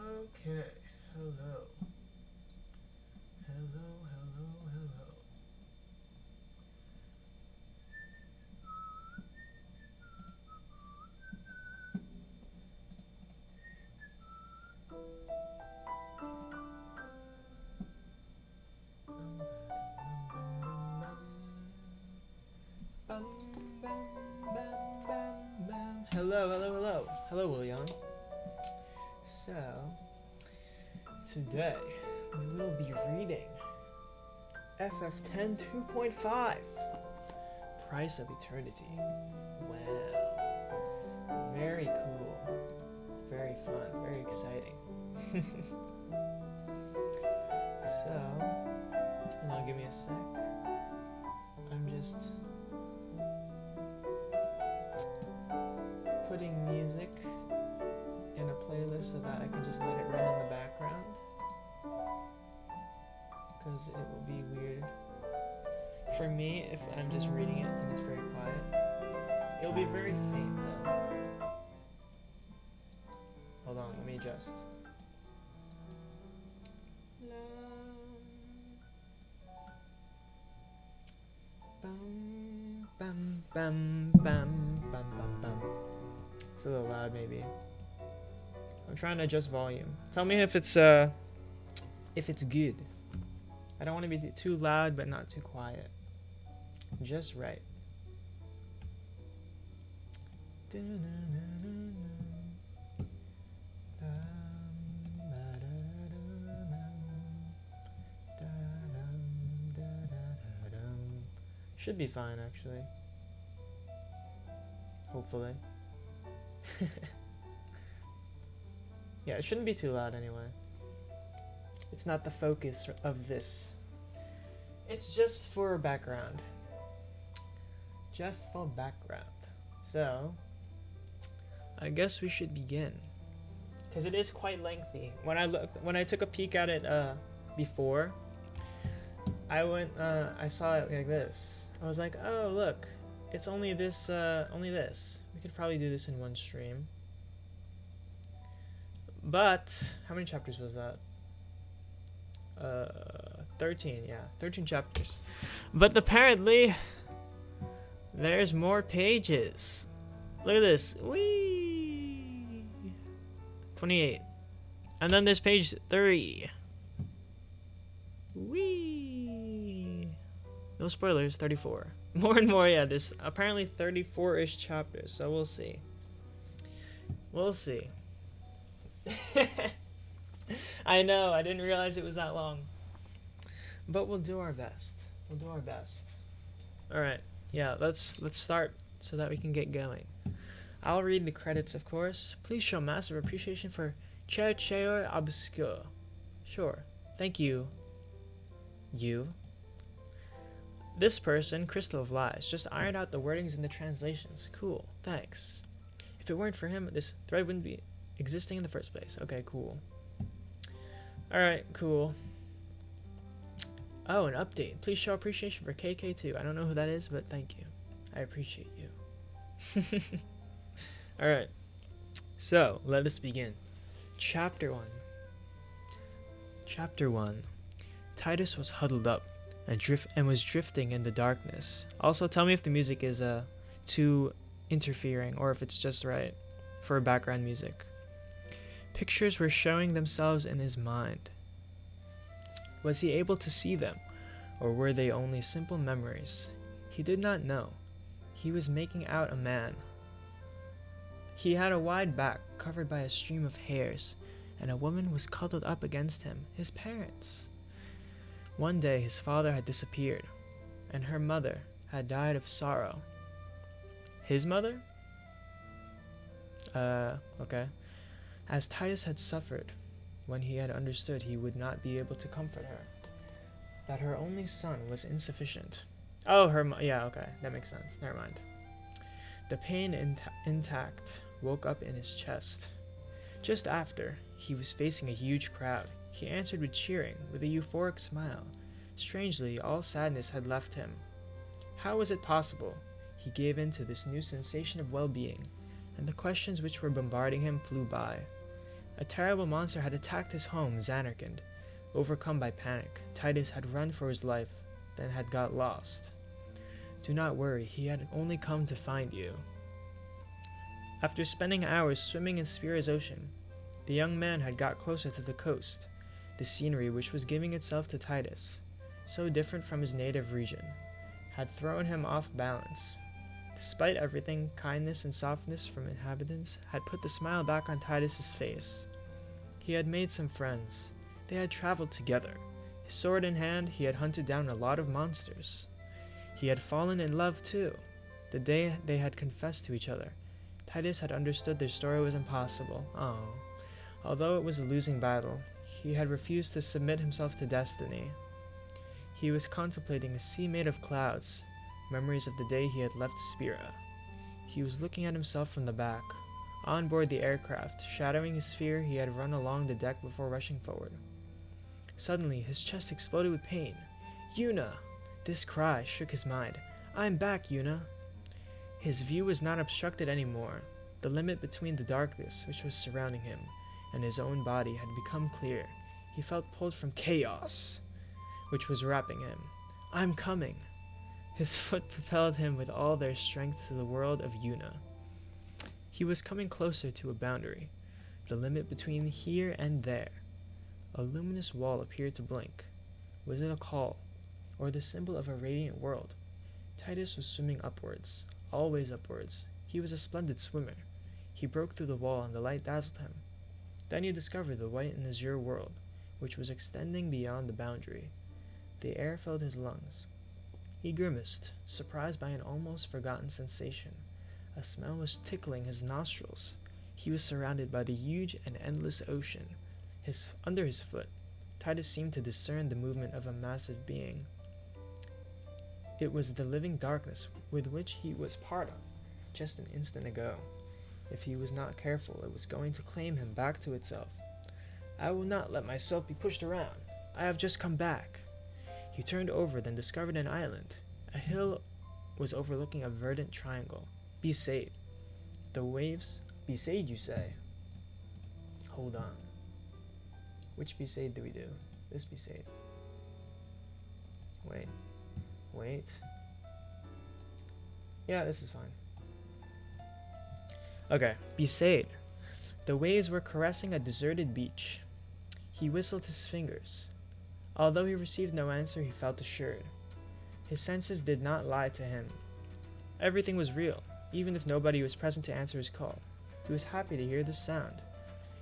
Okay. Hello. Hello, hello, hello. Bum, bum, bum, bum, bum. Hello, hello, hello. Hello, William. So, today we will be reading FF10 2.5 Price of Eternity. Wow. Very cool. Very fun. Very exciting. So, now give me a sec. I'm just putting music in a playlist so that I can just let it run in the background, because it will be weird for me if I'm just reading it and it's very quiet. It'll be very faint though. Hold on, let me adjust. Bum, bum, bum, bum, bum, bum, bum. It's a little loud, maybe. I'm trying to adjust volume. Tell me if it's good. I don't want to be too loud, but not too quiet. Just right. Should be fine, actually. Hopefully. Yeah, it shouldn't be too loud anyway. It's not the focus of this. It's just for background. Just for background. So, I guess we should begin, because it is quite lengthy. When I took a peek at it before, I saw it like this. I was like, oh look, it's only this. We could probably do this in one stream. But how many chapters was that? 13. Yeah, 13 chapters. But apparently, there's more pages. Look at this. Whee! 28. And then there's page 3. Whee! No spoilers, 34. More and more, yeah, there's apparently 34-ish chapters, so we'll see. We'll see. I know, I didn't realize it was that long. But we'll do our best. We'll do our best. Alright, yeah, let's start so that we can get going. I'll read the credits, of course. Please show massive appreciation for Chercheur Obscure. Sure. Thank you. You. This person, Crystal of Lies, just ironed out the wordings and the translations. Cool. Thanks. If it weren't for him, this thread wouldn't be existing in the first place. Okay, cool. Alright, cool. Oh, an update. Please show appreciation for KK2. I don't know who that is, but thank you. I appreciate you. Alright. So, let us begin. Chapter 1. Chapter 1. Titus was huddled up and was drifting in the darkness. Also, tell me if the music is too interfering or if it's just right for background music. Pictures were showing themselves in his mind. Was he able to see them, or were they only simple memories? He did not know. He was making out a man. He had a wide back covered by a stream of hairs, and a woman was cuddled up against him, his parents. One day his father had disappeared, and her mother had died of sorrow. His mother? Okay. As Titus had suffered when he had understood he would not be able to comfort her, that her only son was insufficient. Oh, yeah, okay, that makes sense. Never mind. The pain intact woke up in his chest. Just after, he was facing a huge crowd. He answered with cheering, with a euphoric smile. Strangely, all sadness had left him. How was it possible? He gave in to this new sensation of well-being, and the questions which were bombarding him flew by. A terrible monster had attacked his home, Xanarkand. Overcome by panic, Titus had run for his life, then had got lost. Do not worry, he had only come to find you. After spending hours swimming in Sphera's ocean, the young man had got closer to the coast. The scenery, which was giving itself to Titus, so different from his native region, had thrown him off balance. Despite everything, kindness and softness from inhabitants had put the smile back on Titus's face. He had made some friends. They had traveled together. His sword in hand, he had hunted down a lot of monsters. He had fallen in love too. The day they had confessed to each other, Titus had understood their story was impossible. Oh. Although it was a losing battle, he had refused to submit himself to destiny. He was contemplating a sea made of clouds, memories of the day he had left Sphera. He was looking at himself from the back. On board the aircraft, shadowing his fear, he had run along the deck before rushing forward. Suddenly, his chest exploded with pain. Yuna! This cry shook his mind. I'm back, Yuna! His view was not obstructed anymore. The limit between the darkness which was surrounding him and his own body had become clear. He felt pulled from chaos, which was wrapping him. I'm coming! His foot propelled him with all their strength to the world of Yuna. He was coming closer to a boundary, the limit between here and there. A luminous wall appeared to blink. Was it a call, or the symbol of a radiant world? Titus was swimming upwards, always upwards. He was a splendid swimmer. He broke through the wall and the light dazzled him. Then he discovered the white and azure world, which was extending beyond the boundary. The air filled his lungs. He grimaced, surprised by an almost forgotten sensation. A smell was tickling his nostrils. He was surrounded by the huge and endless ocean. Under his foot, Titus seemed to discern the movement of a massive being. It was the living darkness with which he was part of, just an instant ago. If he was not careful, it was going to claim him back to itself. I will not let myself be pushed around. I have just come back. He turned over, then discovered an island. A hill was overlooking a verdant triangle. Besaid. The waves. Besaid, you say? Hold on. Which Besaid do we do? This Besaid. Wait. Yeah, this is fine. Okay, Besaid. The waves were caressing a deserted beach. He whistled his fingers. Although he received no answer, he felt assured. His senses did not lie to him. Everything was real, even if nobody was present to answer his call. He was happy to hear this sound.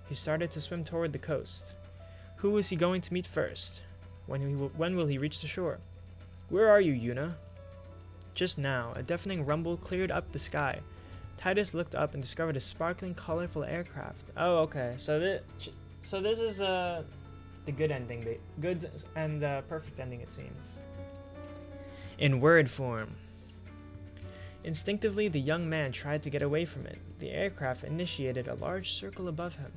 He started to swim toward the coast. Who was he going to meet first? When will he reach the shore? Where are you, Yuna? Just now, a deafening rumble cleared up the sky. Titus looked up and discovered a sparkling, colorful aircraft. Oh, okay. So this is the good ending, good and perfect ending, it seems. In word form. Instinctively, the young man tried to get away from it. The aircraft initiated a large circle above him.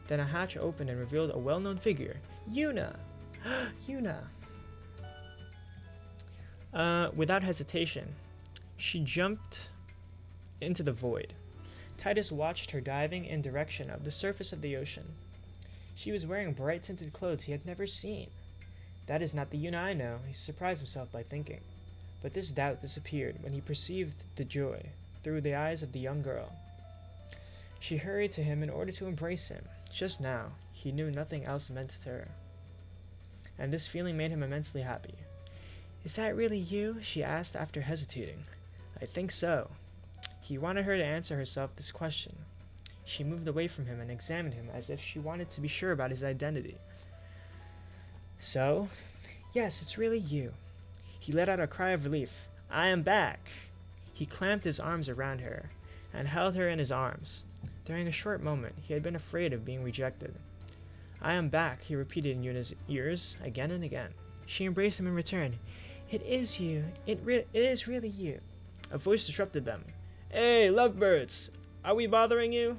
Then a hatch opened and revealed a well-known figure. Yuna! Yuna! Without hesitation, she jumped into the void. Titus watched her diving in direction of the surface of the ocean. She was wearing bright tinted clothes he had never seen. That is not the Yuna I know, he surprised himself by thinking. But this doubt disappeared when he perceived the joy through the eyes of the young girl. She hurried to him in order to embrace him. Just now, he knew nothing else meant to her. And this feeling made him immensely happy. Is that really you? She asked after hesitating. I think so. He wanted her to answer herself this question. She moved away from him and examined him as if she wanted to be sure about his identity. So? Yes, it's really you. He let out a cry of relief. I am back. He clamped his arms around her and held her in his arms. During a short moment, he had been afraid of being rejected. I am back, he repeated in Yuna's ears again and again. She embraced him in return. It is you. It is really you. A voice disrupted them. Hey, lovebirds! Are we bothering you?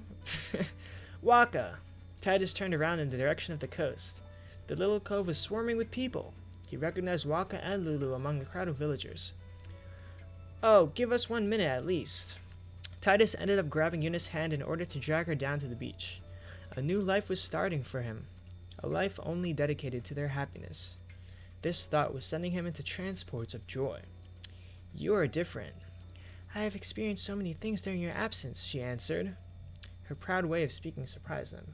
Waka! Titus turned around in the direction of the coast. The little cove was swarming with people. He recognized Waka and Lulu among the crowd of villagers. Oh, give us 1 minute at least. Titus ended up grabbing Yuna's hand in order to drag her down to the beach. A new life was starting for him, a life only dedicated to their happiness. This thought was sending him into transports of joy. You are different. I have experienced so many things during your absence, she answered. Her proud way of speaking surprised him.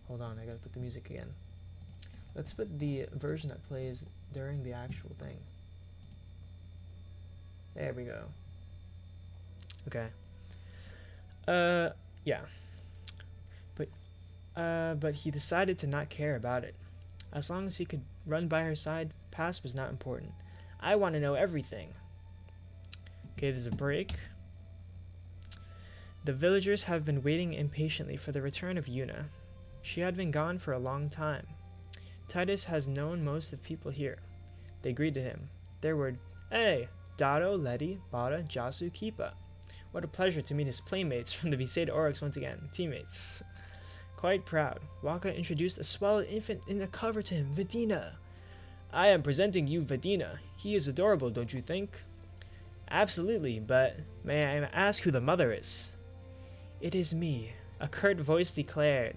Hold on, I gotta put the music again. Let's put the version that plays during the actual thing. There we go. Okay. Yeah. But he decided to not care about it. As long as he could run by her side, past was not important. I want to know everything. Okay, there's a break. The villagers have been waiting impatiently for the return of Yuna. She had been gone for a long time. Titus has known most of the people here. They greeted him. Their word, Hey, Dado, Letty, Bada, Jasu, Kipa. What a pleasure to meet his playmates from the FFVIII Oryx once again, teammates. Quite proud, Waka introduced a swallowed infant in the cover to him, Vedina. I am presenting you Vedina. He is adorable, don't you think? Absolutely, but may I ask who the mother is? It is me, a curt voice declared.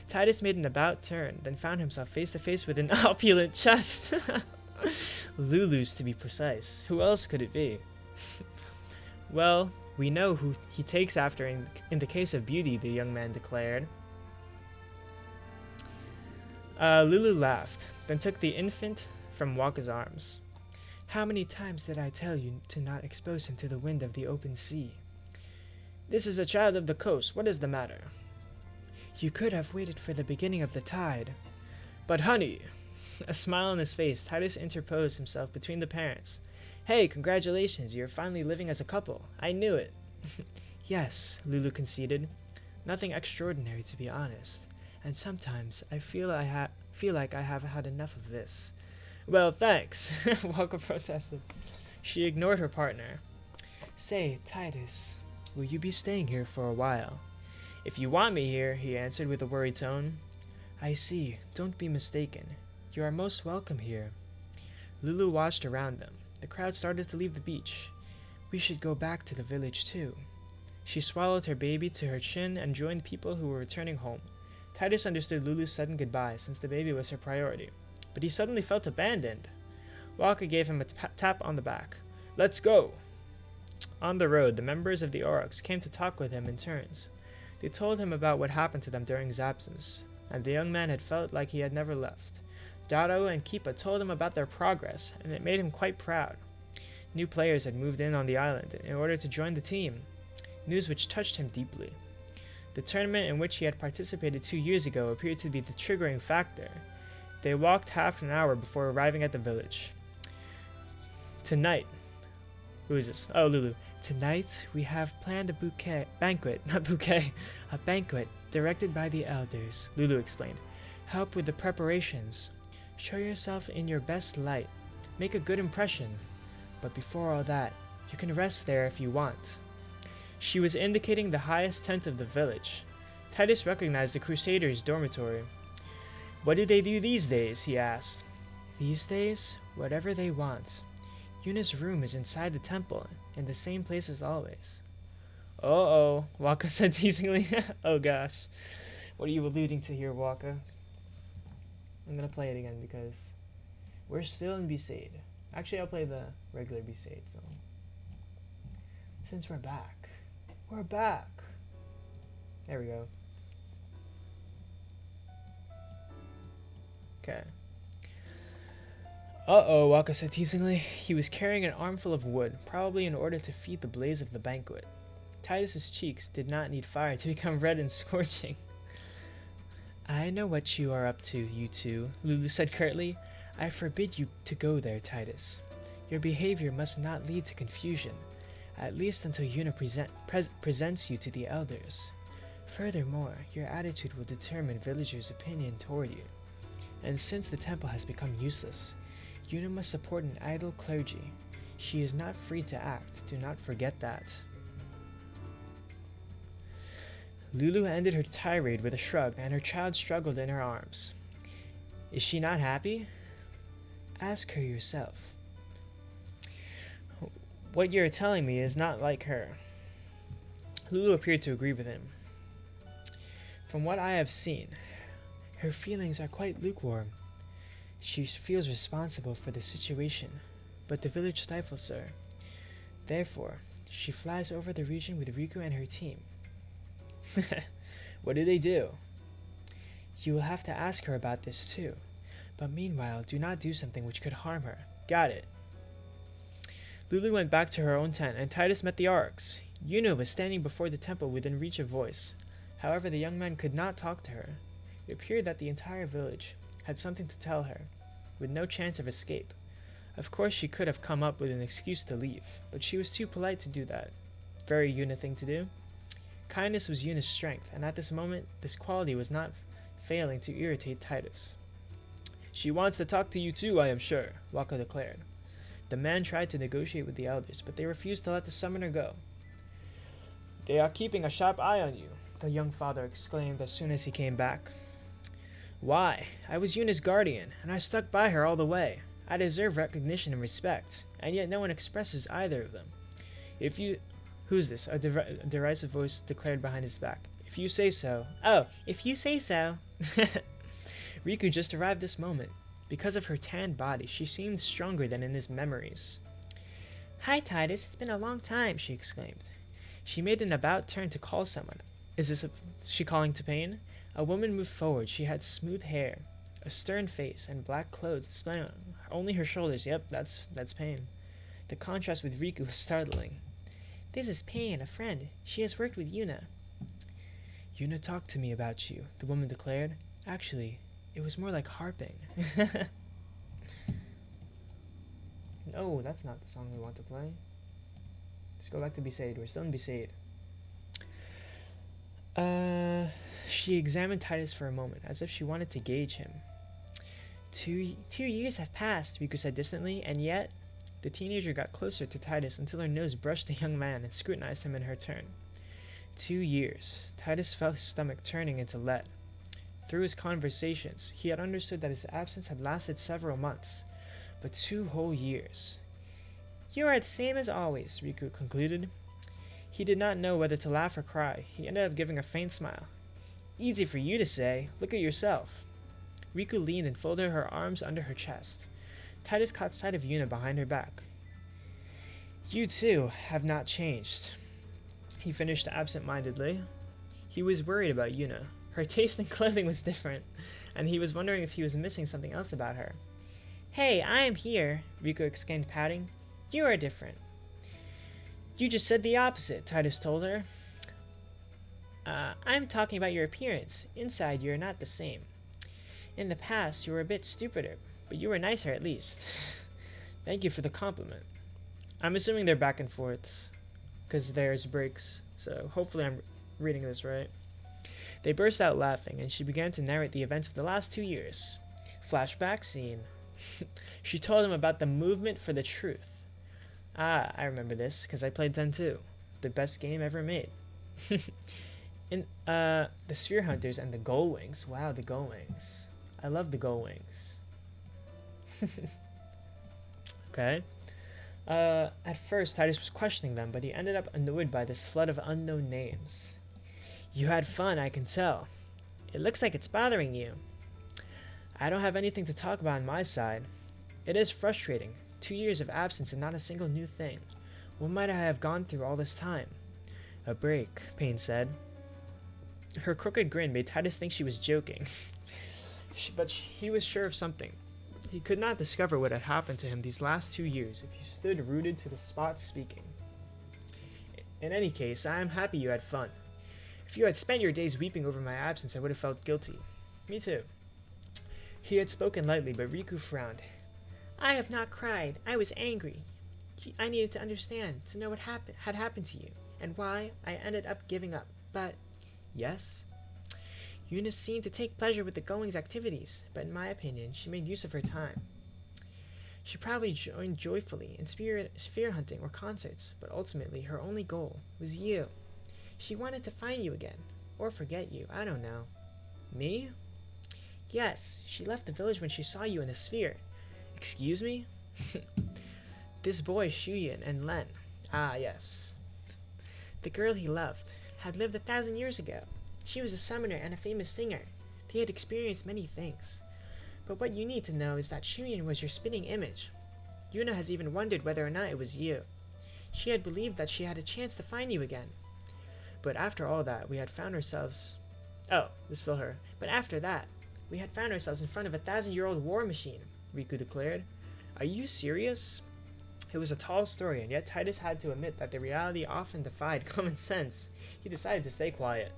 Titus made an about turn, then found himself face to face with an opulent chest. Lulu's, to be precise. Who else could it be? Well, we know who he takes after in the case of beauty, the young man declared. Lulu laughed, then took the infant from Waka's arms. How many times did I tell you to not expose him to the wind of the open sea? This is a child of the coast. What is the matter? You could have waited for the beginning of the tide. But honey, a smile on his face, Titus interposed himself between the parents. Hey, congratulations, you're finally living as a couple. I knew it. Yes, Lulu conceded. Nothing extraordinary, to be honest. And sometimes I feel like I have had enough of this. Well, thanks, Waka protested. She ignored her partner. Say, Titus, will you be staying here for a while? If you want me here, he answered with a worried tone. I see. Don't be mistaken. You are most welcome here. Lulu watched around them. The crowd started to leave the beach. We should go back to the village too. She swallowed her baby to her chin and joined people who were returning home. Titus understood Lulu's sudden goodbye since the baby was her priority, but he suddenly felt abandoned. Walker gave him a tap on the back. Let's go! On the road, the members of the Oryx came to talk with him in turns. They told him about what happened to them during his absence, and the young man had felt like he had never left. Dado and Kipa told him about their progress, and it made him quite proud. New players had moved in on the island in order to join the team, news which touched him deeply. The tournament in which he had participated 2 years ago appeared to be the triggering factor. They walked half an hour before arriving at the village. Tonight, who is this? Oh, Lulu. Tonight, we have planned a banquet directed by the elders, Lulu explained. Help with the preparations. Show yourself in your best light. Make a good impression. But before all that, you can rest there if you want. She was indicating the highest tent of the village. Titus recognized the Crusaders' dormitory. What do they do these days? He asked. These days? Whatever they want. Yuna's room is inside the temple, in the same place as always. Uh-oh, Waka said teasingly. Oh gosh. What are you alluding to here, Waka? I'm gonna play it again because we're still in FFVIII. Actually, I'll play the regular FFVIII song. Since we're back. We're back! There we go. Okay. Uh-oh, Waka said teasingly. He was carrying an armful of wood, probably in order to feed the blaze of the banquet. Titus's cheeks did not need fire to become red and scorching. I know what you are up to, you two, Lulu said curtly. I forbid you to go there, Titus. Your behavior must not lead to confusion, at least until Yuna presents you to the elders. Furthermore, your attitude will determine villagers' opinion toward you. And since the temple has become useless, Yuna must support an idle clergy. She is not free to act, do not forget that. Lulu ended her tirade with a shrug, and her child struggled in her arms. Is she not happy? Ask her yourself. What you're telling me is not like her. Lulu appeared to agree with him. From what I have seen, her feelings are quite lukewarm. She feels responsible for the situation, but the village stifles her. Therefore, she flies over the region with Riku and her team. What do they do? You will have to ask her about this too. But meanwhile, do not do something which could harm her. Got it. Lulu went back to her own tent, and Titus met the Aurochs. Yuna was standing before the temple within reach of voice. However, the young man could not talk to her. It appeared that the entire village had something to tell her, with no chance of escape. Of course, she could have come up with an excuse to leave, but she was too polite to do that. Very Yuna thing to do. Kindness was Yuna's strength, and at this moment, this quality was not failing to irritate Titus. She wants to talk to you too, I am sure, Waka declared. The man tried to negotiate with the elders, but they refused to let the summoner go. They are keeping a sharp eye on you, the young father exclaimed as soon as he came back. Why? I was Yuna's guardian, and I stuck by her all the way. I deserve recognition and respect, and yet no one expresses either of them. If you... Who's this? A derisive voice declared behind his back. If you say so. Oh, if you say so. Riku just arrived this moment. Because of her tanned body, she seemed stronger than in his memories. Hi, Titus. It's been a long time, she exclaimed. She made an about turn to call someone. Is she calling to Pain? A woman moved forward. She had smooth hair, a stern face, and black clothes displaying only her shoulders. Yep, that's Pain. The contrast with Riku was startling. This is Pain, a friend. She has worked with Yuna. Yuna talked to me about you, the woman declared. Actually, it was more like harping. No, that's not the song we want to play. Let's go back to Besaid. We're still in Besaid. She examined Titus for a moment, as if she wanted to gauge him. Two years have passed, Riku said distantly, and yet... The teenager got closer to Titus until her nose brushed the young man and scrutinized him in her turn. 2 years. Titus felt his stomach turning into lead. Through his conversations, he had understood that his absence had lasted several months, but 2 whole years. You are the same as always, Riku concluded. He did not know whether to laugh or cry. He ended up giving a faint smile. Easy for you to say. Look at yourself. Riku leaned and folded her arms under her chest. Titus caught sight of Yuna behind her back. You too have not changed, he finished absent-mindedly. He was worried about Yuna. Her taste in clothing was different, and he was wondering if he was missing something else about her. Hey, I am here, Riku exclaimed, pouting. You are different. You just said the opposite, Titus told her. I'm talking about your appearance. Inside, you are not the same. In the past, you were a bit stupider, but you were nicer at least. Thank you for the compliment. I'm assuming they're back and forths, because there's breaks, so hopefully I'm reading this right. They burst out laughing, and she began to narrate the events of the last 2 years. Flashback scene. She told him about the movement for the truth. Ah, I remember this, because I played 10 too. The best game ever made. The Sphere Hunters and the Gull Wings. Wow, the Gull Wings. I love the Gull Wings. Okay. At first, Titus was questioning them, but he ended up annoyed by this flood of unknown names. You had fun, I can tell. It looks like it's bothering you. I don't have anything to talk about on my side. It is frustrating. 2 years of absence and not a single new thing. What might I have gone through all this time? A break, Payne said. Her crooked grin made Titus think she was joking. But he was sure of something. He could not discover what had happened to him these last 2 years if he stood rooted to the spot speaking. In any case, I am happy you had fun. If you had spent your days weeping over my absence, I would have felt guilty. Me too. He had spoken lightly, but Riku frowned. I have not cried. I was angry. I needed to understand, to know what had happened to you, and why I ended up giving up. But, yes? Yuna seemed to take pleasure with the Going's activities, but in my opinion, she made use of her time. She probably joined joyfully in sphere hunting or concerts, but ultimately her only goal was you. She wanted to find you again, or forget you, I don't know. Me? Yes, she left the village when she saw you in a sphere. Excuse me? This boy, Shuyin, and Len. Ah, yes. The girl he loved had lived 1,000 years ago. She was a summoner and a famous singer. They had experienced many things. But what you need to know is that Shuyin was your spitting image. Yuna has even wondered whether or not it was you. She had believed that she had a chance to find you again. But after all that, we had found ourselves... Oh, this is still her. But after that, we had found ourselves in front of a 1,000-year-old war machine, Riku declared. Are you serious? It was a tall story, and yet Titus had to admit that the reality often defied common sense. He decided to stay quiet.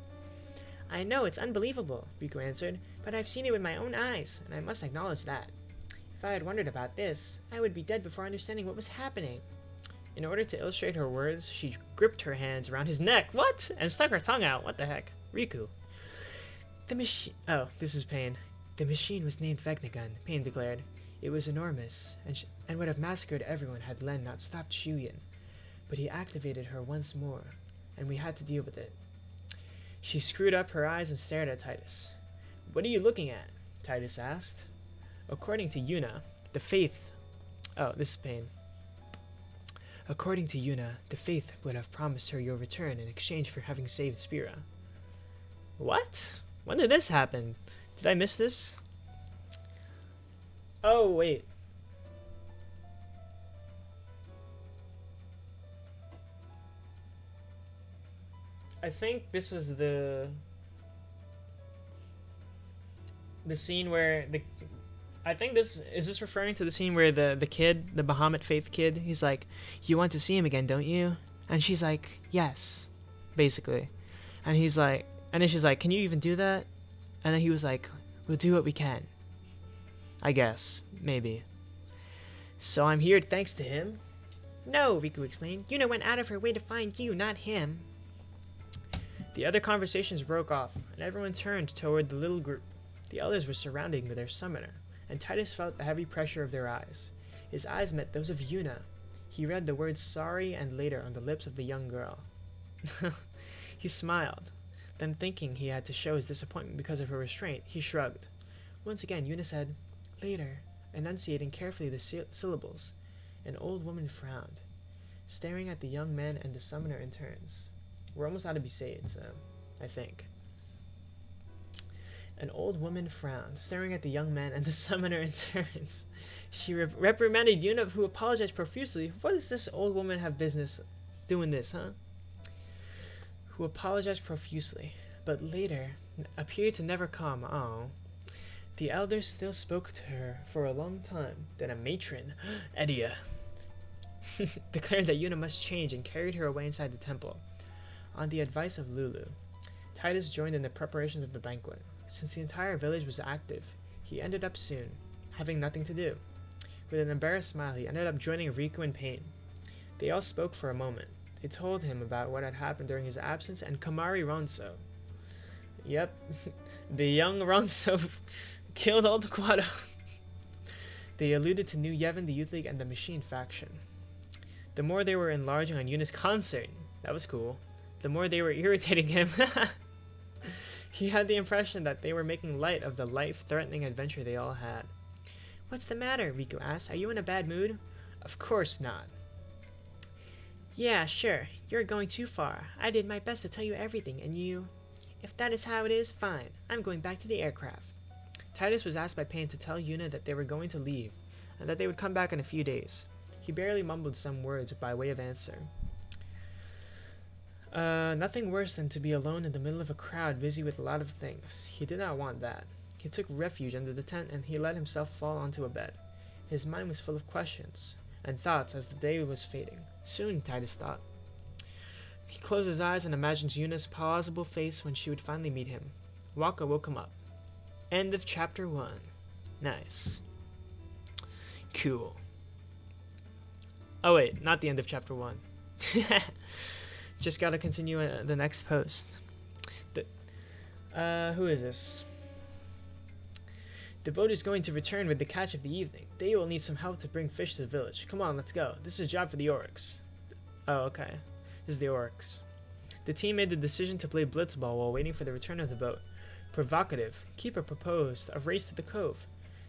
I know, it's unbelievable, Riku answered, but I've seen it with my own eyes, and I must acknowledge that. If I had wondered about this, I would be dead before understanding what was happening. In order to illustrate her words, she gripped her hands around his neck, what? And stuck her tongue out, what the heck? Riku. The machine... Oh, this is Pain. The machine was named Vegnagun, Pain declared. It was enormous, and would have massacred everyone had Len not stopped Shuyin. But he activated her once more, and we had to deal with it. She screwed up her eyes and stared at Titus. What are you looking at? Titus asked. According to Yuna, the Faith... Oh, this is Pain. According to Yuna, the Faith would have promised her your return in exchange for having saved Spira. What? When did this happen? Did I miss this? Oh, wait. I think this was the scene where the... I think this... Is this referring to the scene where the kid, the Bahamut Faith kid, he's like, you want to see him again, don't you? And she's like, yes, basically. And he's like... And then she's like, can you even do that? And then he was like, we'll do what we can. I guess. Maybe. So I'm here thanks to him? No, Riku explained. Yuna went out of her way to find you, not him. The other conversations broke off, and everyone turned toward the little group. The others were surrounding their summoner, and Titus felt the heavy pressure of their eyes. His eyes met those of Yuna. He read the words sorry and later on the lips of the young girl. He smiled. Then thinking he had to show his disappointment because of her restraint, he shrugged. Once again, Yuna said, later, enunciating carefully the syllables. An old woman frowned, staring at the young man and the summoner in turns. We're almost out of Besaid, so I think. An old woman frowned, staring at the young man and the summoner in turns. She reprimanded Yuna, who apologized profusely. What does this old woman have business doing this, huh? Who apologized profusely, but later appeared to never come. Oh. The elders still spoke to her for a long time. Then a matron, Edia, declared that Yuna must change and carried her away inside the temple. On the advice of Lulu, Titus joined in the preparations of the banquet. Since the entire village was active, he ended up soon, having nothing to do. With an embarrassed smile, he ended up joining Riku and Pain. They all spoke for a moment. They told him about what had happened during his absence and Kamari Ronso. Yep, the young Ronso killed all the Quado. They alluded to New Yevon, the Youth League, and the Machine faction. The more they were enlarging on Yuna's concert, that was cool, the more they were irritating him. He had the impression that they were making light of the life-threatening adventure they all had. What's the matter? Riku asked. Are you in a bad mood? Of course not. Yeah, sure. You're going too far. I did my best to tell you everything, and you... If that is how it is, fine. I'm going back to the aircraft. Titus was asked by Pain to tell Yuna that they were going to leave, and that they would come back in a few days. He barely mumbled some words by way of answer. Nothing worse than to be alone in the middle of a crowd busy with a lot of things. He did not want that. He took refuge under the tent and he let himself fall onto a bed. His mind was full of questions and thoughts as the day was fading. Soon, Titus thought. He closed his eyes and imagined Yuna's plausible face when she would finally meet him. Waka woke him up. End of chapter 1. Nice. Cool. Oh wait, not the end of chapter 1. Just gotta continue the next post. Who is this? The boat is going to return with the catch of the evening. They will need some help to bring fish to the village. Come on, let's go. This is a job for the orcs. Oh, okay. This is the orcs. The team made the decision to play blitzball while waiting for the return of the boat. Provocative, Keeper proposed a race to the cove.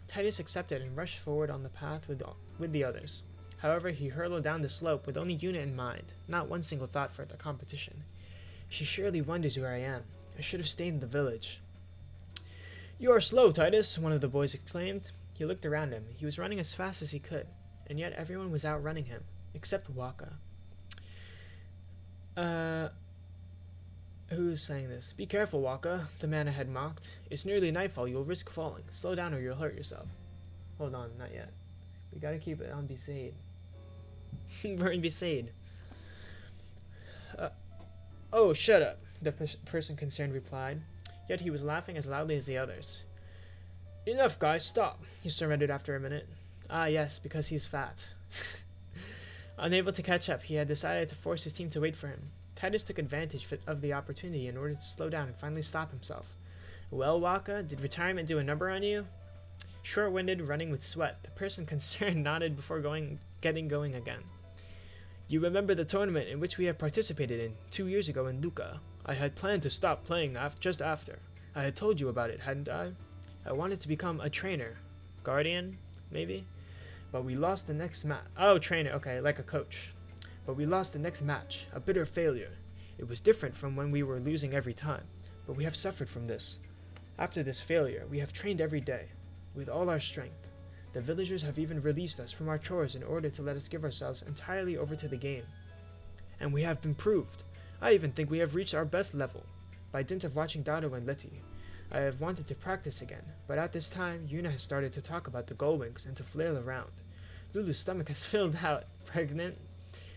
Titus accepted and rushed forward on the path with the others. However, he hurtled down the slope with only Yuna in mind, not one single thought for the competition. She surely wonders where I am. I should have stayed in the village. You are slow, Titus, one of the boys exclaimed. He looked around him. He was running as fast as he could, and yet everyone was outrunning him, except Waka. Who's saying this? Be careful, Waka, the man ahead mocked. It's nearly nightfall. You'll risk falling. Slow down or you'll hurt yourself. Hold on, not yet. We gotta keep it on Besaid. We're in Besaid. Oh, shut up, the person concerned replied. Yet he was laughing as loudly as the others. Enough, guys, stop, he surrendered after a minute. Ah, yes, because he's fat. Unable to catch up, he had decided to force his team to wait for him. Titus took advantage of the opportunity in order to slow down and finally stop himself. Well, Waka, did retirement do a number on you? Short-winded, running with sweat, the person concerned nodded before getting going again. You remember the tournament in which we have participated in 2 years ago in Lucca? I had planned to stop playing just after. I had told you about it, hadn't I? I wanted to become a trainer. Guardian, maybe? But we lost the next match. Oh, trainer, okay, like a coach. But we lost the next match, a bitter failure. It was different from when we were losing every time, but we have suffered from this. After this failure, we have trained every day, with all our strength. The villagers have even released us from our chores in order to let us give ourselves entirely over to the game. And we have improved. I even think we have reached our best level. By dint of watching Dado and Letty, I have wanted to practice again, but at this time, Yuna has started to talk about the Gullwings and to flail around. Lulu's stomach has filled out, pregnant,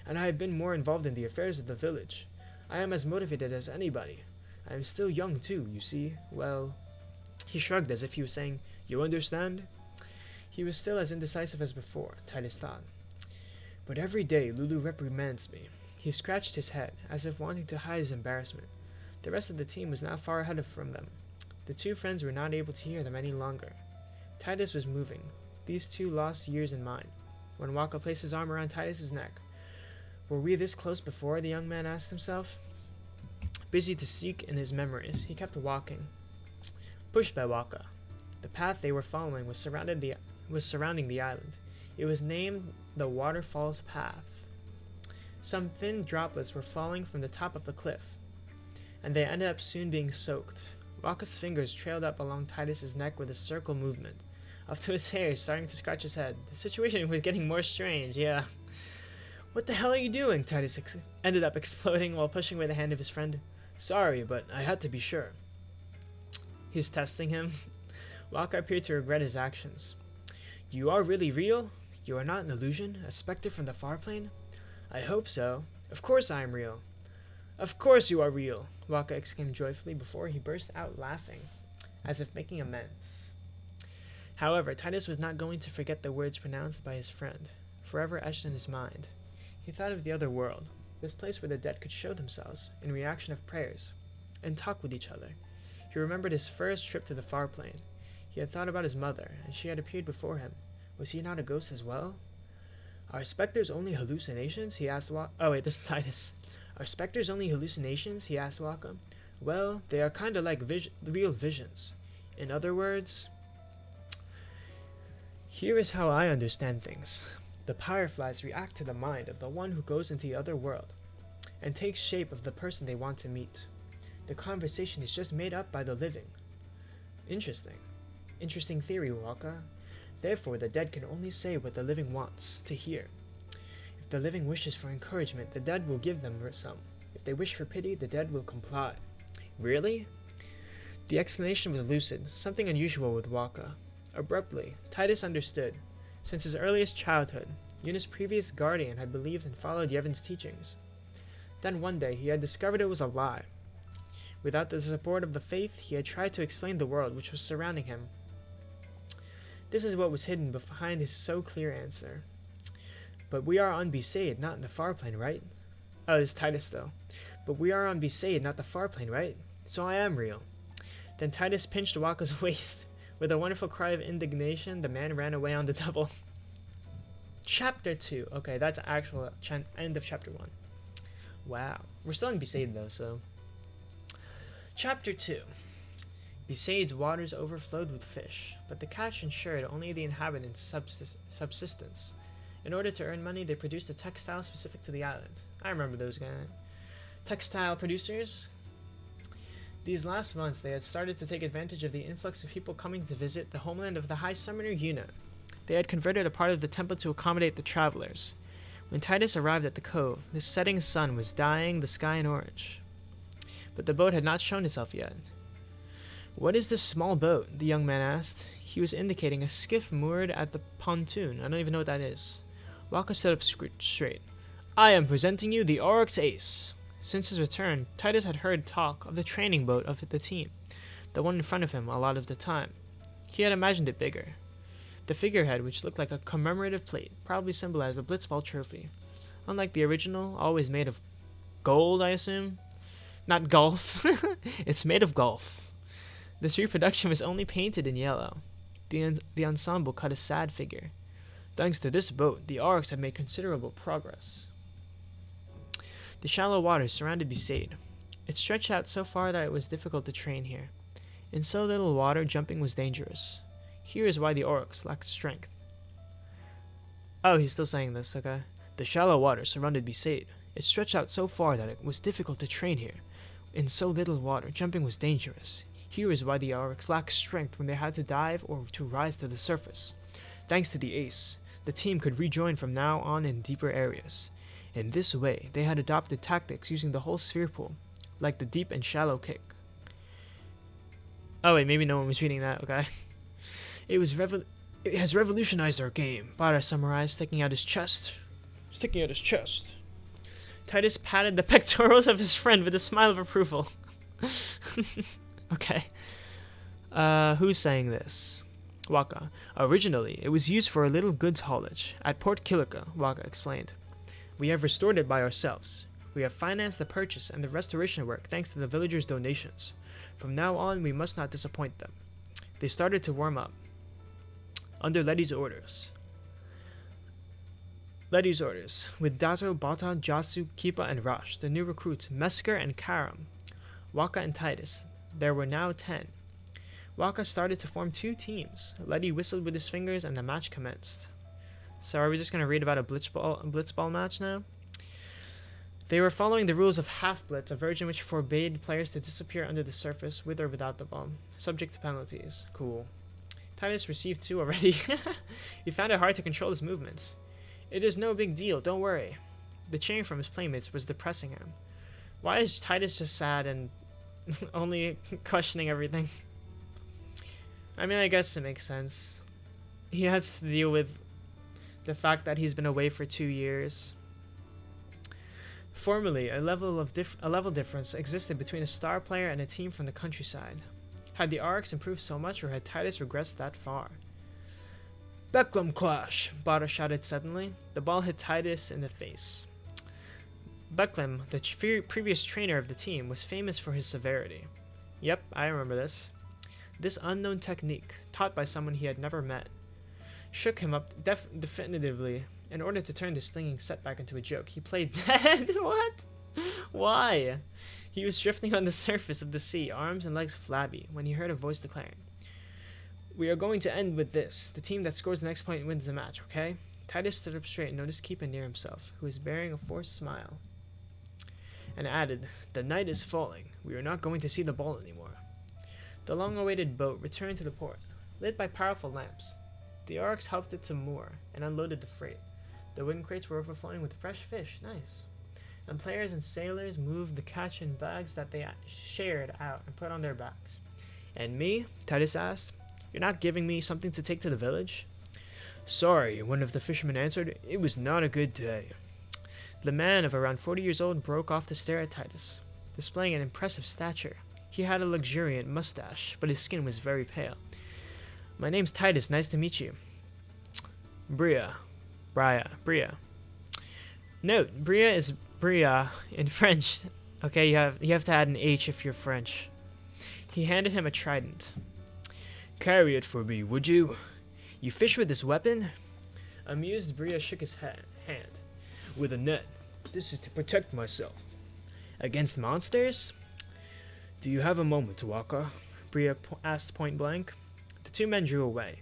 and I have been more involved in the affairs of the village. I am as motivated as anybody. I am still young too, you see. Well, he shrugged as if he was saying, You understand? He was still as indecisive as before, Titus thought. But every day Lulu reprimands me. He scratched his head, as if wanting to hide his embarrassment. The rest of the team was now far ahead from them. The two friends were not able to hear them any longer. Titus was moving, these two lost years in mind. When Waka placed his arm around Titus's neck, were we this close before? The young man asked himself. Busy to seek in his memories, he kept walking. Pushed by Waka. The path they were following was surrounding the island. It was named the Waterfall's Path. Some thin droplets were falling from the top of the cliff, and they ended up soon being soaked. Waka's fingers trailed up along Titus's neck with a circle movement, up to his hair, starting to scratch his head. The situation was getting more strange, yeah. What the hell are you doing? Titus ended up exploding while pushing away the hand of his friend. Sorry, but I had to be sure. He's testing him. Waka appeared to regret his actions. You are really real? You are not an illusion? A specter from the far plane? I hope so. Of course I am real. Of course you are real, Waka exclaimed joyfully before he burst out laughing, as if making amends. However, Titus was not going to forget the words pronounced by his friend, forever etched in his mind. He thought of the other world, this place where the dead could show themselves, in reaction of prayers, and talk with each other. He remembered his first trip to the far plane. He had thought about his mother, and she had appeared before him. Was he not a ghost as well? Are specters only hallucinations? He asked Waka. Oh wait, this is Titus. Are specters only hallucinations? He asked Waka. Well, they are kinda like real visions. In other words, here is how I understand things. The fireflies react to the mind of the one who goes into the other world, and takes shape of the person they want to meet. The conversation is just made up by the living. Interesting. Interesting theory, Waka. Therefore, the dead can only say what the living wants to hear. If the living wishes for encouragement, the dead will give them some. If they wish for pity, the dead will comply. Really? The explanation was lucid, something unusual with Waka. Abruptly, Titus understood. Since his earliest childhood, Yuna's previous guardian had believed and followed Yevon's teachings. Then one day, he had discovered it was a lie. Without the support of the faith, he had tried to explain the world which was surrounding him. This is what was hidden behind his so clear answer. But we are on Besaid, not in the far plane, right? Oh, it's Titus, though. But we are on Besaid, not the far plane, right? So I am real. Then Titus pinched Waka's waist. With a wonderful cry of indignation, the man ran away on the double. Chapter 2. Okay, that's actual end of Chapter 1. Wow. We're still in Besaid, though, so... Chapter 2. Besaid's waters overflowed with fish, but the catch ensured only the inhabitants' subsistence. In order to earn money, they produced a textile specific to the island. I remember those guys. Textile producers? These last months, they had started to take advantage of the influx of people coming to visit the homeland of the High Summoner Yuna. They had converted a part of the temple to accommodate the travelers. When Titus arrived at the cove, the setting sun was dyeing the sky in orange. But the boat had not shown itself yet. "What is this small boat?" the young man asked. He was indicating a skiff moored at the pontoon. I don't even know what that is. Waka stood up straight. "I am presenting you the Oryx Ace." Since his return, Titus had heard talk of the training boat of the team, the one in front of him a lot of the time. He had imagined it bigger. The figurehead, which looked like a commemorative plate, probably symbolized the Blitzball trophy. Unlike the original, always made of gold, I assume? Not golf. It's made of golf. This reproduction was only painted in yellow. The ensemble cut a sad figure. Thanks to this boat, the Oryx had made considerable progress. The shallow waters surrounded Besaid. It stretched out so far that it was difficult to train here. In so little water, jumping was dangerous. Here is why the Oryx lacked strength. Oh, he's still saying this, okay. The shallow water surrounded Besaid. It stretched out so far that it was difficult to train here. In so little water, jumping was dangerous. Here is why the Oryx lacked strength when they had to dive or to rise to the surface. Thanks to the Ace, the team could rejoin from now on in deeper areas. In this way, they had adopted tactics using the whole sphere pool, like the deep and shallow kick. Oh wait, maybe no one was reading that, okay. It has revolutionized our game, Bara summarized, sticking out his chest. Titus patted the pectorals of his friend with a smile of approval. Okay. Who's saying this? Waka. Originally, it was used for a little goods haulage at Port Kilika, Waka explained. We have restored it by ourselves. We have financed the purchase and the restoration work thanks to the villagers' donations. From now on, we must not disappoint them. They started to warm up. Under Letty's orders. With Dato, Bata, Jasu, Kipa, and Rash, the new recruits Mesker and Karam, Waka and Titus. There were now 10. Waka started to form 2 teams. Letty whistled with his fingers and the match commenced. So are we just going to read about a blitzball match now? They were following the rules of Half Blitz, a version which forbade players to disappear under the surface with or without the ball, subject to penalties. Cool. Titus received 2 already. He found it hard to control his movements. It is no big deal, don't worry. The cheering from his playmates was depressing him. Why is Titus just sad and only questioning everything? I mean, I guess it makes sense. He has to deal with the fact that he's been away for 2 years. Formerly, a level difference existed between a star player and a team from the countryside. Had the Oryx improved so much, or had Titus regressed that far? Becklem clash! Bada shouted suddenly. The ball hit Titus in the face. Becklem, the previous trainer of the team, was famous for his severity. Yep, I remember this. This unknown technique, taught by someone he had never met, shook him up definitively. In order to turn this stinging setback into a joke, he played dead. What? Why? He was drifting on the surface of the sea, arms and legs flabby, when he heard a voice declaring, "We are going to end with this. The team that scores the next point wins the match, okay?" Titus stood up straight and noticed Keepa near himself, who was bearing a forced smile, and added, "The night is falling. We are not going to see the ball anymore." The long-awaited boat returned to the port, lit by powerful lamps. The Oryx helped it to moor and unloaded the freight. The wooden crates were overflowing with fresh fish, nice. And players and sailors moved the catch in bags that they shared out and put on their backs. "And me?" Titus asked. "You're not giving me something to take to the village?" "Sorry," one of the fishermen answered. "It was not a good day." The man of around 40 years old broke off to stare at Titus, displaying an impressive stature. He had a luxuriant mustache, but his skin was very pale. "My name's Titus. Nice to meet you." Bria. Note, Bria is Bria in French. Okay, you have to add an H if you're French. He handed him a trident. "Carry it for me, would you? You fish with this weapon?" Amused, Bria shook his hand. "With a net. This is to protect myself." "Against monsters?" "Do you have a moment, Waka?" Bria asked point blank. The 2 men drew away.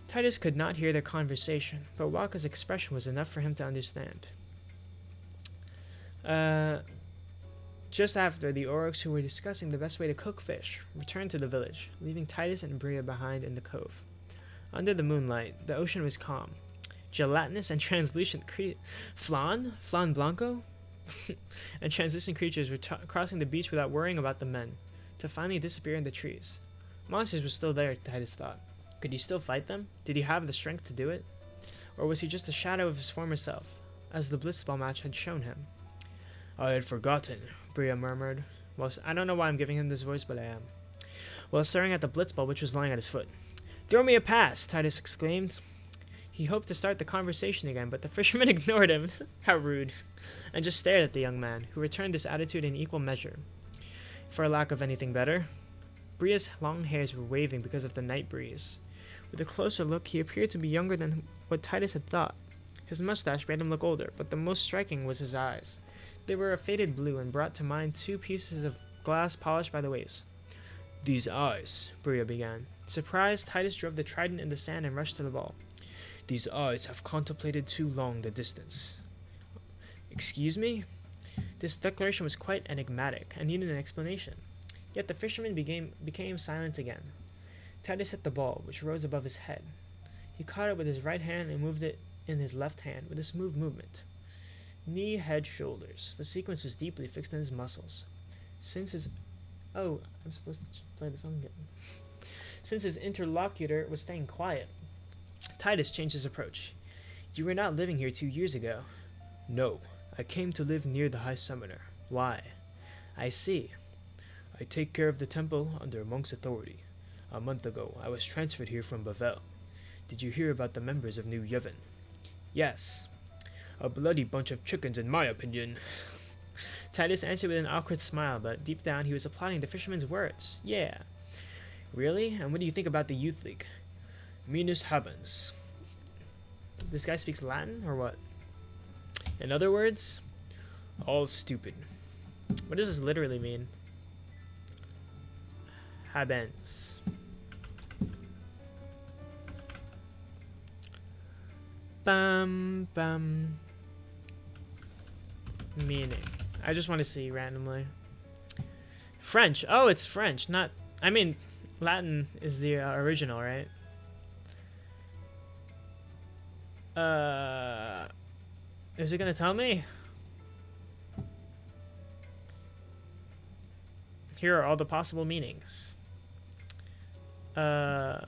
Titus could not hear their conversation, but Waka's expression was enough for him to understand. Just after, the orcs who were discussing the best way to cook fish returned to the village, leaving Titus and Bria behind in the cove. Under the moonlight, the ocean was calm. Gelatinous and translucent flan blanco, and translucent creatures were crossing the beach without worrying about the men, to finally disappear in the trees. Monsters were still there, Titus thought. Could he still fight them? Did he have the strength to do it? Or was he just a shadow of his former self, as the blitzball match had shown him? I had forgotten, Bria murmured. Well, I don't know why I'm giving him this voice, but I am. While staring at the blitzball which was lying at his foot. Throw me a pass, Titus exclaimed. He hoped to start the conversation again, but the fisherman ignored him. How rude. And just stared at the young man, who returned this attitude in equal measure. For lack of anything better. Bria's long hairs were waving because of the night breeze. With a closer look, he appeared to be younger than what Titus had thought. His mustache made him look older, but the most striking was his eyes. They were a faded blue and brought to mind two pieces of glass polished by the waves. These eyes, Bria began. Surprised, Titus drove the trident in the sand and rushed to the ball. These eyes have contemplated too long the distance. Excuse me? This declaration was quite enigmatic and needed an explanation. Yet the fisherman became silent again. Titus hit the ball, which rose above his head. He caught it with his right hand and moved it in his left hand with a smooth movement. Knee, head, shoulders. The sequence was deeply fixed in his muscles. Oh, I'm supposed to play the song again. Since his interlocutor was staying quiet, Titus changed his approach. You were not living here 2 years ago. No, I came to live near the High Summoner. Why? I see. I take care of the temple under monk's authority. A month ago, I was transferred here from Bavel. Did you hear about the members of New Yevon? Yes. A bloody bunch of chickens, in my opinion. Titus answered with an awkward smile, but deep down he was applauding the fisherman's words. Yeah. Really? And what do you think about the Youth League? Minus habens. This guy speaks Latin, or what? In other words, all stupid. What does this literally mean? Habens. Bum. Meaning. I just want to see randomly. French. Oh, it's French. Not. I mean, Latin is the original, right? Is it gonna tell me? Here are all the possible meanings. I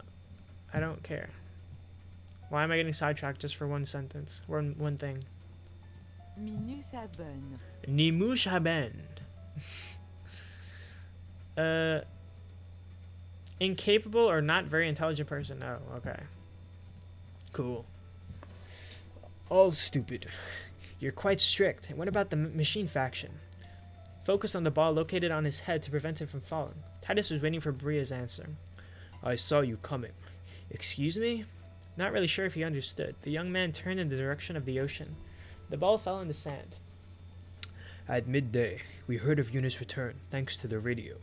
don't care. Why am I getting sidetracked just for one sentence? One thing. Minus haben. Nimush haben. Incapable or not very intelligent person. Oh, okay. Cool. All stupid. You're quite strict. And what about the machine faction? Focus on the ball located on his head to prevent it from falling. Titus was waiting for Bria's answer. I saw you coming. Excuse me? Not really sure if he understood. The young man turned in the direction of the ocean. The ball fell in the sand. At midday, we heard of Eunice's return, thanks to the radio,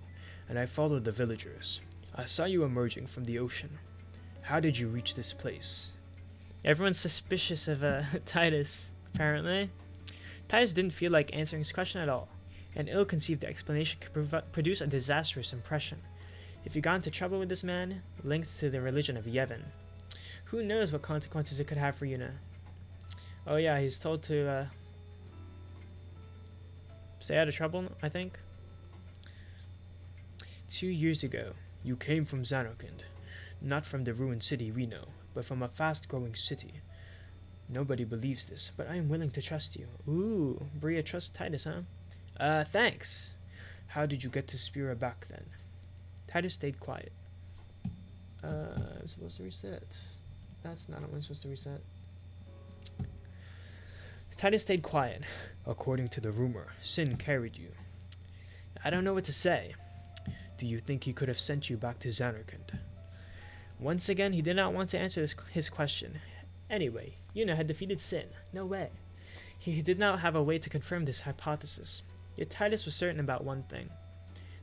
and I followed the villagers. I saw you emerging from the ocean. How did you reach this place? Everyone's suspicious of Titus, apparently. Titus didn't feel like answering his question at all. An ill-conceived explanation could produce a disastrous impression. If he got into trouble with this man, linked to the religion of Yevon, who knows what consequences it could have for Yuna. Oh yeah, he's told to stay out of trouble, I think. 2 years ago, you came from Zanarkand, not from the ruined city we know, but from a fast-growing city. Nobody believes this, but I am willing to trust you. Ooh, Bria trusts Titus, huh? Thanks. How did you get to Spira back then? Titus stayed quiet. I'm supposed to reset. That's not what I'm supposed to reset. Titus stayed quiet. According to the rumor, Sin carried you. I don't know what to say. Do you think he could have sent you back to Zanarkand? Once again, he did not want to answer his question. Anyway, Yuna had defeated Sin. No way. He did not have a way to confirm this hypothesis. Yet Titus was certain about one thing.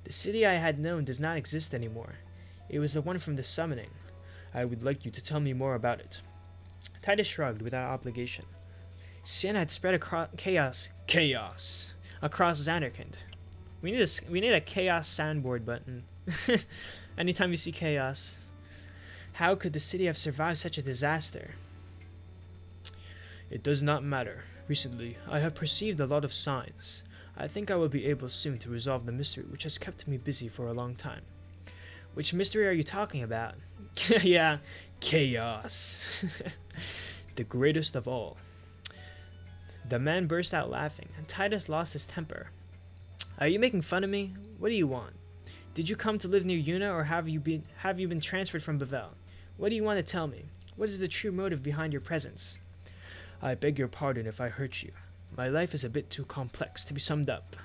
The city I had known does not exist anymore. It was the one from the summoning. I would like you to tell me more about it. Titus shrugged without obligation. Sin had spread across chaos across Zanarkand. We need a chaos soundboard button. Anytime you see chaos. How could the city have survived such a disaster? It does not matter. Recently, I have perceived a lot of signs. I think I will be able soon to resolve the mystery which has kept me busy for a long time. Which mystery are you talking about? Yeah, chaos. The greatest of all. The man burst out laughing, and Titus lost his temper. Are you making fun of me? What do you want? Did you come to live near Yuna, or have you been transferred from Bavel? What do you want to tell me? What is the true motive behind your presence? I beg your pardon if I hurt you. My life is a bit too complex to be summed up.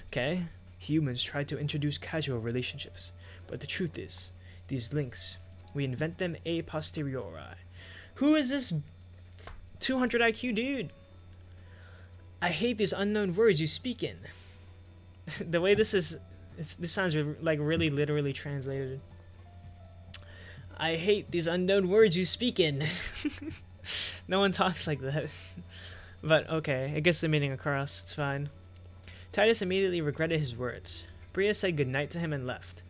Okay? Humans try to introduce casual relationships, but the truth is, these links, we invent them a posteriori. Who is this 200 IQ dude? I hate these unknown words you speak in. The way this sounds like really literally translated. I hate these unknown words you speak in. No one talks like that. But okay, it gets the meaning across, it's fine. Titus immediately regretted his words. Bria said goodnight to him and left.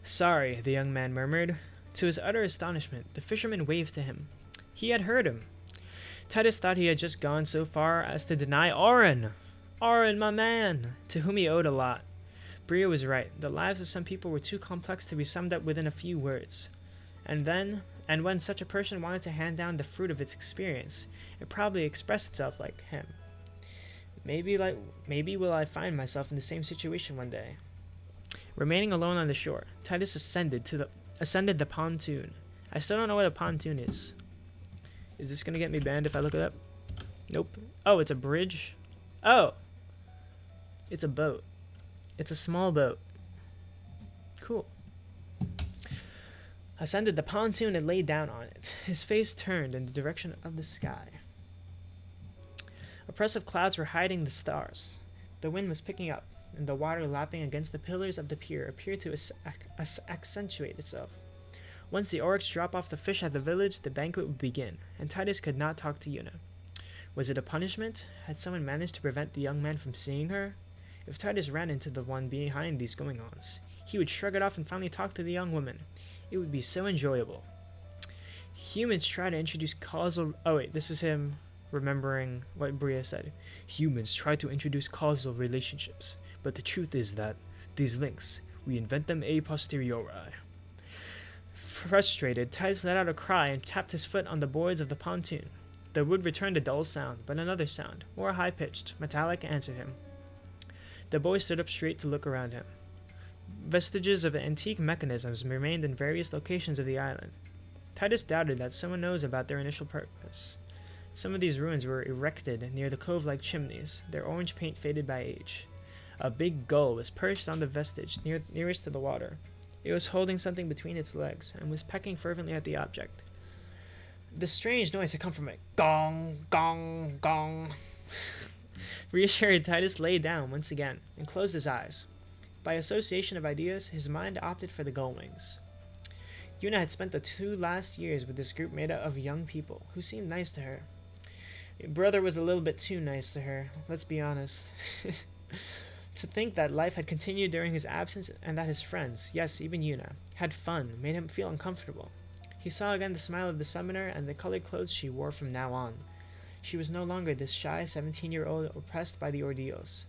Sorry, the young man murmured. To his utter astonishment, the fisherman waved to him. He had heard him. Titus thought he had just gone so far as to deny Auron, my man, to whom he owed a lot. Bria was right. The lives of some people were too complex to be summed up within a few words. And when such a person wanted to hand down the fruit of its experience, it probably expressed itself like him. Maybe will I find myself in the same situation one day. Remaining alone on the shore, Titus ascended the pontoon. I still don't know what a pontoon is. Is this gonna get me banned if I look it up? Nope. Oh, it's a bridge? Oh! It's a boat. It's a small boat. Cool. Ascended the pontoon and lay down on it, his face turned in the direction of the sky. Oppressive clouds were hiding the stars. The wind was picking up, and the water lapping against the pillars of the pier appeared to accentuate itself. Once the oryx dropped off the fish at the village, the banquet would begin, and Titus could not talk to Yuna. Was it a punishment? Had someone managed to prevent the young man from seeing her? If Titus ran into the one behind these going-ons, he would shrug it off and finally talk to the young woman. It would be so enjoyable. Humans try to introduce causal... Oh wait, this is him remembering what Bria said. Humans try to introduce causal relationships, but the truth is that these links, we invent them a posteriori. Frustrated, Titus let out a cry and tapped his foot on the boards of the pontoon. The wood returned a dull sound, but another sound, more high-pitched, metallic, answered him. The boy stood up straight to look around him. Vestiges of antique mechanisms remained in various locations of the island. Titus doubted that someone knows about their initial purpose. Some of these ruins were erected near the cove-like chimneys, their orange paint faded by age. A big gull was perched on the vestige nearest to the water. It was holding something between its legs, and was pecking fervently at the object. The strange noise had come from it. Gong, gong, gong. Reassured, Titus lay down once again, and closed his eyes. By association of ideas, his mind opted for the gull wings. Yuna had spent the 2 last years with this group made up of young people, who seemed nice to her. Your brother was a little bit too nice to her, let's be honest. To think that life had continued during his absence, and that his friends, yes, even Yuna, had fun, made him feel uncomfortable. He saw again the smile of the summoner and the colored clothes she wore from now on. She was no longer this shy 17-year-old oppressed by the ordeals.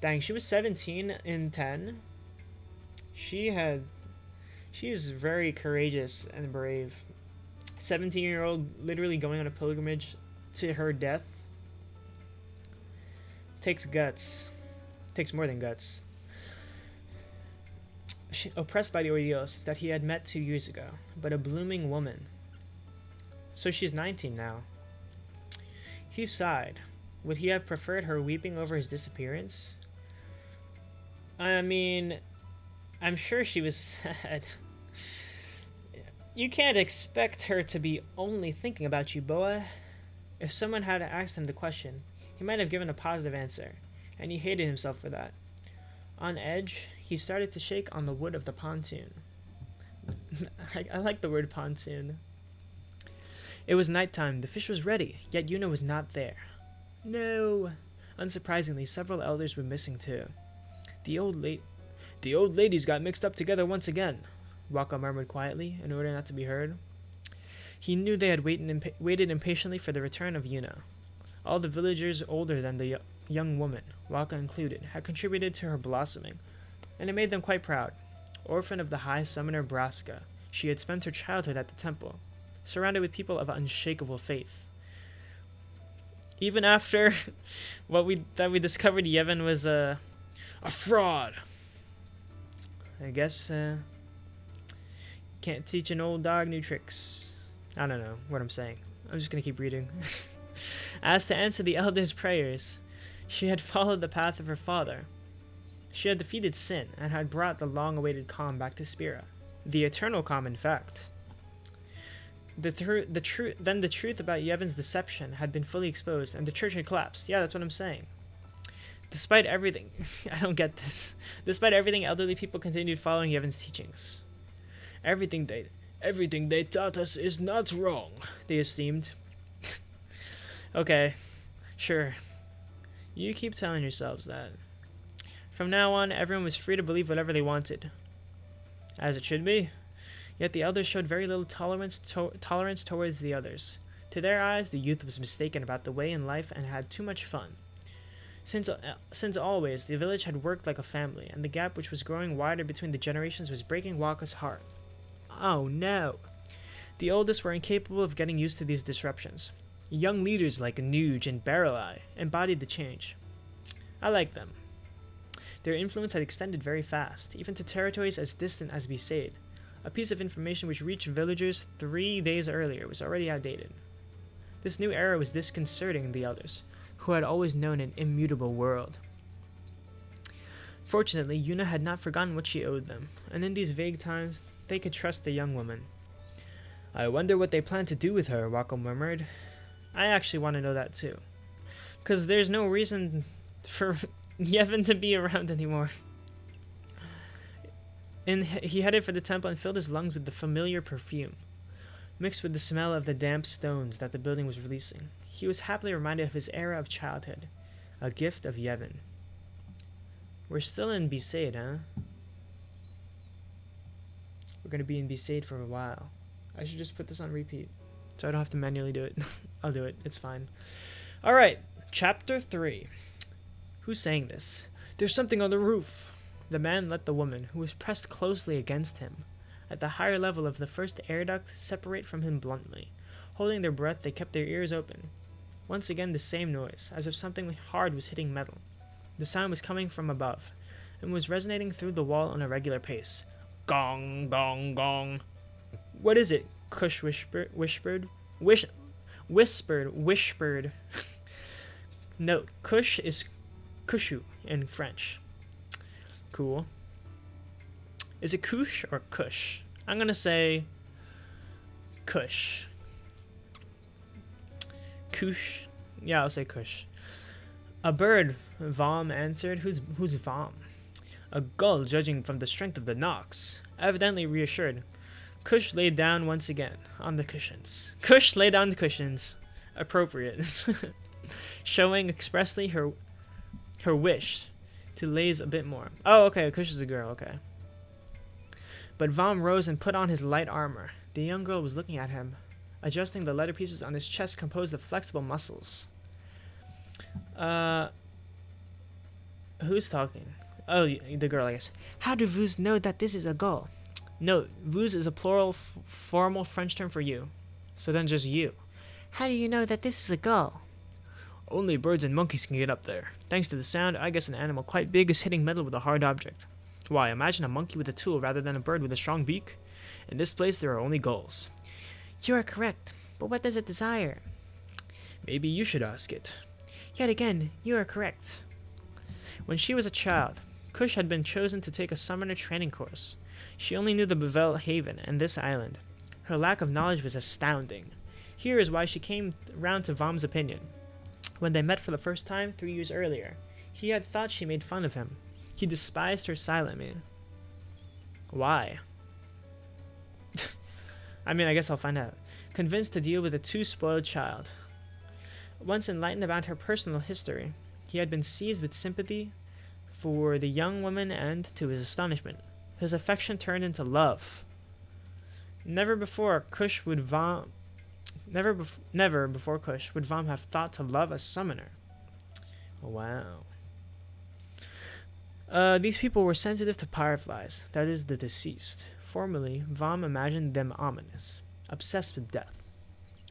Dang, she was 17 in 10. She is very courageous and brave. 17-year-old literally going on a pilgrimage to her death. Takes guts. Takes more than guts. Oppressed by the ordeals that he had met 2 years ago, but a blooming woman. So she's 19 now. He sighed. Would he have preferred her weeping over his disappearance? I mean, I'm sure she was sad. You can't expect her to be only thinking about you, boy. If someone had asked him the question, he might have given a positive answer, and he hated himself for that. On edge, he started to shake on the wood of the pontoon. I like the word pontoon. It was nighttime. The fish was ready, yet Yuna was not there. No. Unsurprisingly, several elders were missing too. The old lady. The old ladies got mixed up together once again, Waka murmured quietly, in order not to be heard. He knew they had waited impatiently for the return of Yuna. All the villagers older than the young woman, Waka included, had contributed to her blossoming, and it made them quite proud. Orphan of the High Summoner Braska, she had spent her childhood at the temple, surrounded with people of unshakable faith. Even after we discovered Yevon was a fraud. I guess can't teach an old dog new tricks. I don't know what I'm saying. I'm just gonna keep reading. As to answer the elders' prayers, she had followed the path of her father. She had defeated sin and had brought the long-awaited calm back to Spira. The eternal calm, in fact. The truth about Yevon's deception had been fully exposed, and the church had collapsed. Yeah, that's what I'm saying. Despite everything, I don't get this. Despite everything, elderly people continued following Yevon's teachings. Everything they taught us is not wrong, they esteemed. Okay, sure. You keep telling yourselves that. From now on, everyone was free to believe whatever they wanted. As it should be. Yet the elders showed very little tolerance towards the others. To their eyes, the youth was mistaken about the way in life and had too much fun. Since always, the village had worked like a family, and the gap which was growing wider between the generations was breaking Waka's heart. Oh no! The oldest were incapable of getting used to these disruptions. Young leaders like Nuge and Barreleye embodied the change. I liked them. Their influence had extended very fast, even to territories as distant as FFVIII. A piece of information which reached villagers 3 days earlier was already outdated. This new era was disconcerting the others, who had always known an immutable world. Fortunately, Yuna had not forgotten what she owed them, and in these vague times, they could trust the young woman. I wonder what they plan to do with her, Wako murmured. I actually want to know that too. Because there's no reason for Yevon to be around anymore. He headed for the temple and filled his lungs with the familiar perfume, mixed with the smell of the damp stones that the building was releasing. He was happily reminded of his era of childhood, a gift of Yevon. We're still in FFVIII, huh? We're going to be in FFVIII for a while. I should just put this on repeat, so I don't have to manually do it. I'll do it. It's fine. Alright, Chapter 3. Who's saying this? There's something on the roof. The man let the woman, who was pressed closely against him, at the higher level of the first air duct, separate from him bluntly. Holding their breath, they kept their ears open. Once again the same noise, as if something hard was hitting metal. The sound was coming from above, and was resonating through the wall on a regular pace. Gong, gong, gong. What is it? Kush whispered. Note, Kush is kushu in French. Cool. Is it kush or kush? I'm gonna say kush. Kush. Yeah, I'll say kush. A bird, Vom answered. Who's Vom? A gull, judging from the strength of the knocks. Evidently reassured, Kush lay down once again on the cushions. Kush lay down the cushions. Appropriate. Showing expressly her wish to laze a bit more. Oh, okay, Kush is a girl, okay. But Vom rose and put on his light armor. The young girl was looking at him, adjusting the leather pieces on his chest composed of flexible muscles. Who's talking? Oh, the girl, I guess. How do vous know that this is a gull? Note, vous is a plural formal French term for you. So then just you. How do you know that this is a gull? Only birds and monkeys can get up there. Thanks to the sound, I guess an animal quite big is hitting metal with a hard object. Why, imagine a monkey with a tool rather than a bird with a strong beak. In this place, there are only gulls. You are correct, but what does it desire? Maybe you should ask it. Yet again, you are correct. When she was a child, Kush had been chosen to take a summoner training course. She only knew the Bevel Haven and this island. Her lack of knowledge was astounding. Here is why she came round to Vom's opinion. When they met for the first time 3 years earlier, he had thought she made fun of him. He despised her silently. Why? I mean, I guess I'll find out. Convinced to deal with a too-spoiled child. Once enlightened about her personal history, he had been seized with sympathy for the young woman, and, to his astonishment, his affection turned into love. Never before Kush would Vom never before Kush would Vom have thought to love a summoner. Wow. These people were sensitive to fireflies, that is, the deceased. Formerly, Vom imagined them ominous, obsessed with death.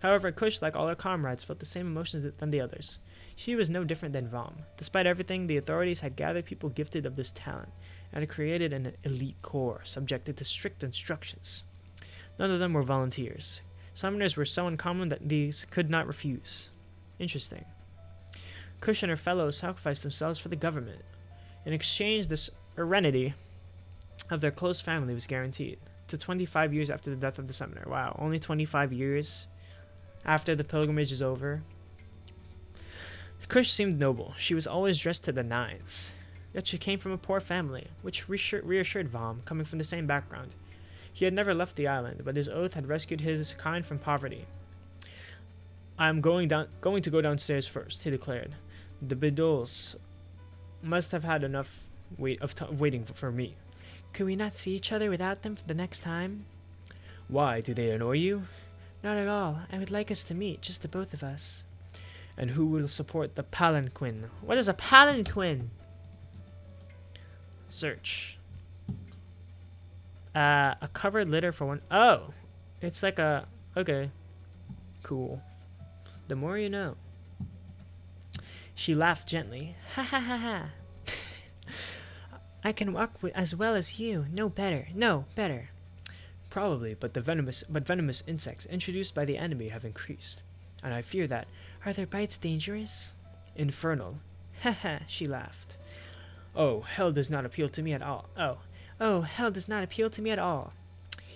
However, Kush, like all her comrades, felt the same emotions than the others. She was no different than Vom. Despite everything, the authorities had gathered people gifted of this talent, and had created an elite corps, subjected to strict instructions. None of them were volunteers. Summoners were so uncommon that these could not refuse. Interesting. Kush and her fellows sacrificed themselves for the government. In exchange, the serenity of their close family was guaranteed. To 25 years after the death of the summoner. Wow, only 25 years after the pilgrimage is over. Kush seemed noble. She was always dressed to the nines. Yet she came from a poor family, which reassured Vom, coming from the same background. He had never left the island, but his oath had rescued his kind from poverty. "I am going to go downstairs first," he declared. "The Bidols must have had enough waiting for me." "Could we not see each other without them for the next time?" "Why, do they annoy you?" "Not at all. I would like us to meet, just the both of us." "And who will support the palanquin?" What is a palanquin? Search. A covered litter for one. Oh, it's like a. Okay. Cool. The more you know. She laughed gently. "Ha ha ha ha. I can walk as well as you. No better. No better." "Probably, but venomous insects introduced by the enemy have increased, and I fear that." "Are their bites dangerous?" "Infernal." "Ha ha," she laughed. "Oh, hell does not appeal to me at all." Oh, hell does not appeal to me at all."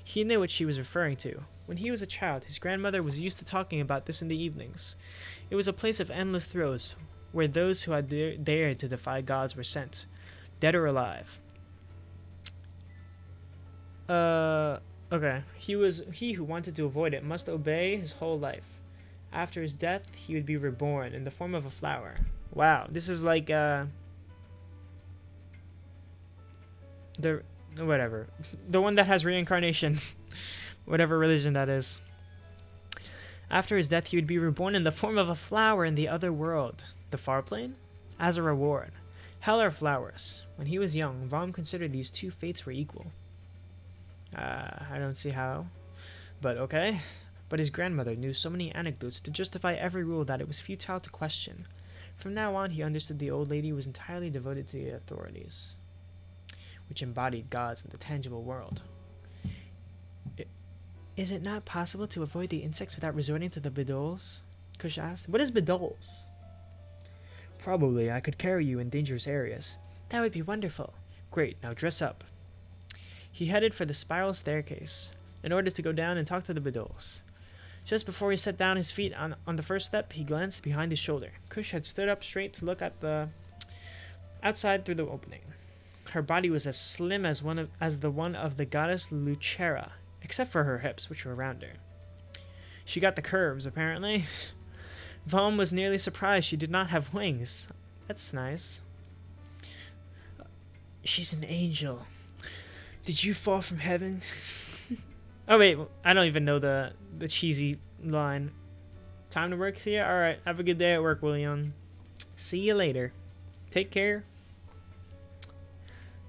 He knew what she was referring to. When he was a child, his grandmother was used to talking about this in the evenings. It was a place of endless throes, where those who had dared to defy gods were sent, dead or alive. Okay. He who wanted to avoid it must obey his whole life. After his death, he would be reborn in the form of a flower. Wow, this is like, whatever. The one that has reincarnation. Whatever religion that is. After his death, he would be reborn in the form of a flower in the other world. The far plane? As a reward. Hell or flowers. When he was young, Vom considered these two fates were equal. I don't see how. But okay. But his grandmother knew so many anecdotes to justify every rule that it was futile to question. From now on, he understood the old lady was entirely devoted to the authorities, which embodied gods in the tangible world. "Is it not possible to avoid the insects without resorting to the Bidols?" Kush asked. "What is Bidols?" "Probably I could carry you in dangerous areas." "That would be wonderful." "Great, now dress up." He headed for the spiral staircase in order to go down and talk to the Bidols. Just before he set down his feet on the first step, he glanced behind his shoulder. Kush had stood up straight to look at the outside through the opening. Her body was as slim as the one of the goddess Lucera, except for her hips, which were rounder. She got the curves, apparently. Vom was nearly surprised she did not have wings. That's nice. "She's an angel. Did you fall from heaven?" Oh wait, I don't even know the cheesy line. "Time to work here? Alright, have a good day at work, William. See you later. Take care."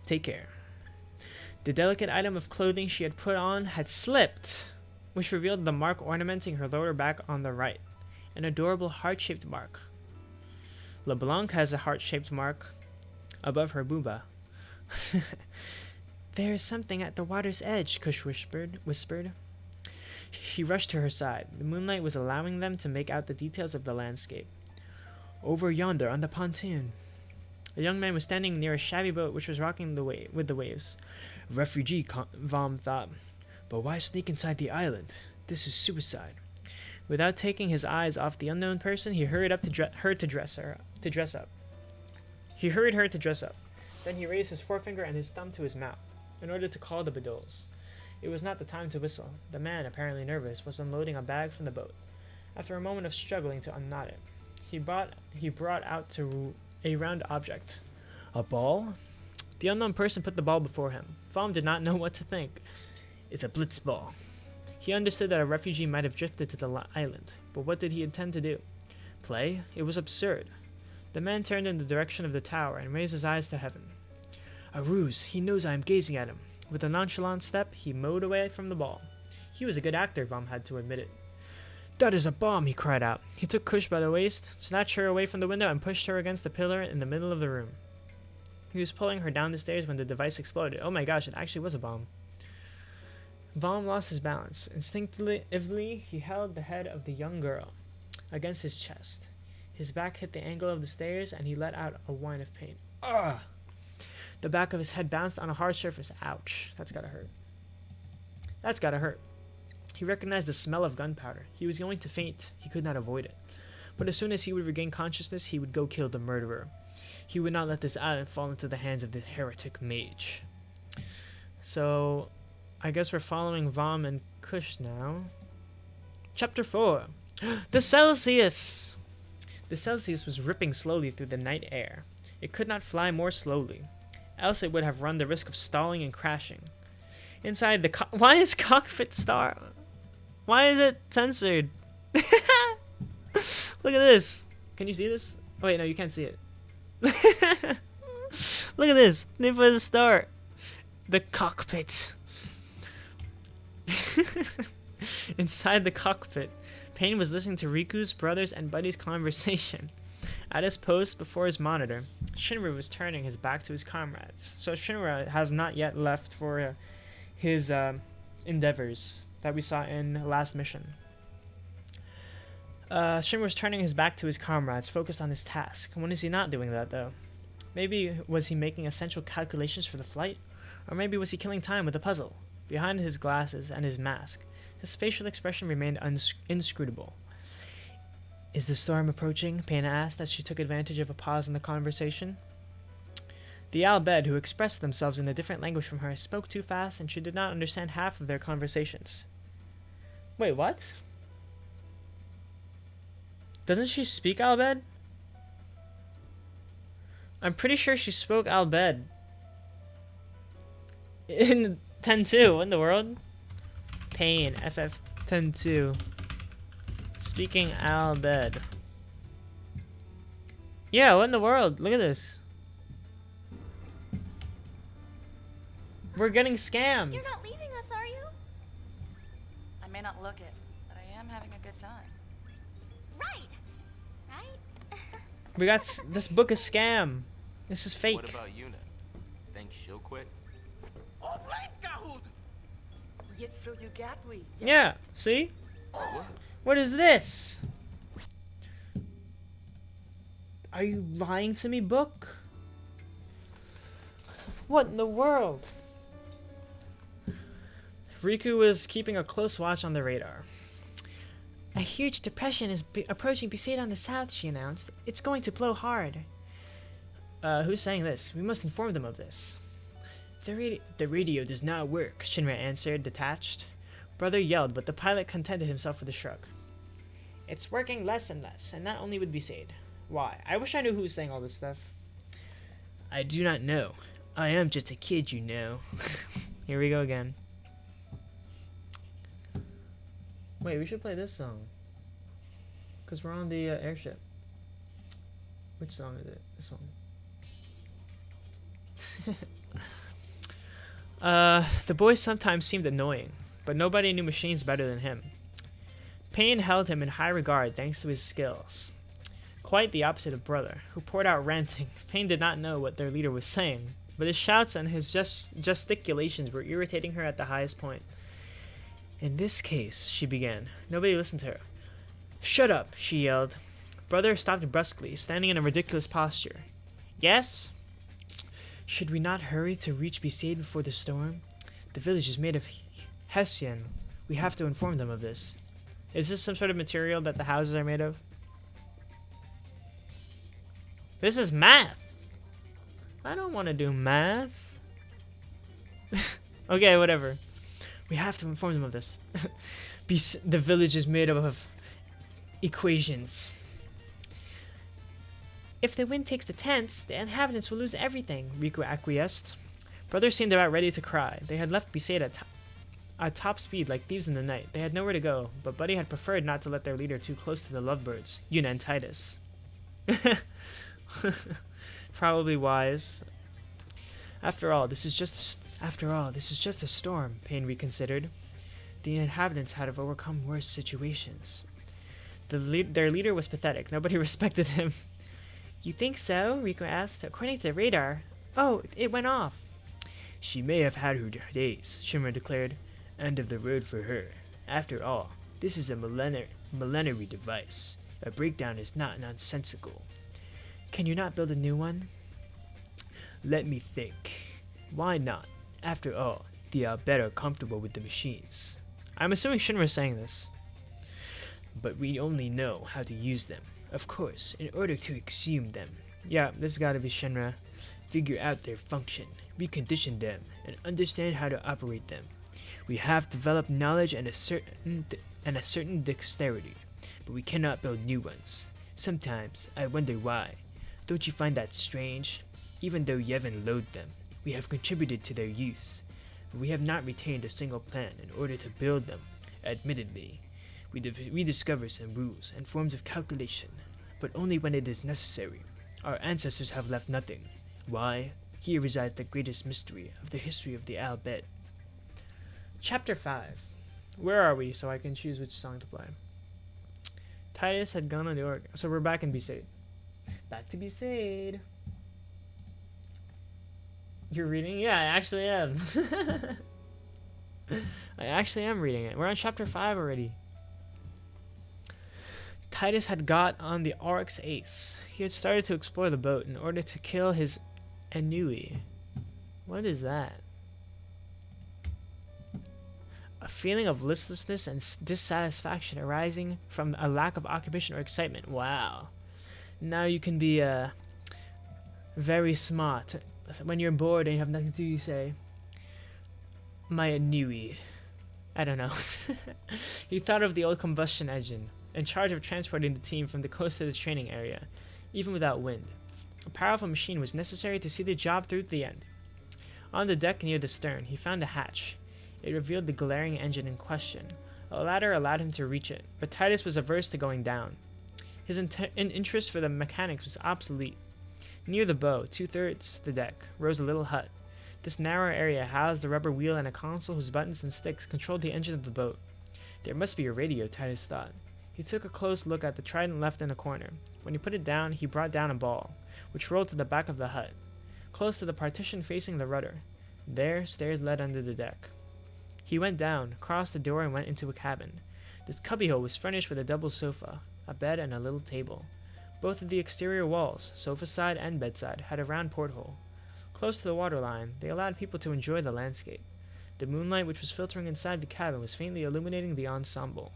Take care. The delicate item of clothing she had put on had slipped, which revealed the mark ornamenting her lower back on the right. An adorable heart-shaped mark. LeBlanc has a heart-shaped mark above her booba. "There is something at the water's edge," Kush whispered. He rushed to her side. The moonlight was allowing them to make out the details of the landscape. "Over yonder on the pontoon." A young man was standing near a shabby boat which was rocking with the waves. Refugee, Vom thought. But why sneak inside the island? This is suicide. Without taking his eyes off the unknown person, he hurried up to dress up. He hurried her to dress up. Then he raised his forefinger and his thumb to his mouth, in order to call the Bidols. It was not the time to whistle. The man, apparently nervous, was unloading a bag from the boat. After a moment of struggling to unknot it, he brought out a round object. A ball? The unknown person put the ball before him. Vom did not know what to think. It's a blitz ball. He understood that a refugee might have drifted to the island, but what did he intend to do? Play? It was absurd. The man turned in the direction of the tower and raised his eyes to heaven. A ruse. He knows I am gazing at him. With a nonchalant step, he mowed away from the ball. He was a good actor, Vom had to admit it. That is a bomb, he cried out. He took Kush by the waist, snatched her away from the window, and pushed her against the pillar in the middle of the room. He was pulling her down the stairs when the device exploded. Oh my gosh, it actually was a bomb. Vom lost his balance. Instinctively, he held the head of the young girl against his chest. His back hit the angle of the stairs, and he let out a whine of pain. Ugh! The back of his head bounced on a hard surface. Ouch. That's gotta hurt. That's gotta hurt. He recognized the smell of gunpowder. He was going to faint. He could not avoid it. But as soon as he would regain consciousness, he would go kill the murderer. He would not let this island fall into the hands of the heretic mage. So, I guess we're following Vom and Kush now. Chapter 4. The Celsius! The Celsius was ripping slowly through the night air. It could not fly more slowly, else it would have run the risk of stalling and crashing. Inside the why is cockpit star? Why is it censored? Look at this. Can you see this? Oh, wait, no, you can't see it. Look at this. They put a star. The cockpit. Inside the cockpit, Pain was listening to Riku's brothers and buddies' conversation. At his post before his monitor, Shinra was turning his back to his comrades. So Shinra has not yet left for his endeavors that we saw in last mission. Shinra was turning his back to his comrades, focused on his task. When is he not doing that, though? Maybe was he making essential calculations for the flight? Or maybe was he killing time with a puzzle? Behind his glasses and his mask, his facial expression remained inscrutable. Is the storm approaching? Pain asked as she took advantage of a pause in the conversation. The Albed, who expressed themselves in a different language from her, spoke too fast and she did not understand half of their conversations. Wait, what? Doesn't she speak Albed? I'm pretty sure she spoke Albed. In 10.2, what in the world? Pain, FF10.2. Speaking Albed. Yeah, what in the world? Look at this. We're getting scammed. You're not leaving us, are you? I may not look it, but I am having a good time. Right. Right? We got this book is scam. This is fake. What about Yuna? Think she'll quit? Yeah, see? What? What is this? Are you lying to me, book? What in the world? Riku was keeping a close watch on the radar. A huge depression is approaching Besaid on the south, she announced. It's going to blow hard. Who's saying this? We must inform them of this. The radio does not work, Shinra answered, detached. Brother yelled, but the pilot contented himself with a shrug. It's working less and less, and not only with Besaid. Why? I wish I knew who was saying all this stuff. I do not know. I am just a kid, you know. Here we go again. Wait, we should play this song. Because we're on the airship. Which song is it? This one. The boy sometimes seemed annoying, but nobody knew machines better than him. Pain held him in high regard thanks to his skills. Quite the opposite of Brother, who poured out ranting. Pain did not know what their leader was saying, but his shouts and his gesticulations were irritating her at the highest point. In this case, she began. Nobody listened to her. Shut up, she yelled. Brother stopped brusquely, standing in a ridiculous posture. Yes? Should we not hurry to reach Besaid before the storm? The village is made of Hessian. We have to inform them of this. Is this some sort of material that the houses are made of? This is math. I don't want to do math. Okay, whatever. We have to inform them of this. The village is made up of equations. If the wind takes the tents, the inhabitants will lose everything, Riku acquiesced. Brothers seemed about ready to cry. They had left Besaid at top speed like thieves in the night. They had nowhere to go, but Buddy had preferred not to let their leader too close to the lovebirds, Yuna and Titus. Probably wise. After all, this is just a storm, Pain reconsidered. The inhabitants had overcome worse situations. Their leader was pathetic. Nobody respected him. You think so? Riku asked. According to the radar. Oh, it went off. She may have had her days, Shinra declared. End of the road for her. After all, this is a millenary device. A breakdown is not nonsensical. Can you not build a new one? Let me think. Why not? After all, they are better comfortable with the machines. I'm assuming Shinra is saying this. But we only know how to use them. Of course, in order to consume them. Yeah, this gotta be Shinra. Figure out their function, recondition them, and understand how to operate them. We have developed knowledge and a certain dexterity, but we cannot build new ones. Sometimes I wonder why. Don't you find that strange? Even though Yevon loathed them, we have contributed to their use, but we have not retained a single plan in order to build them. Admittedly, we discover some rules and forms of calculation, but only when it is necessary. Our ancestors have left nothing. Why? Here resides the greatest mystery of the history of the Albed. Chapter 5. Where are we so I can choose which song to play? Titus had gone on the org. So we're back in Besaid. Back to Besaid. You're reading? Yeah, I actually am. I actually am reading it. We're on chapter 5 already. Titus had got on the Oryx Ace. He had started to explore the boat in order to kill his ennui. What is that? A feeling of listlessness and dissatisfaction arising from a lack of occupation or excitement. Wow. Now you can be very smart. When you're bored and you have nothing to do, you say, my ennui. I don't know. He thought of the old combustion engine, in charge of transporting the team from the coast to the training area, even without wind. A powerful machine was necessary to see the job through to the end. On the deck near the stern, he found a hatch. It revealed the glaring engine in question. A ladder allowed him to reach it, but Titus was averse to going down. His interest for the mechanics was obsolete. Near the bow, 2/3 the deck, rose a little hut. This narrow area housed the rubber wheel and a console whose buttons and sticks controlled the engine of the boat. There must be a radio, Titus thought. He took a close look at the trident left in the corner. When he put it down, he brought down a ball, which rolled to the back of the hut, close to the partition facing the rudder. There, stairs led under the deck. He went down, crossed the door, and went into a cabin. This cubbyhole was furnished with a double sofa, a bed, and a little table. Both of the exterior walls, sofa side and bedside, had a round porthole. Close to the waterline, they allowed people to enjoy the landscape. The moonlight which was filtering inside the cabin was faintly illuminating the ensemble.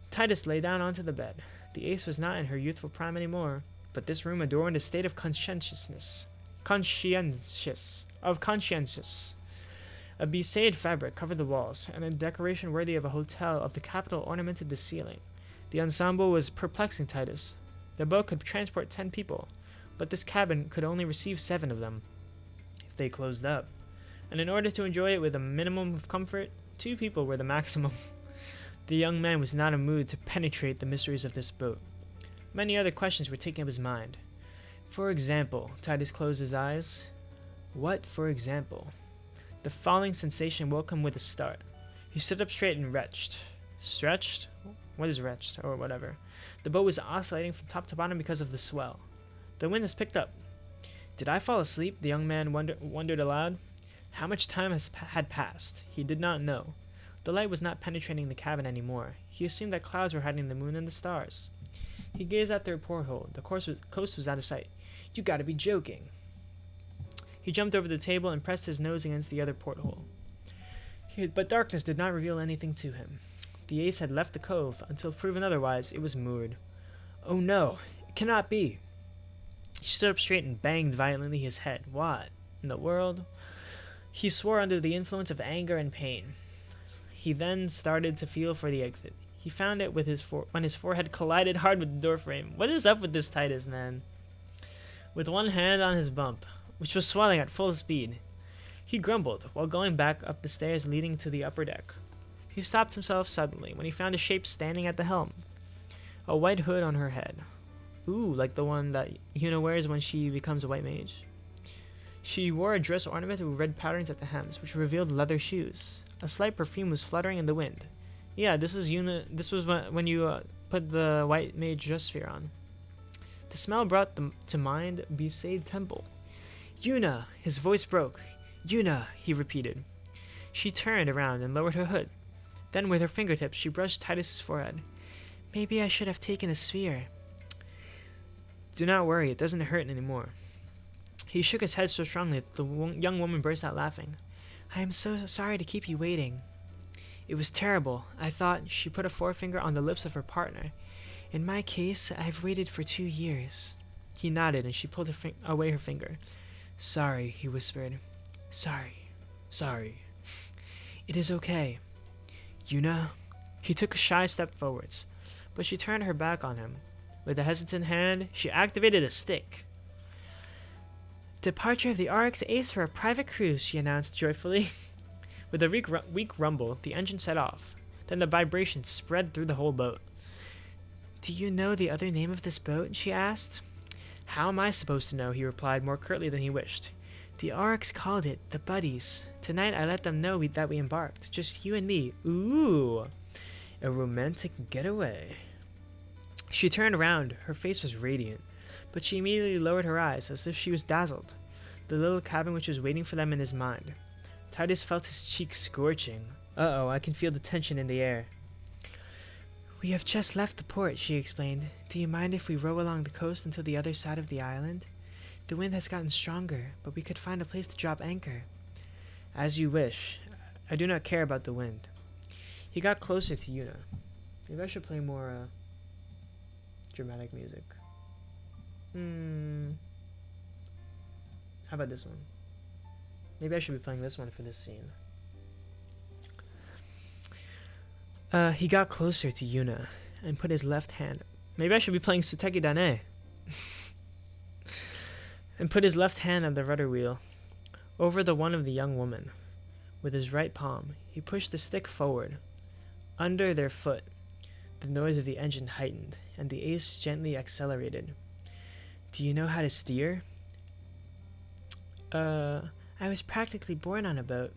Titus lay down onto the bed. The Ace was not in her youthful prime anymore, but this room adorned a state of conscientious. A Besaid fabric covered the walls, and a decoration worthy of a hotel of the capital ornamented the ceiling. The ensemble was perplexing Titus. The boat could transport 10 people, but this cabin could only receive 7 of them, if they closed up. And in order to enjoy it with a minimum of comfort, 2 people were the maximum. The young man was not in a mood to penetrate the mysteries of this boat. Many other questions were taking up his mind. For example, Titus closed his eyes. What, for example? The falling sensation woke him with a start. He stood up straight and retched. Stretched? What is retched? Or whatever. The boat was oscillating from top to bottom because of the swell. The wind has picked up. Did I fall asleep? The young man wondered aloud. How much time had passed? He did not know. The light was not penetrating the cabin anymore. He assumed that clouds were hiding the moon and the stars. He gazed out through a porthole. The coast was out of sight. You gotta be joking. He jumped over the table and pressed his nose against the other porthole. But darkness did not reveal anything to him. The Ace had left the cove. Until proven otherwise, it was moored. Oh no, it cannot be. He stood up straight and banged violently his head. What in the world? He swore under the influence of anger and pain. He then started to feel for the exit. He found it with when his forehead collided hard with the doorframe. What is up with this Titus, man? with one hand on his bump, which was swelling at full speed. He grumbled while going back up the stairs leading to the upper deck. He stopped himself suddenly when he found a shape standing at the helm, a white hood on her head. Ooh, like the one that Yuna wears when she becomes a white mage. She wore a dress ornament with red patterns at the hems, which revealed leather shoes. A slight perfume was fluttering in the wind. Yeah, this is Yuna. This was when you put the white mage dress sphere on. The smell brought them to mind Besaid Temple. Yuna! His voice broke. Yuna! He repeated. She turned around and lowered her hood. Then with her fingertips she brushed Titus's forehead. Maybe I should have taken a sphere. Do not worry, it doesn't hurt anymore. He shook his head so strongly that the young woman burst out laughing. I am so sorry to keep you waiting. It was terrible. I thought. She put a forefinger on the lips of her partner. In my case, I've waited for 2 years. He nodded and she pulled away her finger. Sorry, he whispered. Sorry. It is okay. Yuna? He took a shy step forwards, but she turned her back on him. With a hesitant hand, she activated a stick. Departure of the Oryx Ace for a private cruise, she announced joyfully. With a weak rumble, the engine set off. Then the vibration spread through the whole boat. Do you know the other name of this boat? She asked. How am I supposed to know? He replied more curtly than he wished. The Oryx called it the Buddies. Tonight I let them know that we embarked. Just you and me. Ooh, a romantic getaway. She turned around. Her face was radiant, but she immediately lowered her eyes as if she was dazzled. The little cabin which was waiting for them in his mind. Titus felt his cheeks scorching. Uh-oh, I can feel the tension in the air. We have just left the port, she explained. Do you mind if we row along the coast until the other side of the island? The wind has gotten stronger, but we could find a place to drop anchor. As you wish. I do not care about the wind. He got closer to Yuna. Maybe I should play more dramatic music. How about this one? Maybe I should be playing this one for this scene. He got closer to Yuna and put his left hand. Maybe I should be playing Suteki Dane. And put his left hand on the rudder wheel over the one of the young woman. With his right palm, he pushed the stick forward. Under their foot, the noise of the engine heightened, and the ace gently accelerated. Do you know how to steer? I was practically born on a boat.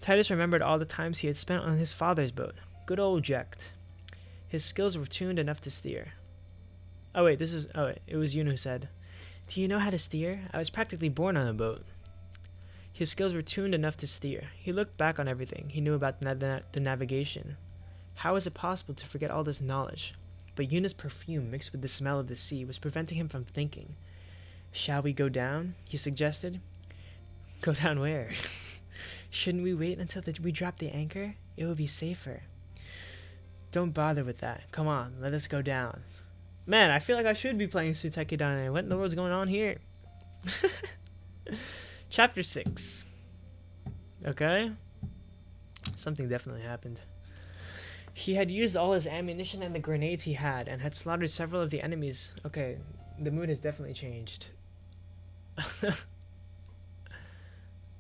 Titus remembered all the times he had spent on his father's boat. Good old Jekt. His skills were tuned enough to steer. It was Yuna who said, Do you know how to steer? I was practically born on a boat. His skills were tuned enough to steer. He looked back on everything he knew about the navigation. How was it possible to forget all this knowledge? But Yuna's perfume mixed with the smell of the sea was preventing him from thinking. Shall we go down? He suggested. Go down where? Shouldn't we wait until we drop the anchor? It will be safer. Don't bother with that. Come on, let us go down. Man, I feel like I should be playing Suteki Dane. What in the world's going on here? Chapter 6. Okay. Something definitely happened. He had used all his ammunition and the grenades he had, and had slaughtered several of the enemies. Okay, the mood has definitely changed.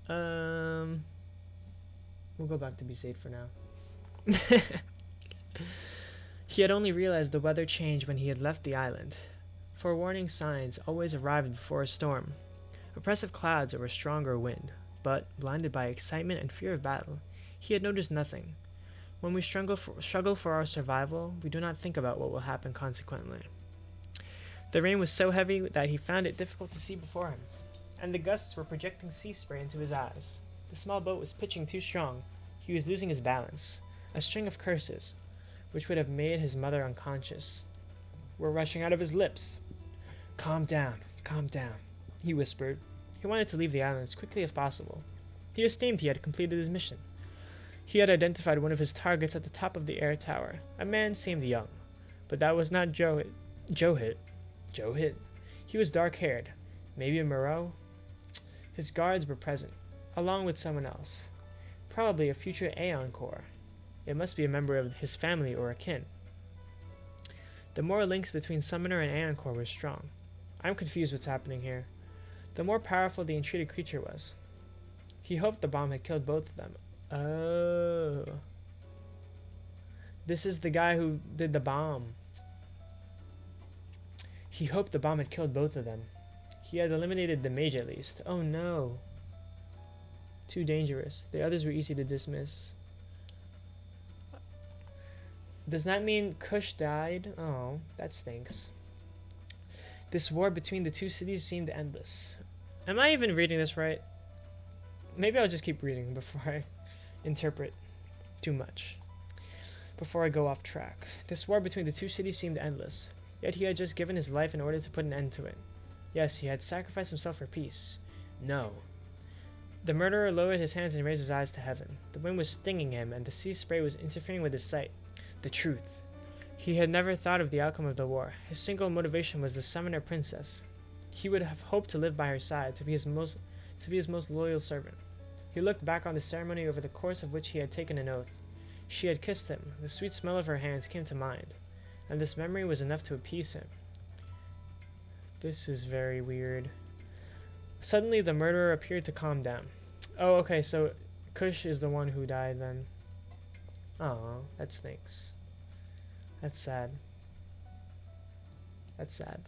We'll go back to Besaid for now. He had only realized the weather change when he had left the island. Forewarning signs always arrived before a storm. Oppressive clouds or a stronger wind, but, blinded by excitement and fear of battle, he had noticed nothing. When we struggle for our survival, we do not think about what will happen consequently. The rain was so heavy that he found it difficult to see before him, and the gusts were projecting sea spray into his eyes. The small boat was pitching too strong. He was losing his balance. A string of curses, which would have made his mother unconscious, were rushing out of his lips. Calm down, he whispered. He wanted to leave the island as quickly as possible. He esteemed he had completed his mission. He had identified one of his targets at the top of the air tower. A man seemed young, but that was not Johit. He was dark-haired. Maybe a Moreau? His guards were present, along with someone else. Probably a future Aeon Corps. It must be a member of his family or a kin. The more links between Summoner and Aeon Corps were strong. I'm confused what's happening here. The more powerful the entreated creature was. He hoped the bomb had killed both of them. Oh. This is the guy who did the bomb. He hoped the bomb had killed both of them. He had eliminated the mage at least. Oh no. Too dangerous. The others were easy to dismiss. Does that mean Kush died? Oh, that stinks. This war between the two cities seemed endless. Am I even reading this right? Maybe I'll just keep reading before I interpret too much. Before I go off track. This war between the two cities seemed endless. Yet he had just given his life in order to put an end to it. Yes, he had sacrificed himself for peace. No. The murderer lowered his hands and raised his eyes to heaven. The wind was stinging him, and the sea spray was interfering with his sight. The truth. He had never thought of the outcome of the war. His single motivation was the summoner princess. He would have hoped to live by her side, to be his most loyal servant. He looked back on the ceremony over the course of which he had taken an oath. She had kissed him. The sweet smell of her hands came to mind, and this memory was enough to appease him. This is very weird. Suddenly, the murderer appeared to calm down. Oh, okay, so Kush is the one who died then. Aw, that stinks. That's sad. That's sad.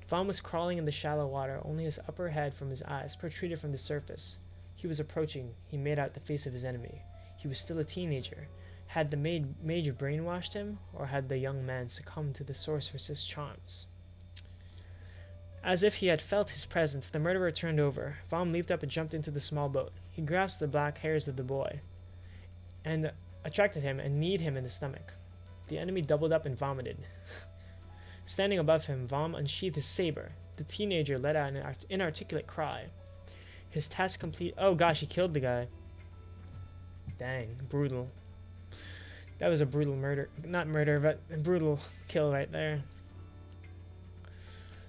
Vaughn was crawling in the shallow water, only his upper head from his eyes protruded from the surface. He was approaching. He made out the face of his enemy. He was still a teenager. Had the major brainwashed him, or had the young man succumbed to the sorceress's charms? As if he had felt his presence, the murderer turned over. Vaughn leaped up and jumped into the small boat. He grasped the black hairs of the boy and attracted him and kneed him in the stomach. The enemy doubled up and vomited. Standing above him, Vom unsheathed his saber. The teenager let out an inarticulate cry. His task complete. Oh gosh, he killed the guy. Dang, brutal. That was a brutal murder. Not murder, but a brutal kill right there.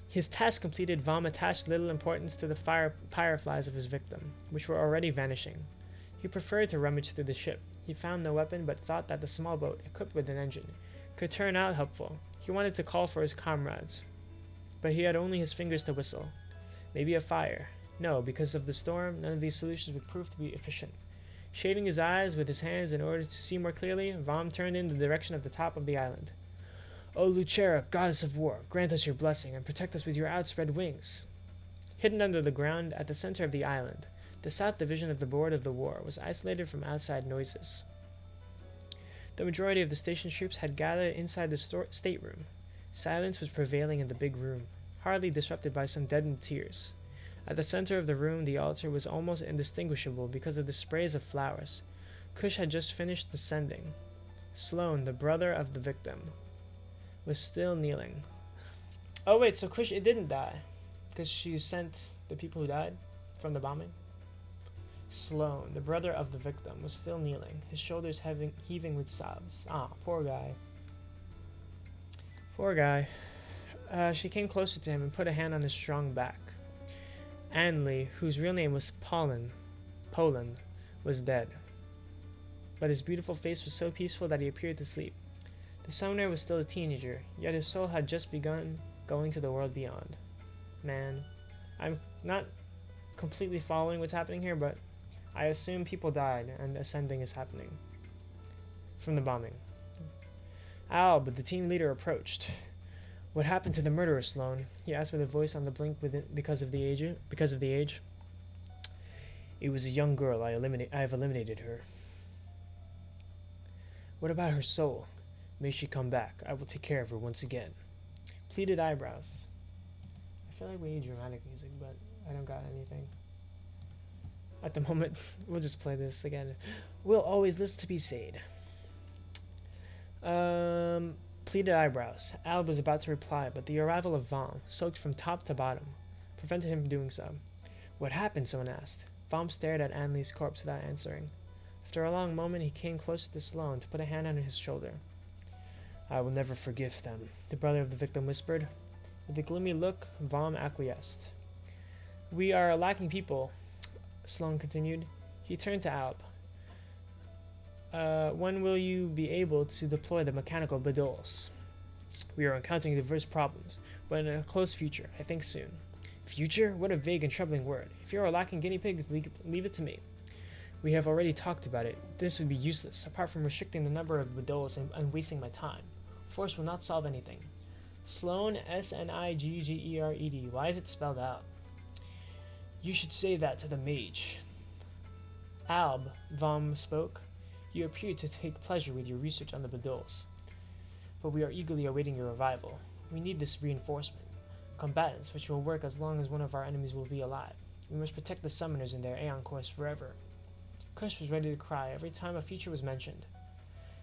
His task completed, Vom attached little importance to the fireflies of his victim, which were already vanishing. He preferred to rummage through the ship. He found no weapon, but thought that the small boat, equipped with an engine, could turn out helpful. He wanted to call for his comrades, but he had only his fingers to whistle. Maybe a fire. No, because of the storm, none of these solutions would prove to be efficient. Shading his eyes with his hands in order to see more clearly, Vom turned in the direction of the top of the island. O Lucera, goddess of war, grant us your blessing and protect us with your outspread wings. Hidden under the ground at the center of the island, the south division of the board of the war was isolated from outside noises. The majority of the station troops had gathered inside the stateroom. Silence was prevailing in the big room, hardly disrupted by some deadened tears. At the center of the room, the altar was almost indistinguishable because of the sprays of flowers. Kush had just finished descending. Sloane, the brother of the victim, was still kneeling. Oh wait, so Kush, it didn't die, because she sent the people who died from the bombing? Sloane, the brother of the victim, was still kneeling, his shoulders heaving with sobs. Ah, poor guy. Poor guy. She came closer to him and put a hand on his strong back. Anley, whose real name was Poland, was dead. But his beautiful face was so peaceful that he appeared to sleep. The summoner was still a teenager, yet his soul had just begun going to the world beyond. Man, I'm not completely following what's happening here, but I assume people died and ascending is happening from the bombing. Alb, the team leader, approached. What happened to the murderer, Sloane? He asked with a voice on the blink because of the age. It was a young girl. I have eliminated her. What about her soul? May she come back. I will take care of her once again. Pleated eyebrows. I feel like we need dramatic music, but I don't got anything. At the moment, we'll just play this again. We'll always listen to Besaid. Pleated eyebrows. Alb was about to reply, but the arrival of Vom, soaked from top to bottom, prevented him from doing so. What happened? Someone asked. Vom stared at Anley's corpse without answering. After a long moment, he came closer to Sloane to put a hand on his shoulder. I will never forgive them, the brother of the victim whispered. With a gloomy look, Vom acquiesced. We are lacking people, Sloane continued. He turned to Alb. When will you be able to deploy the mechanical bedols? We are encountering diverse problems, but in a close future, I think soon. Future? What a vague and troubling word. If you are lacking guinea pigs, leave it to me. We have already talked about it. This would be useless, apart from restricting the number of Bedols and wasting my time. Force will not solve anything. Sloan, Sniggered. Why is it spelled out? You should say that to the mage. Alb, Vom spoke. You appear to take pleasure with your research on the Bedols, but we are eagerly awaiting your arrival. We need this reinforcement. Combatants, which will work as long as one of our enemies will be alive. We must protect the summoners in their Aeon course forever. Kush was ready to cry every time a future was mentioned.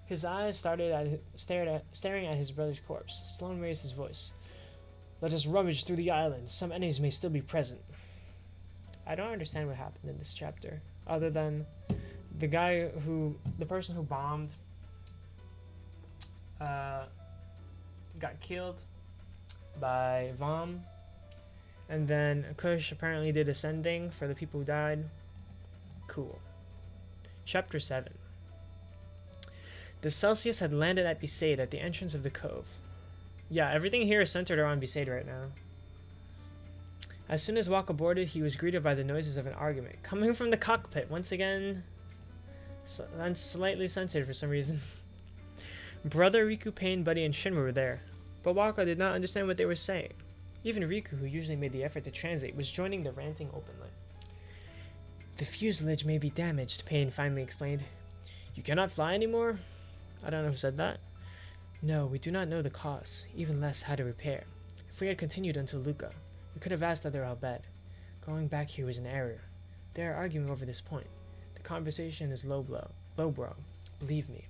His eyes staring at his brother's corpse. Sloan raised his voice. Let us rummage through the island. Some enemies may still be present. I don't understand what happened in this chapter, other than the person who bombed, got killed by Vom, and then Kush apparently did a sending for the people who died. Cool. Chapter 7. The Celsius had landed at Besaid at the entrance of the cove. Yeah, everything here is centered around Besaid right now. As soon as Waka boarded, he was greeted by the noises of an argument, coming from the cockpit, once again, slightly censored for some reason. Brother, Riku, Pain, Buddy, and Shinra were there, but Waka did not understand what they were saying. Even Riku, who usually made the effort to translate, was joining the ranting openly. The fuselage may be damaged, Pain finally explained. You cannot fly anymore? I don't know who said that. No, we do not know the cause, even less how to repair. If we had continued until Luca, we could have asked other Albed. Going back here was an error. They are arguing over this point. The conversation is lowbrow. Believe me.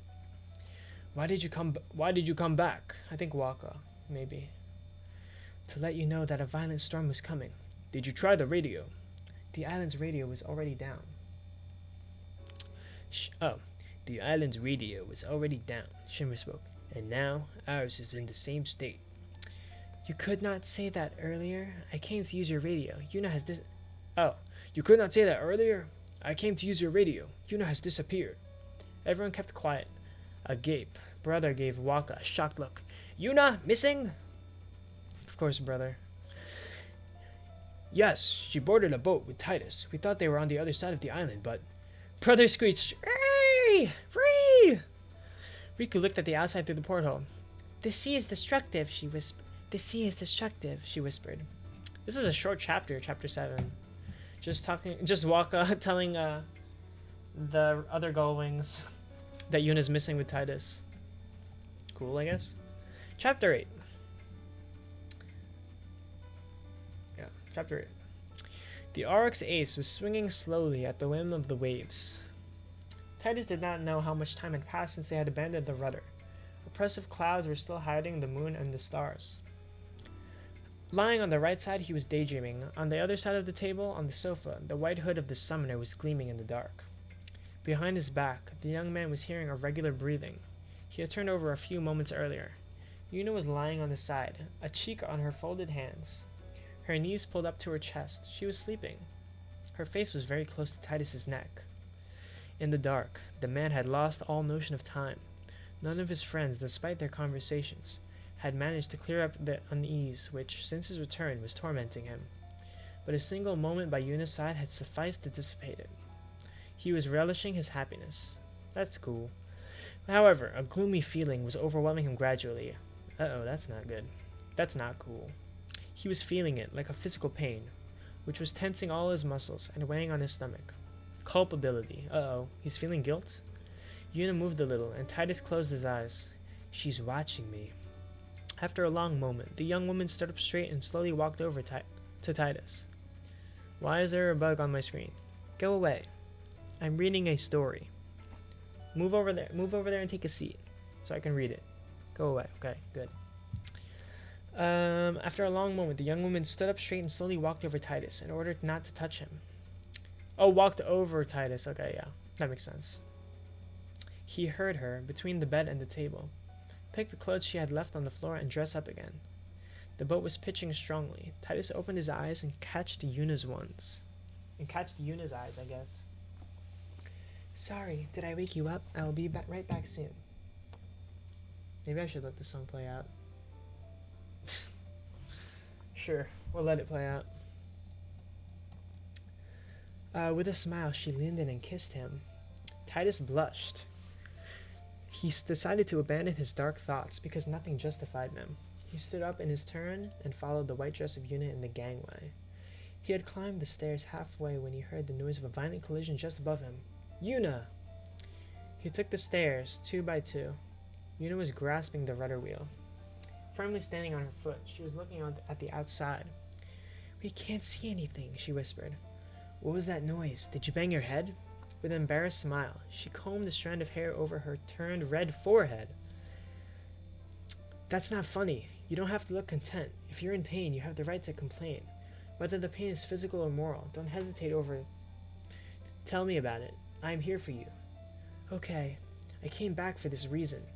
Why did you come back? I think Waka, maybe. To let you know that a violent storm was coming. Did you try the radio? The island's radio was already down. The island's radio was already down, Shinra spoke. And now, ours is in the same state. You could not say that earlier. I came to use your radio. Yuna has you could not say that earlier? I came to use your radio. Yuna has disappeared. Everyone kept quiet. A gape. Brother gave Waka a shocked look. Yuna, missing? Of course, brother. Yes, she boarded a boat with Titus. We thought they were on the other side of the island, but... Brother screeched, "Free! Free!" Riku looked at the outside through the porthole. The sea is destructive, she whispered. The sea is destructive, she whispered. This is a short chapter, chapter 7. Just Waka telling the other Gullwings that Yuna's missing with Titus. Cool, I guess. Chapter 8. Yeah, chapter 8. The Aurochs Ace was swinging slowly at the whim of the waves. Titus did not know how much time had passed since they had abandoned the rudder. Oppressive clouds were still hiding the moon and the stars. Lying on the right side, he was daydreaming. On the other side of the table, on the sofa, the white hood of the summoner was gleaming in the dark. Behind his back, the young man was hearing irregular breathing. He had turned over a few moments earlier. Yuna was lying on the side, a cheek on her folded hands. Her knees pulled up to her chest. She was sleeping. Her face was very close to Titus's neck. In the dark, the man had lost all notion of time. None of his friends, despite their conversations, had managed to clear up the unease which, since his return, was tormenting him. But a single moment by Yuna's side had sufficed to dissipate it. He was relishing his happiness. That's cool. However, a gloomy feeling was overwhelming him gradually. Uh-oh, that's not good. That's not cool. He was feeling it, like a physical pain, which was tensing all his muscles and weighing on his stomach. Culpability. Uh-oh, he's feeling guilt? Yuna moved a little, and Titus closed his eyes. She's watching me. After a long moment, the young woman stood up straight and slowly walked over to Titus. Why is there a bug on my screen? Go away. I'm reading a story. Move over there and take a seat, so I can read it. Go away. Okay, good. After a long moment, the young woman stood up straight and slowly walked over Titus in order not to touch him. Oh, walked over Titus. Okay, yeah, that makes sense. He heard her between the bed and the table. Pick the clothes she had left on the floor and dress up again. The boat was pitching strongly. Titus opened his eyes and catched Yuna's eyes, I guess. Sorry, did I wake you up? I will be right back soon. Maybe I should let the song play out. Sure, we'll let it play out. With a smile, she leaned in and kissed him. Titus blushed. He decided to abandon his dark thoughts because nothing justified them. He stood up in his turn and followed the white dress of Yuna in the gangway. He had climbed the stairs halfway when he heard the noise of a violent collision just above him. Yuna! He took the stairs, 2 by 2. Yuna was grasping the rudder wheel. Firmly standing on her foot, she was looking at the outside. "We can't see anything," she whispered. "What was that noise? Did you bang your head?" With an embarrassed smile, she combed the strand of hair over her turned red forehead. "That's not funny. You don't have to look content. If you're in pain, you have the right to complain. Whether the pain is physical or moral, don't hesitate over it. Tell me about it. I am here for you." "Okay, I came back for this reason."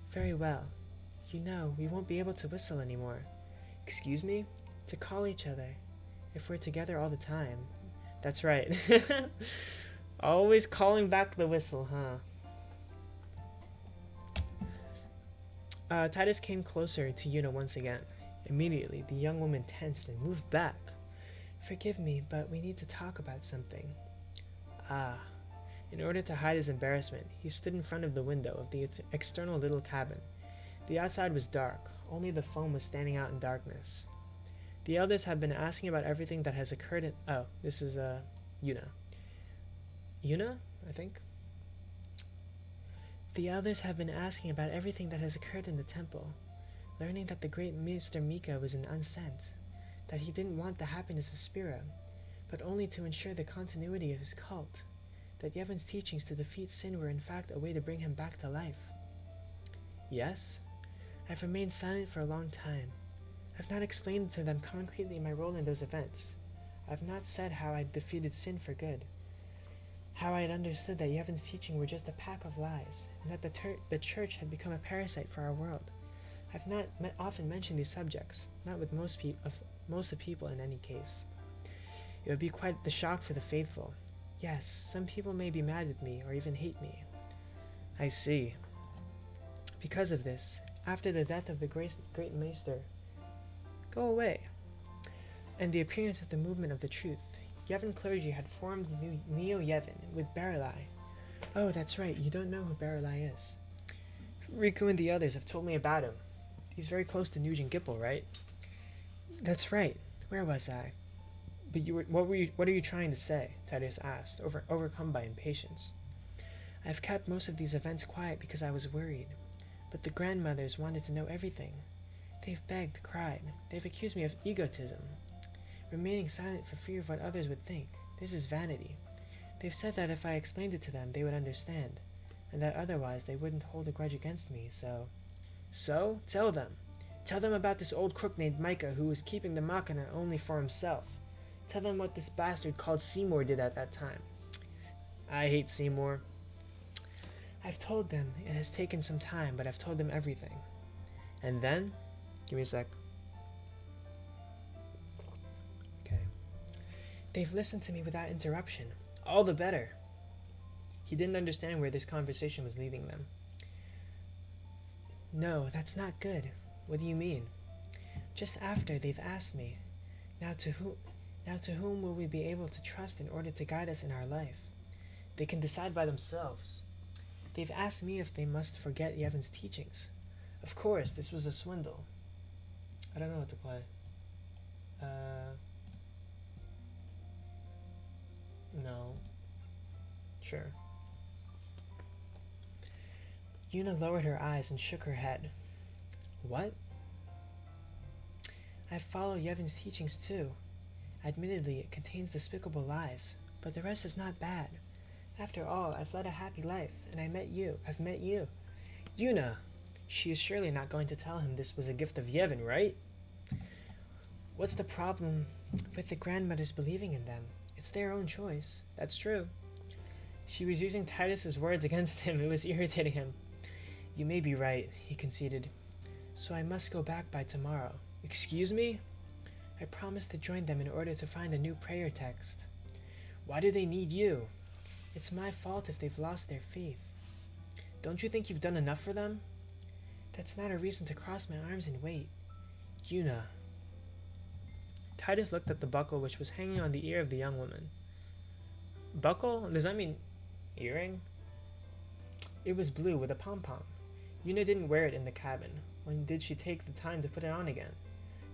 "Very well. You know, we won't be able to whistle anymore." "Excuse me?" "To call each other. If we're together all the time." That's right. Always calling back the whistle, huh? Titus came closer to Yuna once again. Immediately, the young woman tensed and moved back. "Forgive me, but we need to talk about something." Ah. In order to hide his embarrassment, he stood in front of the window of the external little cabin. The outside was dark. Only the foam was standing out in darkness. The elders have been asking about everything that has occurred in... Oh, this is, Yuna. Yuna, I think? "The elders have been asking about everything that has occurred in the temple, learning that the great Mr. Mika was an unsent, that he didn't want the happiness of Spira, but only to ensure the continuity of his cult, that Yevon's teachings to defeat sin were in fact a way to bring him back to life." "Yes? I've remained silent for a long time. I've not explained to them concretely my role in those events. I've not said how I'd defeated sin for good, how I had understood that Yevon's teaching were just a pack of lies, and that the church had become a parasite for our world. I've not often mentioned these subjects, not with most of the people in any case. It would be quite the shock for the faithful. Yes, some people may be mad with me or even hate me." "I see." "Because of this, after the death of the great Maester..." "Go away." "And the appearance of the movement of the truth, Yevon clergy had formed Neo-Yevon with Baralai." "Oh, that's right, you don't know who Baralai is." "Riku and the others have told me about him. He's very close to Nugent Gipple, right?" "That's right. Where was I?" "But what are you trying to say?" Titus asked, overcome by impatience. "I've kept most of these events quiet because I was worried. But the grandmothers wanted to know everything. They've begged, cried. They've accused me of egotism, remaining silent for fear of what others would think. This is vanity. They've said that if I explained it to them, they would understand, and that otherwise they wouldn't hold a grudge against me, so..." "So? Tell them. Tell them about this old crook named Micah who was keeping the Machina only for himself. Tell them what this bastard called Seymour did at that time." "I hate Seymour." "I've told them. It has taken some time, but I've told them everything." "And then?" Give me a sec. Okay. "They've listened to me without interruption." "All the better." He didn't understand where this conversation was leading them. "No, that's not good." "What do you mean?" "Just after they've asked me, Now to whom will we be able to trust in order to guide us in our life?" "They can decide by themselves." "They've asked me if they must forget Yevon's teachings." "Of course, this was a swindle." I don't know what to play. No. Sure. Yuna lowered her eyes and shook her head. "What?" "I follow Yevon's teachings too. Admittedly, it contains despicable lies, but the rest is not bad. After all, I've led a happy life, and I've met you. "Yuna! She is surely not going to tell him this was a gift of Yevon, right?" "What's the problem with the grandmothers believing in them? It's their own choice." "That's true." She was using Titus's words against him. It was irritating him. "You may be right," he conceded. "So I must go back by tomorrow." "Excuse me?" "I promised to join them in order to find a new prayer text." "Why do they need you?" "It's my fault if they've lost their faith." "Don't you think you've done enough for them?" "That's not a reason to cross my arms and wait." "Yuna." Titus looked at the buckle which was hanging on the ear of the young woman. Buckle? Does that mean earring? It was blue with a pom-pom. Yuna didn't wear it in the cabin. When did she take the time to put it on again?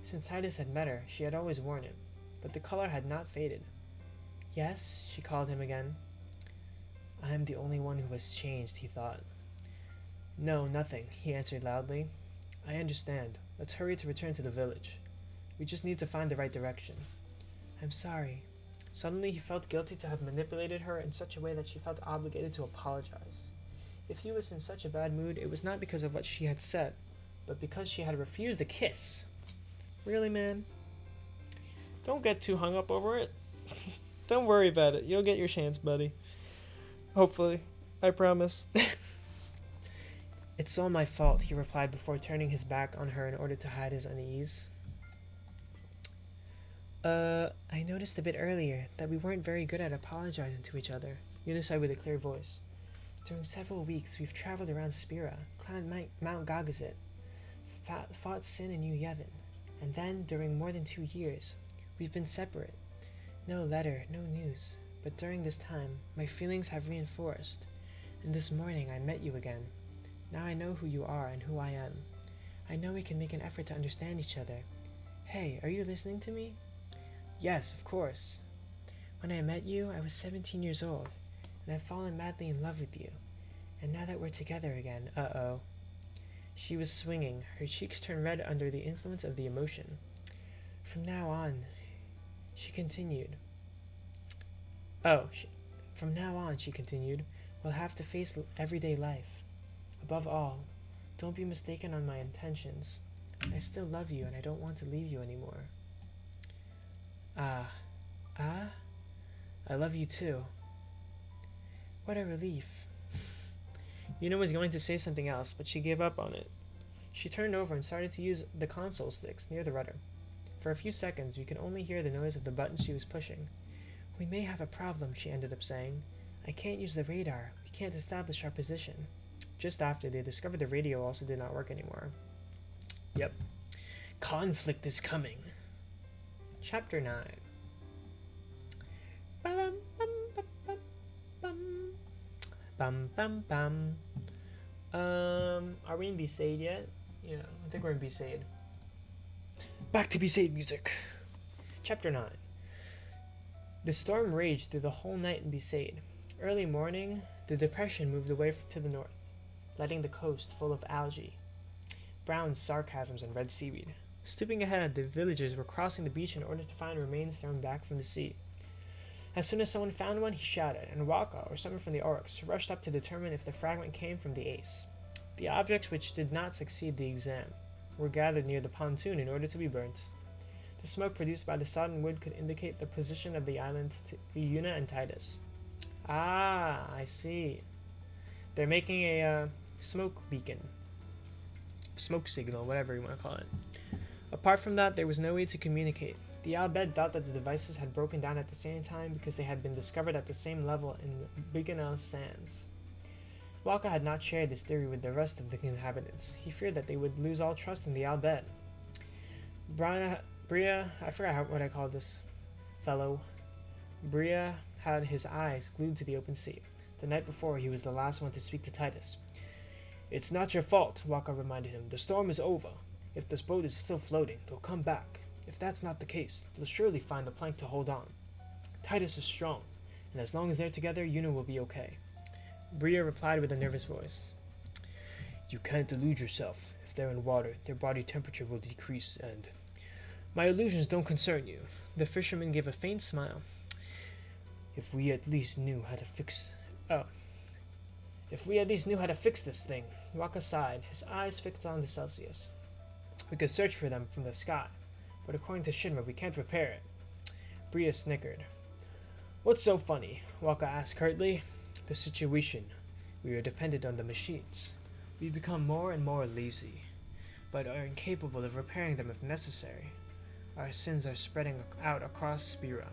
Since Titus had met her, she had always worn it, but the color had not faded. Yes, she called him again. I am the only one who has changed, he thought. No, nothing, he answered loudly. I understand. Let's hurry to return to the village. We just need to find the right direction. I'm sorry. Suddenly he felt guilty to have manipulated her in such a way that she felt obligated to apologize. If he was in such a bad mood, it was not because of what she had said, but because she had refused a kiss. Really, man? Don't get too hung up over it. Don't worry about it. You'll get your chance, buddy. Hopefully. I promise. It's all my fault, he replied before turning his back on her in order to hide his unease. I noticed a bit earlier that we weren't very good at apologizing to each other, Yuna said with a clear voice. During several weeks, we've traveled around Spira, climbed Mount Gagazet, fought Sin in New Yevon, and then, during more than 2 years, we've been separate. No letter, no news, but during this time, my feelings have reinforced, and this morning I met you again. Now I know who you are and who I am. I know we can make an effort to understand each other. Hey, are you listening to me? Yes, of course. When I met you, I was 17 years old, and I've fallen madly in love with you. And now that we're together again, uh-oh. She was swinging, her cheeks turned red under the influence of the emotion. From now on, she continued, we'll have to face everyday life. Above all, don't be mistaken on my intentions. I still love you and I don't want to leave you anymore. I love you too. What a relief. Yuna was going to say something else, but she gave up on it. She turned over and started to use the console sticks near the rudder. For a few seconds, we could only hear the noise of the buttons she was pushing. We may have a problem, she ended up saying. I can't use the radar. We can't establish our position. Just after, they discovered the radio also did not work anymore. Yep. Conflict is coming. Chapter 9. Bum, bum, bum, bum, bum. Bum, bum, bum. Are we in Besaid yet? Yeah, I think we're in Besaid. Back to Besaid music. Chapter 9. The storm raged through the whole night in Besaid. Early morning, the depression moved away to the north, letting the coast full of algae, brown sarcasms, and red seaweed. Stooping ahead, the villagers were crossing the beach in order to find remains thrown back from the sea. As soon as someone found one, he shouted, and Waka, or someone from the Oryx, rushed up to determine if the fragment came from the Ace. The objects which did not succeed the exam were gathered near the pontoon in order to be burnt. The smoke produced by the sodden wood could indicate the position of the island to Yuna and Titus. Ah, I see. They're making a smoke beacon. Smoke signal, whatever you want to call it. Apart from that, there was no way to communicate. The Al-Bed thought that the devices had broken down at the same time because they had been discovered at the same level in Biganel's sands. Waka had not shared this theory with the rest of the inhabitants. He feared that they would lose all trust in the Al-Bed. Bria, I forgot what I called this fellow. Bria had his eyes glued to the open sea. The night before, he was the last one to speak to Titus. It's not your fault, Waka reminded him. The storm is over. If this boat is still floating, they'll come back. If that's not the case, they'll surely find a plank to hold on. Titus is strong, and as long as they're together, Yuna will be okay. Bria replied with a nervous voice. You can't delude yourself. If they're in water, their body temperature will decrease, and... My illusions don't concern you. The fisherman gave a faint smile. If we at least knew how to fix this thing, Waka sighed, his eyes fixed on the Celsius. We could search for them from the sky, but according to Shinra, we can't repair it. Bria snickered. What's so funny? Waka asked curtly. The situation. We are dependent on the machines. We become more and more lazy, but are incapable of repairing them if necessary. Our sins are spreading out across Spira.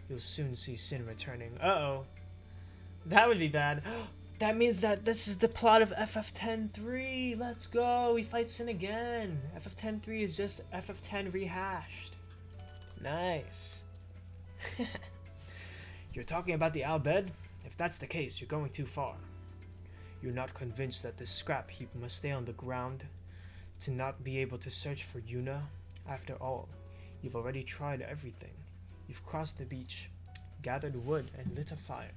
You'll soon see Sin returning. Uh-oh. That would be bad. That means that this is the plot of FF10-3. Let's go. We fight Sin again. FF10-3 is just FF10 rehashed. Nice. You're talking about the Al bed? If that's the case, you're going too far. You're not convinced that this scrap heap must stay on the ground to not be able to search for Yuna? After all, you've already tried everything. You've crossed the beach, gathered wood, and lit a fire.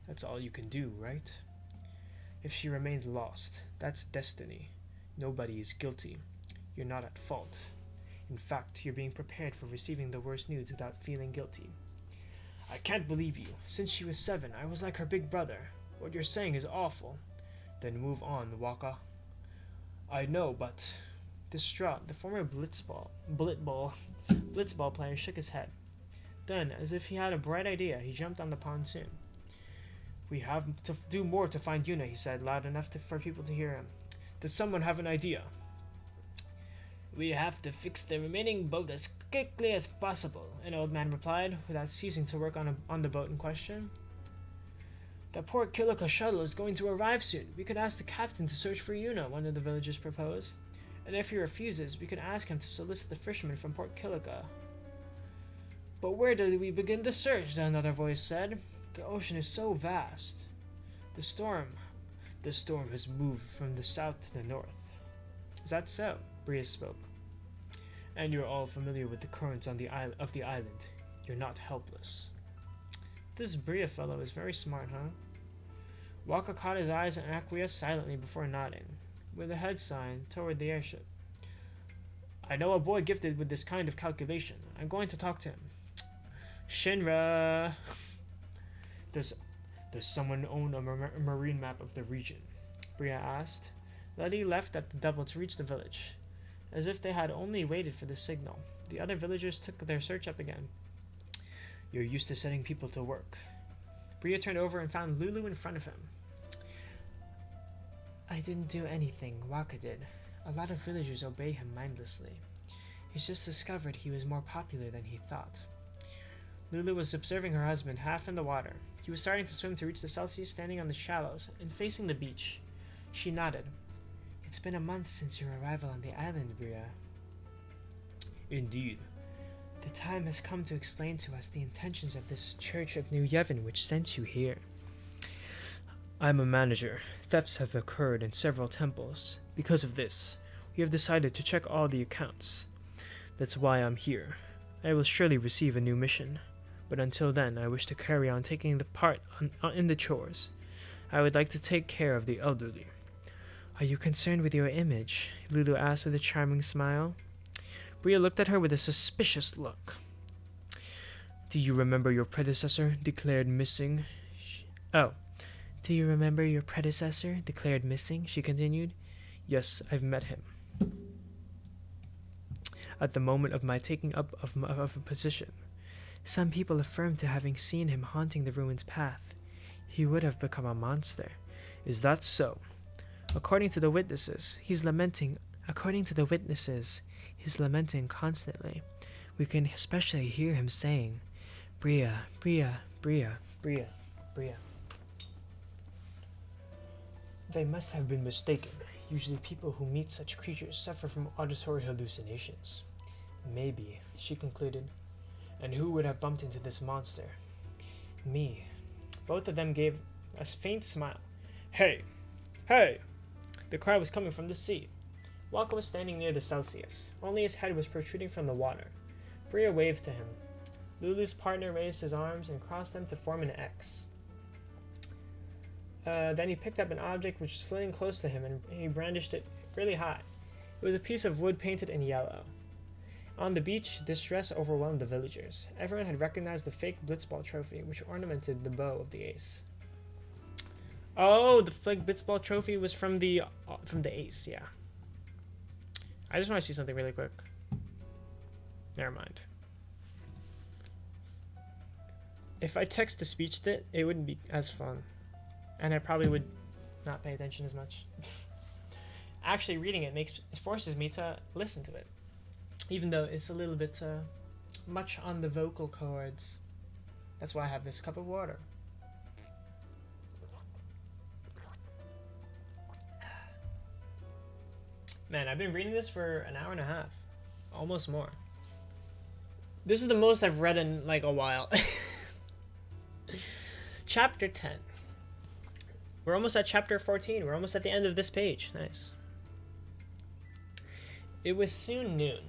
That's all you can do, right? If she remains lost, that's destiny. Nobody is guilty. You're not at fault. In fact, you're being prepared for receiving the worst news without feeling guilty. I can't believe you. Since she was 7, I was like her big brother. What you're saying is awful. Then move on, Waka. I know, but... Distraught, the former blitzball player shook his head. Then, as if he had a bright idea, he jumped on the pontoon. We have to do more to find Yuna, he said, loud enough for people to hear him. Does someone have an idea? We have to fix the remaining boat as quickly as possible, an old man replied, without ceasing to work on the boat in question. The Port Kilika shuttle is going to arrive soon. We could ask the captain to search for Yuna, one of the villagers proposed. And if he refuses, we could ask him to solicit the fishermen from Port Kilika. But where do we begin the search? Another voice said. The ocean is so vast. The storm has moved from the south to the north. Is that so? Bria spoke. And you're all familiar with the currents on the of the island. You're not helpless. This Bria fellow is very smart, huh? Waka caught his eyes and acquiesced silently before nodding, with a head sign toward the airship. I know a boy gifted with this kind of calculation. I'm going to talk to him. Shinra! Does someone own a marine map of the region? Bria asked. Letty left at the double to reach the village. As if they had only waited for the signal, the other villagers took their search up again. You're used to setting people to work. Bria turned over and found Lulu in front of him. I didn't do anything, Waka did. A lot of villagers obey him mindlessly. He's just discovered he was more popular than he thought. Lulu was observing her husband half in the water. He was starting to swim to reach the Celsius, standing on the shallows and facing the beach. She nodded. It's been a month since your arrival on the island, Bria. Indeed. The time has come to explain to us the intentions of this Church of New Yevon which sent you here. I'm a manager. Thefts have occurred in several temples. Because of this, we have decided to check all the accounts. That's why I'm here. I will surely receive a new mission, but until then I wish to carry on taking the part in the chores. I would like to take care of the elderly. Are you concerned with your image? Lulu asked with a charming smile. Bria looked at her with a suspicious look. Do you remember your predecessor declared missing? Do you remember your predecessor declared missing? She continued. Yes, I've met him. At the moment of my taking up of a position. Some people affirm to having seen him haunting the ruins path. He would have become a monster. Is that so? According to the witnesses, he's lamenting constantly. We can especially hear him saying, Bria, Bria, Bria, Bria, Bria. They must have been mistaken. Usually people who meet such creatures suffer from auditory hallucinations. Maybe, she concluded. And who would have bumped into this monster? Me. Both of them gave a faint smile. Hey! Hey! The cry was coming from the sea. Waka was standing near the Celsius. Only his head was protruding from the water. Bria waved to him. Lulu's partner raised his arms and crossed them to form an X. Then he picked up an object which was floating close to him and he brandished it really high. It was a piece of wood painted in yellow. On the beach, distress overwhelmed the villagers. Everyone had recognized the fake blitzball trophy which ornamented the bow of the ace. Oh, the fake blitzball trophy was from the ace, yeah. I just want to see something really quick. Never mind. If I text to speech it wouldn't be as fun. And I probably would not pay attention as much. Actually, reading it forces me to listen to it, even though it's a little bit much on the vocal cords. That's why I have this cup of water. Man, I've been reading this for an hour and a half, almost more. This is the most I've read in like a while. Chapter 10. We're almost at chapter 14. We're almost at the end of this page. Nice. It was soon noon.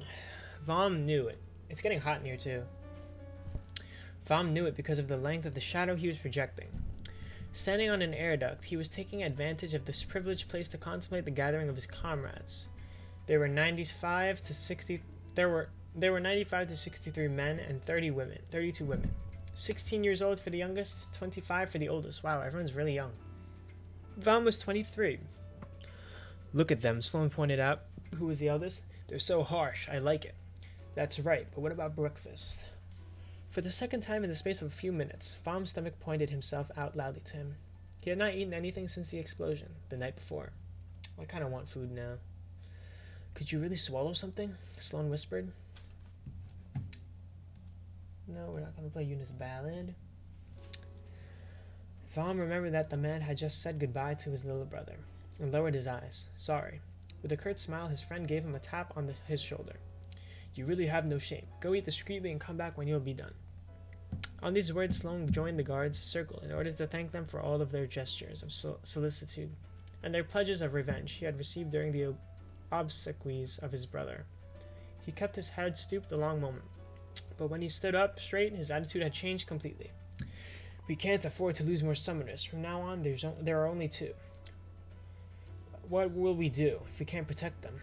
Vom knew it. It's getting hot in here too. Vom knew it because of the length of the shadow he was projecting. Standing on an air duct, he was taking advantage of this privileged place to contemplate the gathering of his comrades. There were 95 to 63 men and 32 women. 16 years old for the youngest, 25 for the oldest. Wow, everyone's really young. Vom was 23. Look at them, Sloane pointed out. Who was the eldest? They're so harsh, I like it. That's right, but what about breakfast? For the second time in the space of a few minutes, Vom's stomach pointed himself out loudly to him. He had not eaten anything since the explosion, the night before. I kind of want food now. Could you really swallow something? Sloane whispered. No, we're not going to play Eunice Ballad. Vom remembered that the man had just said goodbye to his little brother, and lowered his eyes. Sorry. With a curt smile, his friend gave him a tap on his shoulder. You really have no shame. Go eat discreetly and come back when you'll be done. On these words, Sloane joined the guards' circle in order to thank them for all of their gestures of solicitude and their pledges of revenge he had received during the obsequies of his brother. He kept his head stooped a long moment, but when he stood up straight, his attitude had changed completely. We can't afford to lose more summoners. From now on, there are only 2. What will we do if we can't protect them?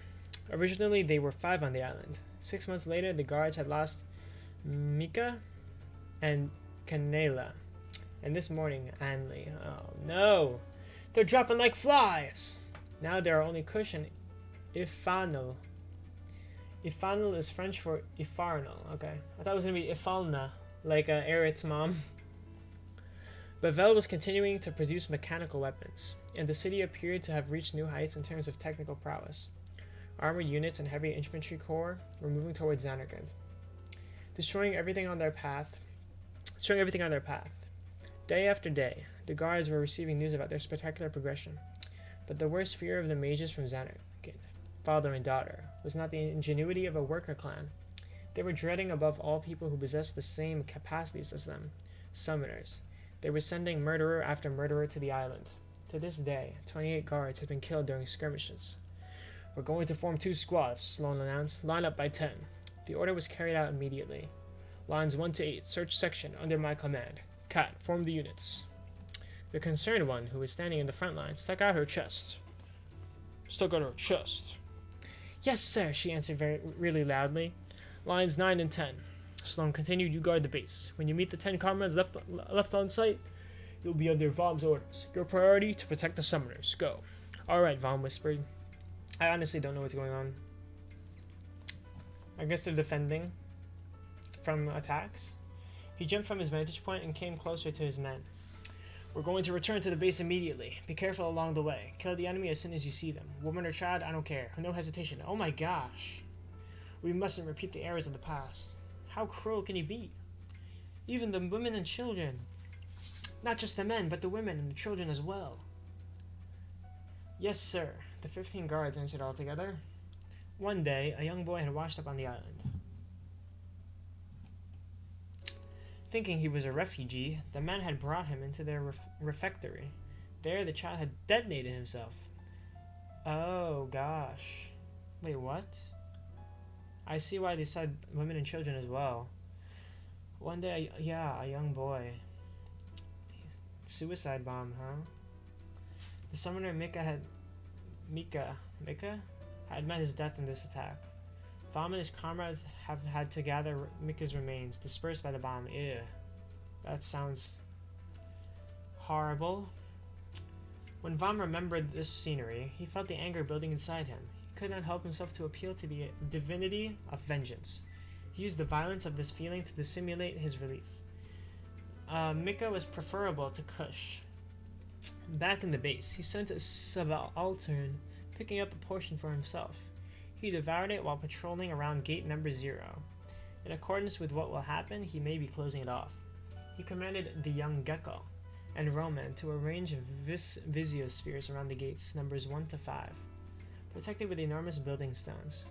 Originally, they were 5 on the island. 6 months later, the guards had lost Mika and Canela, and this morning, Anley. Oh no! They're dropping like flies! Now there are only Kush and Ifanel. Ifanel is French for Ifarnal. Okay. I thought it was going to be Ifalna, like Eret's mom. Bavel was continuing to produce mechanical weapons, and the city appeared to have reached new heights in terms of technical prowess. Armored units and heavy infantry corps were moving towards Xanarkand, destroying everything on their path. Day after day, the guards were receiving news about their spectacular progression, but the worst fear of the mages from Xanarkand, father and daughter, was not the ingenuity of a worker clan. They were dreading above all people who possessed the same capacities as them, summoners. They were sending murderer after murderer to the island. To this day, 28 guards had been killed during skirmishes. We're going to form 2 squads, Sloane announced. Line up by 10. The order was carried out immediately. Lines 1 to 8, search section, under my command. Cat, form the units. The concerned one, who was standing in the front line, stuck out her chest. Yes, sir, she answered really loudly. Lines 9 and 10. Sloane continued, you guard the base. When you meet the 10 comrades left on site, you'll be under Vom's orders. Your priority, to protect the summoners. Go. Alright, Vom whispered. I honestly don't know what's going on. I guess they're defending from attacks. He jumped from his vantage point and came closer to his men. We're going to return to the base immediately. Be careful along the way. Kill the enemy as soon as you see them. Woman or child, I don't care. No hesitation. Oh my gosh. We mustn't repeat the errors of the past. How cruel can he be? Even the women and children. Not just the men, but the women and the children as well. Yes, sir. The 15 guards answered all together. One day, a young boy had washed up on the island. Thinking he was a refugee, the men had brought him into their refectory. There, the child had detonated himself. Oh, gosh. Wait, what? I see why they said women and children as well. One day, a young boy. Suicide bomb, huh? The summoner Mika had met his death in this attack. Vom and his comrades have had to gather Mika's remains, dispersed by the bomb. Ew. That sounds horrible. When Vom remembered this scenery, he felt the anger building inside him. He could not help himself to appeal to the divinity of vengeance. He used the violence of this feeling to dissimulate his relief. Mika was preferable to Kush. Back in the base, he sent a subaltern picking up a portion for himself. He devoured it while patrolling around gate number 0. In accordance with what will happen, he may be closing it off. He commanded the young Gecko and Roman to arrange visiospheres around the gates numbers 1 to 5, protected with enormous building stones.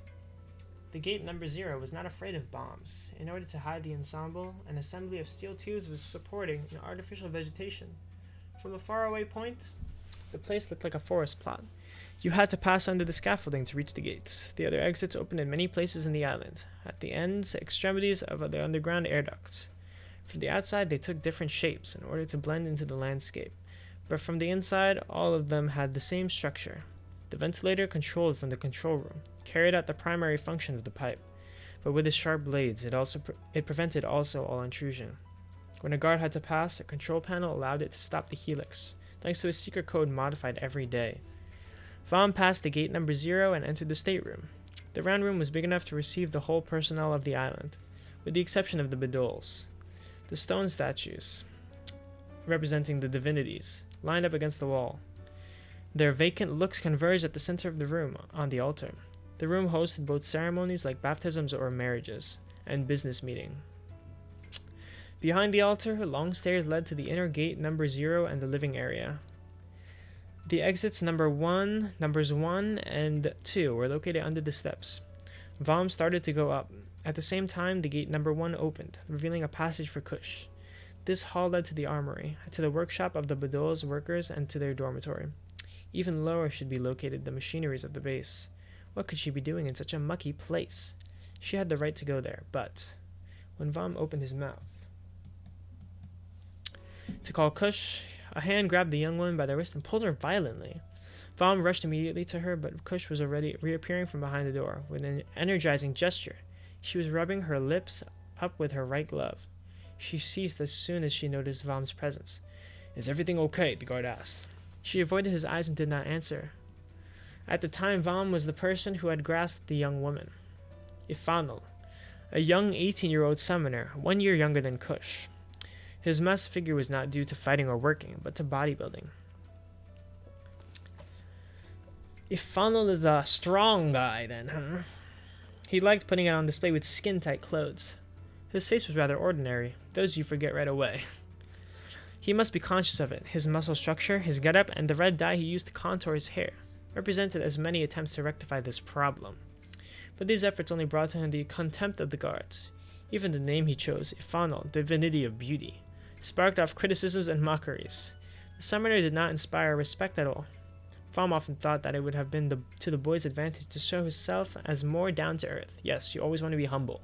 The gate number 0 was not afraid of bombs. In order to hide the ensemble, an assembly of steel tubes was supporting an artificial vegetation. From a faraway point, the place looked like a forest plot. You had to pass under the scaffolding to reach the gates. The other exits opened in many places in the island, at the ends, extremities of the underground air ducts. From the outside, they took different shapes in order to blend into the landscape, but from the inside, all of them had the same structure. The ventilator, controlled from the control room, carried out the primary function of the pipe, but with its sharp blades, it prevented also all intrusion. When a guard had to pass, a control panel allowed it to stop the helix, thanks to a secret code modified every day. Vom passed the gate number 0 and entered the stateroom. The round room was big enough to receive the whole personnel of the island, with the exception of the bedols. The stone statues, representing the divinities, lined up against the wall. Their vacant looks converged at the center of the room, on the altar. The room hosted both ceremonies like baptisms or marriages, and business meeting. Behind the altar, long stairs led to the inner gate number 0 and the living area. The exits numbers 1 and 2 were located under the steps. Vom started to go up. At the same time, the gate number 1 opened, revealing a passage for Kush. This hall led to the armory, to the workshop of the Bedol's workers, and to their dormitory. Even lower should be located the machineries of the base. What could she be doing in such a mucky place? She had the right to go there, but when Vom opened his mouth to call Kush, a hand grabbed the young woman by the wrist and pulled her violently. Vom rushed immediately to her, but Kush was already reappearing from behind the door. With an energizing gesture, she was rubbing her lips up with her right glove. She ceased as soon as she noticed Vom's presence. "Is everything okay?" the guard asked. She avoided his eyes and did not answer. At the time, Vom was the person who had grasped the young woman. Ifanel, a young 18-year-old summoner, 1 year younger than Kush. His massive figure was not due to fighting or working, but to bodybuilding. Ifanel is a strong guy, then, huh? He liked putting it on display with skin-tight clothes. His face was rather ordinary. Those you forget right away. He must be conscious of it. His muscle structure, his getup, and the red dye he used to contour his hair represented as many attempts to rectify this problem. But these efforts only brought to him the contempt of the guards. Even the name he chose, Ifanel, Divinity of Beauty, sparked off criticisms and mockeries. The summoner did not inspire respect at all. Vom often thought that it would have been to the boy's advantage to show himself as more down to earth. Yes, you always want to be humble.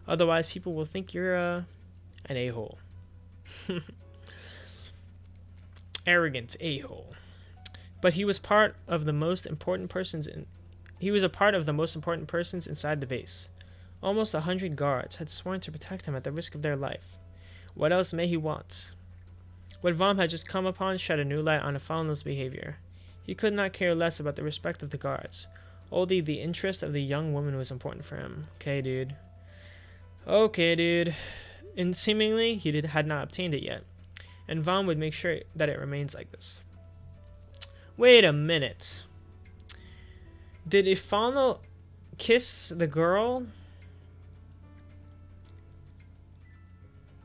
Otherwise, people will think you're an a-hole. Arrogant a-hole. But he was part of the most important persons inside the base. Almost 100 guards had sworn to protect him at the risk of their life. What else may he want? What Vom had just come upon shed a new light on Ifanel's behavior. He could not care less about the respect of the guards. Only the interest of the young woman was important for him. Okay, dude. And seemingly, he had not obtained it yet. And Vom would make sure that it remains like this. Wait a minute. Did Ifanel kiss the girl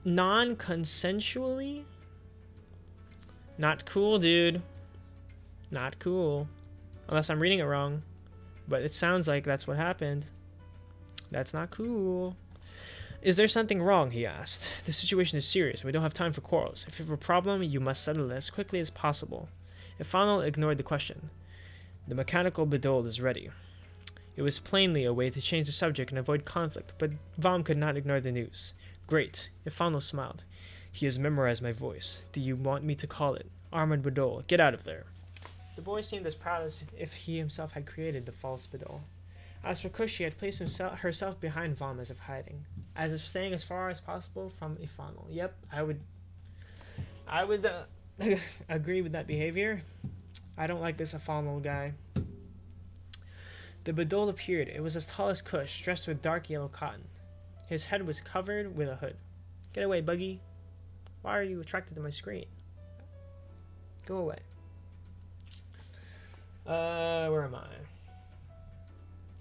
non-consensually? Not cool, dude. Not cool. Unless I'm reading it wrong. But it sounds like that's what happened. That's not cool. Is there something wrong? He asked. The situation is serious. We don't have time for quarrels. If you have a problem, you must settle it as quickly as possible. Ifanel ignored the question. The mechanical bedol is ready. It was plainly a way to change the subject and avoid conflict, but Vom could not ignore the news. Great. Ifanel smiled. He has memorized my voice. Do you want me to call it? Armored bedol. Get out of there. The boy seemed as proud as if he himself had created the false bedol. As for Kush, she had placed herself behind Vom as if hiding, as if staying as far as possible from Ifanel. Yep, I would agree with that behavior. I don't like this Ifanel guy. The bedol appeared. It was as tall as Kush, dressed with dark yellow cotton. His head was covered with a hood. Get away, Buggy. Why are you attracted to my screen? Go away. Where am I?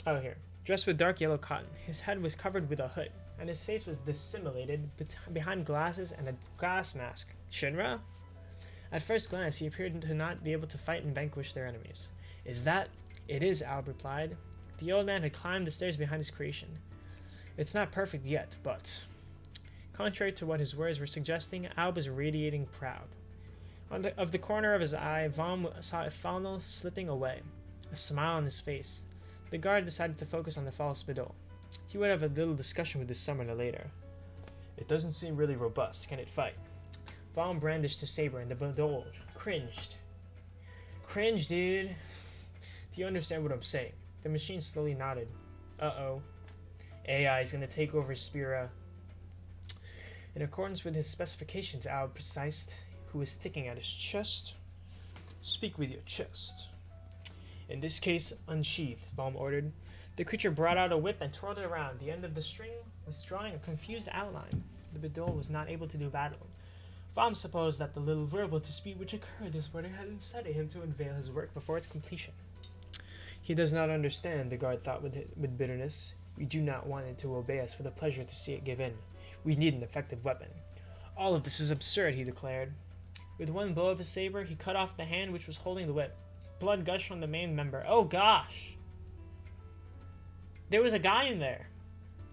Oh, here. Dressed with dark yellow cotton. His head was covered with a hood, and his face was dissimulated behind glasses and a gas mask. Shinra? At first glance, he appeared to not be able to fight and vanquish their enemies. Is that? It is, Alb replied. The old man had climbed the stairs behind his creation. It's not perfect yet, but... Contrary to what his words were suggesting, Alb was radiating proud. Of the corner of his eye, Vom saw a funnel slipping away, a smile on his face. The guard decided to focus on the false Bidol. He would have a little discussion with his summoner later. It doesn't seem really robust. Can it fight? Vom brandished his saber and the Bidol cringed. Cringe, dude. Do you understand what I'm saying? The machine slowly nodded. Uh-oh. AI is going to take over Spira. In accordance with his specifications, Al precised, who was sticking at his chest. Speak with your chest. In this case, unsheath, Vom ordered. The creature brought out a whip and twirled it around. The end of the string was drawing a confused outline. The Bidol was not able to do battle. Vom supposed that the little verbal dispute which occurred this morning had incited him to unveil his work before its completion. He does not understand, the guard thought with bitterness. We do not want it to obey us for the pleasure to see it give in. We need an effective weapon. All of this is absurd, he declared. With one blow of his saber, he cut off the hand which was holding the whip. Blood gushed from the main member. Oh gosh! There was a guy in there.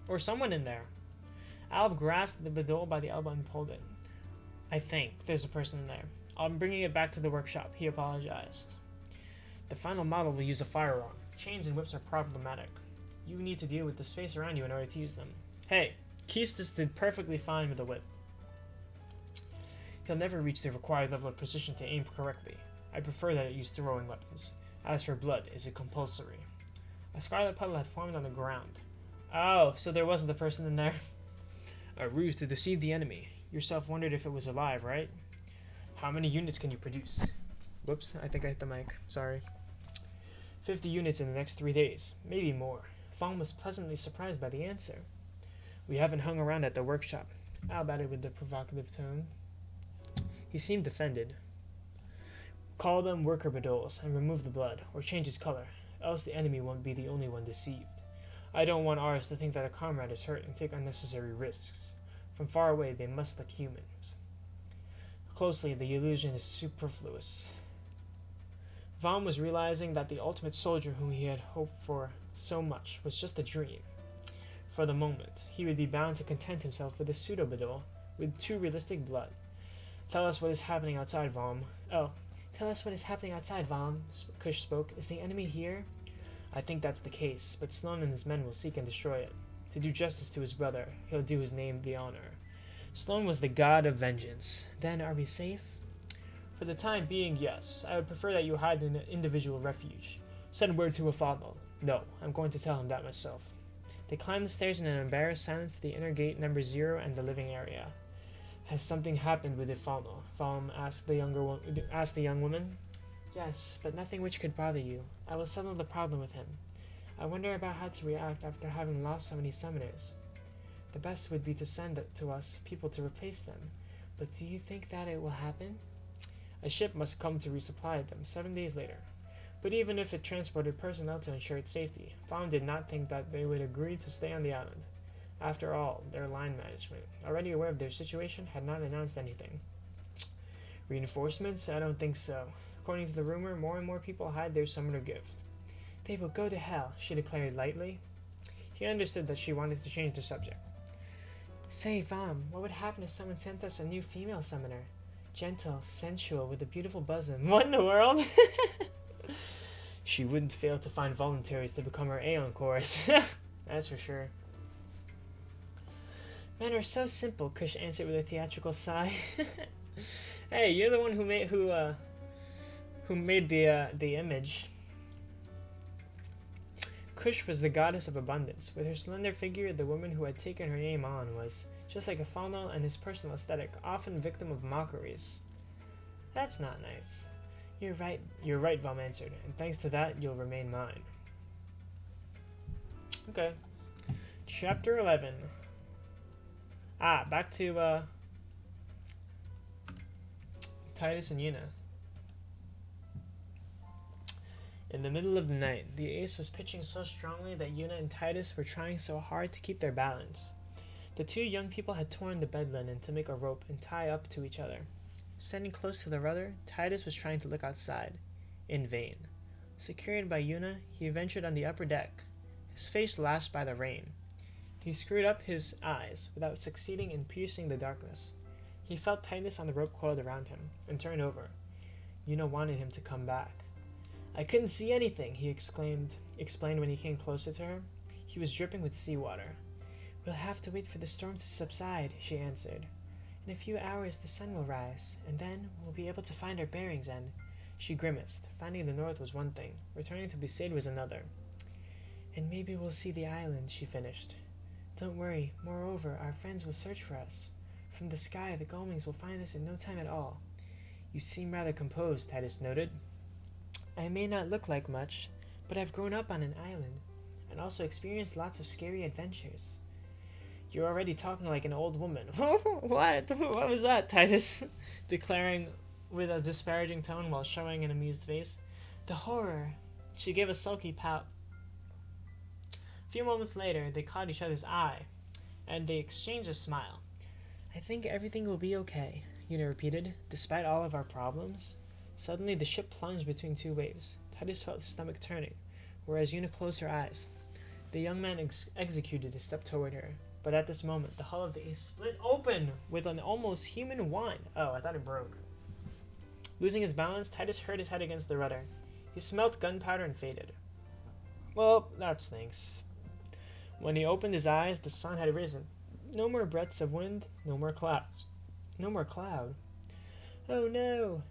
Or someone in there. Alb grasped the Bidol by the elbow and pulled it. I think there's a person in there. I'm bringing it back to the workshop, he apologized. The final model will use a firearm. Chains and whips are problematic. You need to deal with the space around you in order to use them. Hey, Keistis did perfectly fine with a whip. He'll never reach the required level of precision to aim correctly. I prefer that it use throwing weapons. As for blood, is it compulsory? A scarlet puddle had formed on the ground. Oh, so there wasn't a person in there. A ruse to deceive the enemy. Yourself wondered if it was alive, right? How many units can you produce? Whoops, I think I hit the mic. Sorry. 50 units in the next 3 days. Maybe more. Fong was pleasantly surprised by the answer. We haven't hung around at the workshop. Al added with a provocative tone. He seemed offended. Call them worker Bidols and remove the blood, or change its color, else the enemy won't be the only one deceived. I don't want ours to think that a comrade is hurt and take unnecessary risks. From far away, they must look humans. Closely, the illusion is superfluous. Vom was realizing that the ultimate soldier whom he had hoped for so much was just a dream. For the moment, he would be bound to content himself with a pseudo-Bidol with too realistic blood. Tell us what is happening outside, Vom. Oh, tell us what is happening outside, Vom, Kush spoke. Is the enemy here? I think that's the case, but Sloan and his men will seek and destroy it. To do justice to his brother, he'll do his name the honor. Sloan was the god of vengeance. Then are we safe? For the time being, yes. I would prefer that you hide in an individual refuge. Send word to Afadal. No, I'm going to tell him that myself. They climbed the stairs in an embarrassed silence to the inner gate number 0 and the living area. Has something happened with Afadal? Vom asked the young woman. Yes, but nothing which could bother you. I will settle the problem with him. I wonder about how to react after having lost so many summoners. The best would be to send to us people to replace them. But do you think that it will happen? A ship must come to resupply them 7 days later. But even if it transported personnel to ensure its safety, Fawn did not think that they would agree to stay on the island. After all, their line management, already aware of their situation, had not announced anything. Reinforcements? I don't think so. According to the rumor, more and more people hide their summoner gift. They will go to hell, she declared lightly. He understood that she wanted to change the subject. Say, Vam, what would happen if someone sent us a new female summoner? Gentle, sensual, with a beautiful bosom. What in the world? She wouldn't fail to find voluntaries to become her Aeon chorus. That's for sure. Men are so simple, Kush answered with a theatrical sigh. Hey, you're the one who made the image. Kush was the goddess of abundance. With her slender figure, the woman who had taken her name on was, just like a Faunal and his personal aesthetic, often victim of mockeries. That's not nice. You're right, Vom answered, and thanks to that, you'll remain mine. Okay. Chapter 11. Back to, Titus and Yuna. In the middle of the night, the ace was pitching so strongly that Yuna and Titus were trying so hard to keep their balance. The two young people had torn the bed linen to make a rope and tie up to each other. Standing close to the rudder, Titus was trying to look outside. In vain. Secured by Yuna, he ventured on the upper deck. his face lashed by the rain. He screwed up his eyes without succeeding in piercing the darkness. He felt tightness on the rope coiled around him and turned over. Yuna wanted him to come back. I couldn't see anything, he explained when he came closer to her. He was dripping with seawater. We'll have to wait for the storm to subside, she answered. In a few hours the sun will rise, and then we'll be able to find our bearings and... She grimaced. Finding the north was one thing. Returning to Besaid was another. And maybe we'll see the island, she finished. Don't worry. Moreover, our friends will search for us. From the sky, the Gomings will find us in no time at all. You seem rather composed, Titus noted. I may not look like much, but I've grown up on an island, and also experienced lots of scary adventures. You're already talking like an old woman. What? What was that? Titus declaring with a disparaging tone while showing an amused face. The horror. She gave a sulky pout. A few moments later, they caught each other's eye, and they exchanged a smile. I think everything will be okay, Yuna repeated, despite all of our problems. Suddenly, the ship plunged between two waves. Titus felt his stomach turning, whereas Yuna closed her eyes. The young man executed a step toward her. But at this moment, the hull of the Ace split open with an almost human whine. Oh, I thought it broke. Losing his balance, Titus hurt his head against the rudder. He smelt gunpowder and faded. Well, that stinks. When he opened his eyes, the sun had risen. No more breaths of wind, no more clouds. No more cloud. Oh no!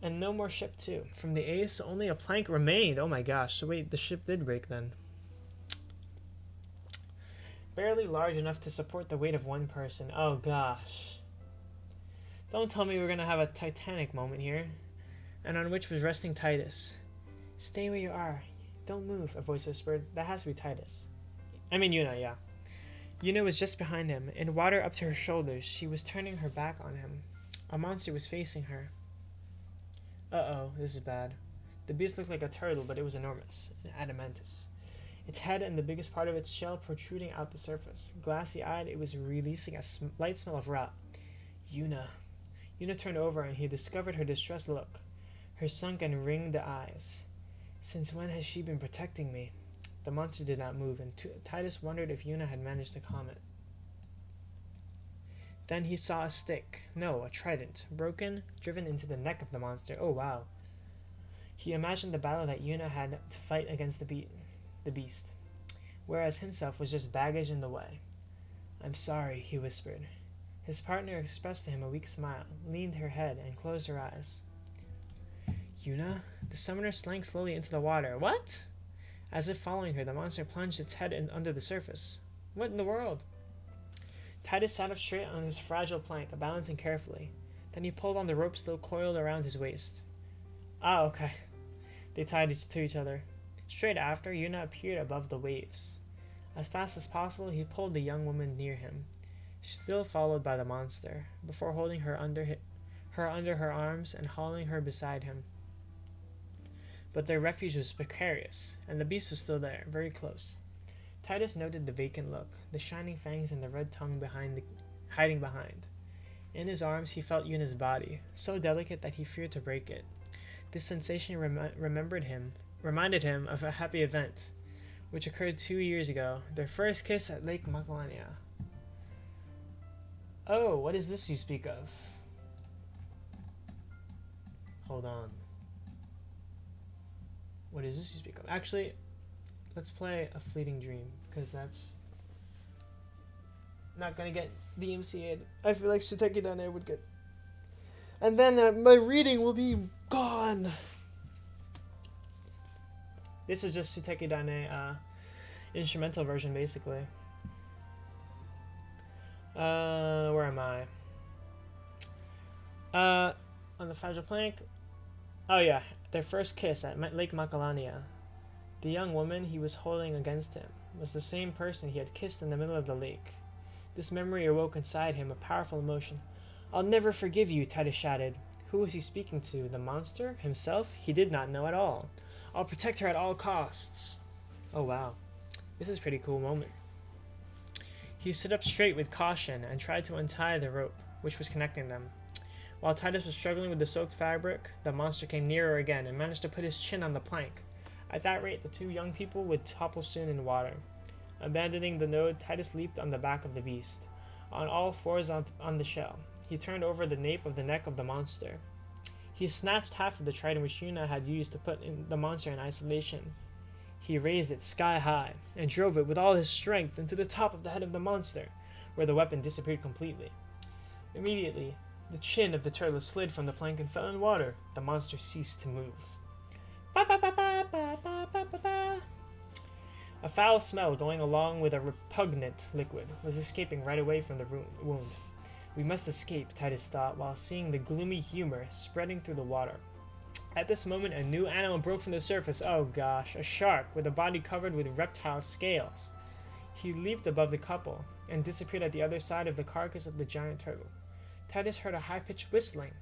And no more ship too. From the Ace, only a plank remained. Oh my gosh, so wait, the ship did break then. Barely large enough to support the weight of one person. Oh gosh. Don't tell me we're gonna have a Titanic moment here. And on which was resting Titus. Stay where you are. Don't move, a voice whispered. That has to be Titus. I mean Yuna, yeah. Yuna was just behind him, in water up to her shoulders. She was turning her back on him. A monster was facing her. Uh-oh, this is bad. The beast looked like a turtle, but it was enormous. An adamantus. Its head and the biggest part of its shell protruding out the surface. Glassy-eyed, it was releasing a light smell of rot. Yuna. Yuna turned over and he discovered her distressed look. Her sunken, ringed eyes. Since when has she been protecting me? The monster did not move, and Titus wondered if Yuna had managed to calm it. Then he saw a stick. No, a trident. Broken, driven into the neck of the monster. Oh, wow. He imagined the battle that Yuna had to fight against the beast, whereas himself was just baggage in the way. I'm sorry, he whispered. His partner expressed to him a weak smile, leaned her head, and closed her eyes. Yuna? The summoner slank slowly into the water. What? As if following her, the monster plunged its head under the surface. What in the world? Titus sat up straight on his fragile plank, balancing carefully. Then he pulled on the rope still coiled around his waist. Ah, okay. They tied to each other. Straight after, Yuna appeared above the waves. As fast as possible, he pulled the young woman near him, still followed by the monster, before holding her under her arms and hauling her beside him. But their refuge was precarious, and the beast was still there, very close. Titus noted the vacant look, the shining fangs and the red tongue hiding behind. In his arms, he felt Yuna's body, so delicate that he feared to break it. This sensation reminded him of a happy event, which occurred 2 years ago, their first kiss at Lake Macalania. Oh, what is this you speak of? Hold on. What is this you speak of? Actually, let's play A Fleeting Dream, because that's not gonna get DMCA'd. I feel like Shiteki Dane would get. And then my reading will be gone. This is just Shiteki Dane instrumental version, basically. Where am I? On the fragile plank. Oh yeah, their first kiss at Lake Macalania. The young woman he was holding against him was the same person he had kissed in the middle of the lake. This memory awoke inside him a powerful emotion. I'll never forgive you, Titus shouted. Who was he speaking to? The monster? Himself? He did not know at all. I'll protect her at all costs. Oh wow. This is a pretty cool moment. He stood up straight with caution and tried to untie the rope, which was connecting them. While Titus was struggling with the soaked fabric, the monster came nearer again and managed to put his chin on the plank. At that rate, the two young people would topple soon in water. Abandoning the node, Titus leaped on the back of the beast. On all fours on the shell, he turned over the nape of the neck of the monster. He snatched half of the trident which Yuna had used to put the monster in isolation. He raised it sky high and drove it with all his strength into the top of the head of the monster, where the weapon disappeared completely. Immediately, the chin of the turtle slid from the plank and fell in water. The monster ceased to move. A foul smell going along with a repugnant liquid was escaping right away from the wound. We must escape, Titus thought, while seeing the gloomy humor spreading through the water. At this moment, a new animal broke from the surface. Oh gosh, a shark with a body covered with reptile scales. He leaped above the couple and disappeared at the other side of the carcass of the giant turtle. Titus heard a high-pitched whistling.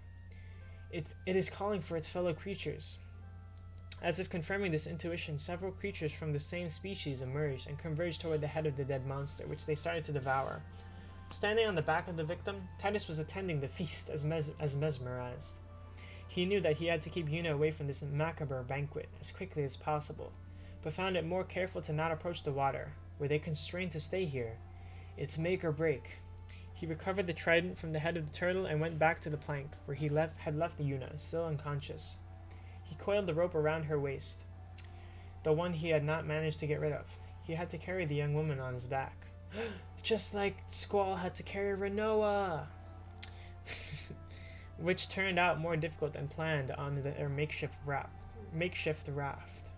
It is calling for its fellow creatures. As if confirming this intuition, several creatures from the same species emerged and converged toward the head of the dead monster, which they started to devour. Standing on the back of the victim, Titus was attending the feast as mesmerized. He knew that he had to keep Yuna away from this macabre banquet as quickly as possible, but found it more careful to not approach the water. Were they constrained to stay here? It's make or break. He recovered the trident from the head of the turtle and went back to the plank, where he had left Yuna, still unconscious. He coiled the rope around her waist, the one he had not managed to get rid of. He had to carry the young woman on his back. Just like Squall had to carry Renoa! Which turned out more difficult than planned on their makeshift raft.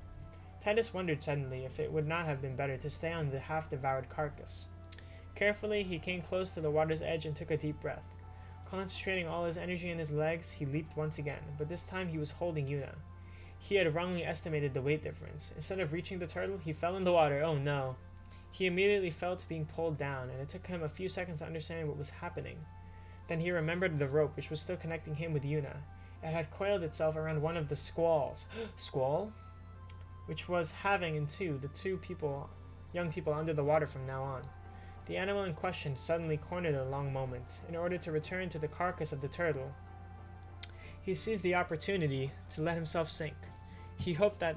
Titus wondered suddenly if it would not have been better to stay on the half-devoured carcass. Carefully, he came close to the water's edge and took a deep breath. Concentrating all his energy in his legs, he leaped once again, but this time he was holding Yuna. He had wrongly estimated the weight difference. Instead of reaching the turtle, he fell in the water. Oh no. He immediately felt being pulled down, and it took him a few seconds to understand what was happening. Then he remembered the rope, which was still connecting him with Yuna. It had coiled itself around one of the squalls. Squall? Which was having the two young people under the water from now on. The animal in question suddenly cornered a long moment. In order to return to the carcass of the turtle, he seized the opportunity to let himself sink. He hoped that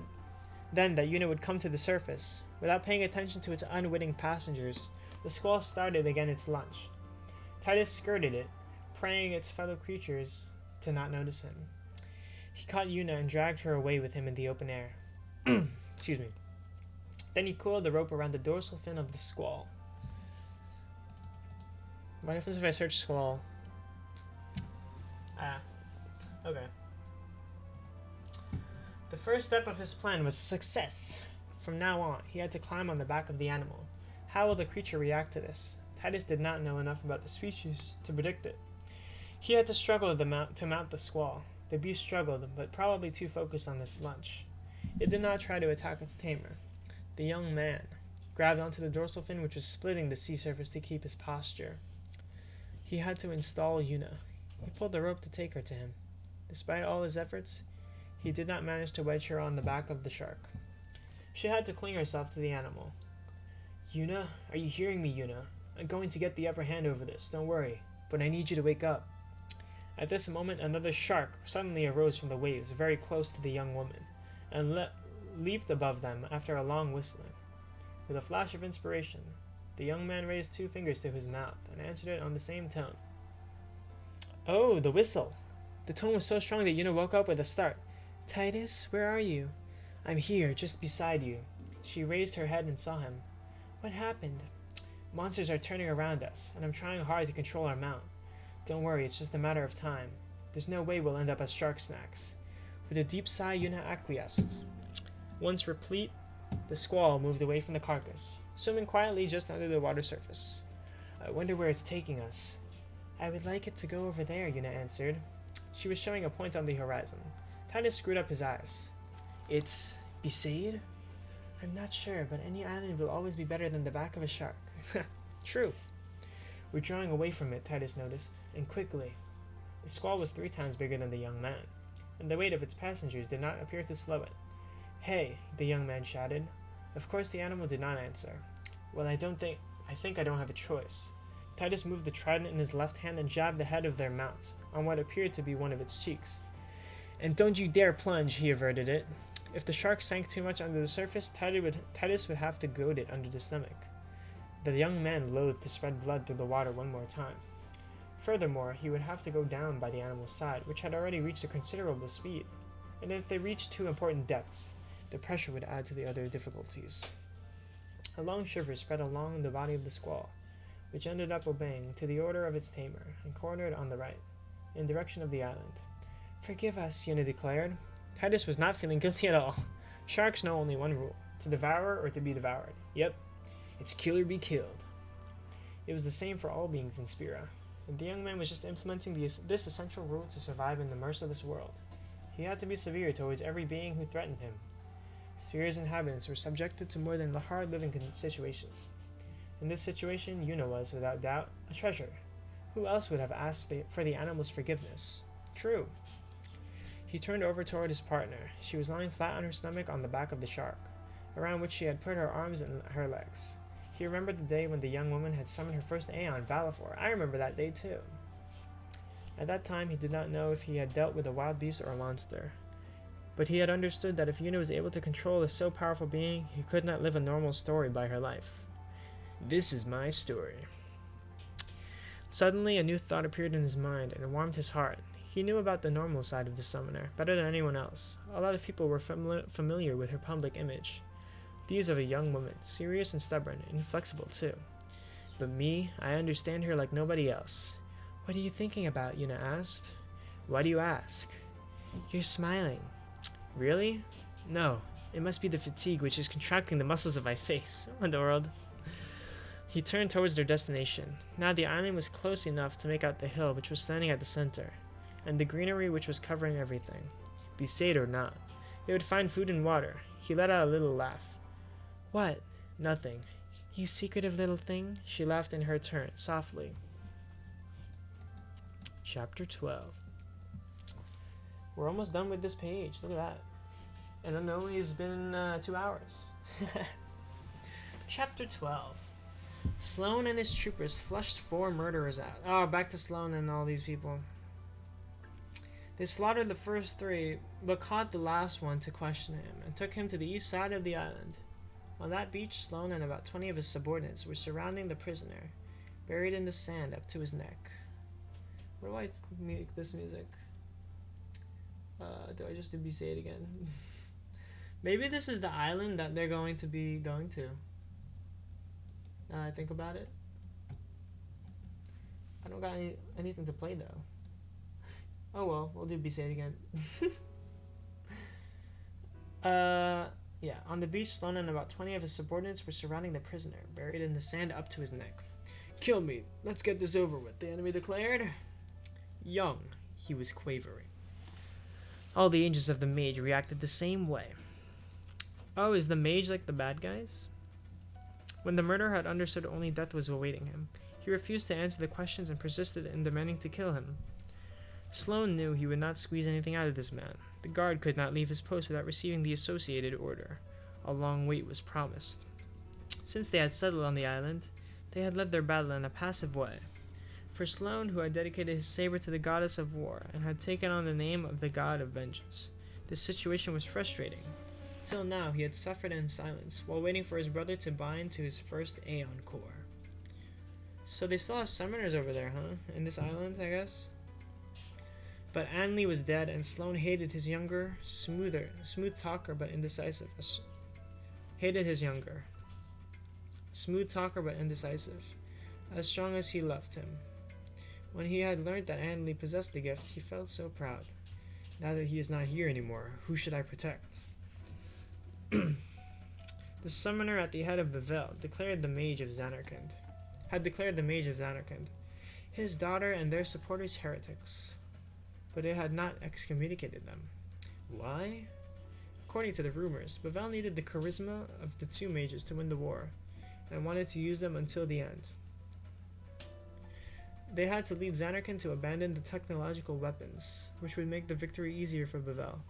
Yuna would come to the surface. Without paying attention to its unwitting passengers, the squall started again its lunge. Titus skirted it, praying its fellow creatures to not notice him. He caught Yuna and dragged her away with him in the open air. Excuse me. Then he coiled the rope around the dorsal fin of the squall. What happens if I search Squall? Okay. The first step of his plan was a success. From now on, he had to climb on the back of the animal. How will the creature react to this? Titus did not know enough about the species to predict it. He had to struggle to mount the squall. The beast struggled, but probably too focused on its lunch. It did not try to attack its tamer. The young man grabbed onto the dorsal fin, which was splitting the sea surface to keep his posture. He had to install Yuna. He pulled the rope to take her to him. Despite all his efforts, he did not manage to wedge her on the back of the shark. She had to cling herself to the animal. Yuna? Are you hearing me, Yuna? I'm going to get the upper hand over this, don't worry. But I need you to wake up. At this moment, another shark suddenly arose from the waves very close to the young woman, and leaped above them after a long whistling. With a flash of inspiration, the young man raised 2 fingers to his mouth and answered it on the same tone. Oh, the whistle! The tone was so strong that Yuna woke up with a start. Titus, where are you? I'm here, just beside you. She raised her head and saw him. What happened? Monsters are turning around us, and I'm trying hard to control our mount. Don't worry, it's just a matter of time. There's no way we'll end up as shark snacks. With a deep sigh, Yuna acquiesced. Once replete, the squall moved away from the carcass, swimming quietly just under the water surface. I wonder where it's taking us. I would like it to go over there, Yuna answered. She was showing a point on the horizon. Titus screwed up his eyes. It's Besaid? I'm not sure, but any island will always be better than the back of a shark. True. We're drawing away from it, Titus noticed, and quickly. The squall was 3 times bigger than the young man, and the weight of its passengers did not appear to slow it. Hey, the young man shouted. Of course the animal did not answer. Well, I think I don't have a choice. Titus moved the trident in his left hand and jabbed the head of their mount on what appeared to be one of its cheeks. And don't you dare plunge, he averted it. If the shark sank too much under the surface, Titus would have to goad it under the stomach. The young man loathed to spread blood through the water one more time. Furthermore, he would have to go down by the animal's side, which had already reached a considerable speed, and if they reached too important depths, the pressure would add to the other difficulties. A long shiver spread along the body of the squall, which ended up obeying to the order of its tamer, and cornered on the right, in direction of the island. "Forgive us," Yuna declared. Titus was not feeling guilty at all. Sharks know only one rule: to devour or to be devoured. Yep, it's kill or be killed. It was the same for all beings in Spira, and the young man was just implementing this essential rule to survive in the merciless world. He had to be severe towards every being who threatened him. Spira's inhabitants were subjected to more than the hard-living situations. In this situation, Yuna was, without doubt, a treasure. Who else would have asked for the animal's forgiveness? True. He turned over toward his partner. She was lying flat on her stomach on the back of the shark, around which she had put her arms and her legs. He remembered the day when the young woman had summoned her first Aeon, Valifor. I remember that day too. At that time, he did not know if he had dealt with a wild beast or a monster. But he had understood that if Yuna was able to control a so powerful being, he could not live a normal story by her life. This is my story. Suddenly, a new thought appeared in his mind, and it warmed his heart. He knew about the normal side of the summoner, better than anyone else. A lot of people were familiar with her public image. These of a young woman, serious and stubborn, inflexible too. But me, I understand her like nobody else. "What are you thinking about?" Yuna asked. "Why do you ask?" "You're smiling." "Really?" "No, it must be the fatigue which is contracting the muscles of my face." What in the world? He turned towards their destination. Now the island was close enough to make out the hill which was standing at the center, and the greenery which was covering everything. Be safe or not, they would find food and water. He let out a little laugh. "What?" "Nothing." "You secretive little thing." She laughed in her turn, softly. Chapter 12. We're almost done with this page. Look at that. And it only has been 2 hours. Chapter 12. Sloane and his troopers flushed 4 murderers out. Oh, back to Sloane and all these people. They slaughtered the first 3, but caught the last one to question him, and took him to the east side of the island. On that beach, Sloane and about 20 of his subordinates were surrounding the prisoner, buried in the sand up to his neck. Where do I make this music? Do I just do Be Say It again? Maybe this is the island that they're going to be going to. Now I think about it. I don't got anything to play though. Oh well, we'll do Be Say It again. Yeah, on the beach, Sloane and about 20 of his subordinates were surrounding the prisoner, buried in the sand up to his neck. "Kill me. Let's get this over with," the enemy declared. Young, he was quavering. All the agents of the mage reacted the same way. Oh, is the mage like the bad guys? When the murderer had understood only death was awaiting him, he refused to answer the questions and persisted in demanding to kill him. Sloane knew he would not squeeze anything out of this man. The guard could not leave his post without receiving the associated order. A long wait was promised. Since they had settled on the island, they had led their battle in a passive way. For Sloane, who had dedicated his saber to the goddess of war and had taken on the name of the god of vengeance, this situation was frustrating. Till now, he had suffered in silence, while waiting for his brother to bind to his first Aeon core. So they still have summoners over there, huh? In this island, I guess? But Anley was dead, and Sloane hated his younger, smooth talker but indecisive. Hated his younger. Smooth talker but indecisive. As strong as he loved him. When he had learned that Anley possessed the gift, he felt so proud. Now that he is not here anymore, who should I protect? The summoner at the head of Bevel had declared the mage of Zanarkand. His daughter and their supporters heretics. But it had not excommunicated them. Why? According to the rumors, Bevel needed the charisma of the 2 mages to win the war, and wanted to use them until the end. They had to lead Zanarkand to abandon the technological weapons, which would make the victory easier for Bevel.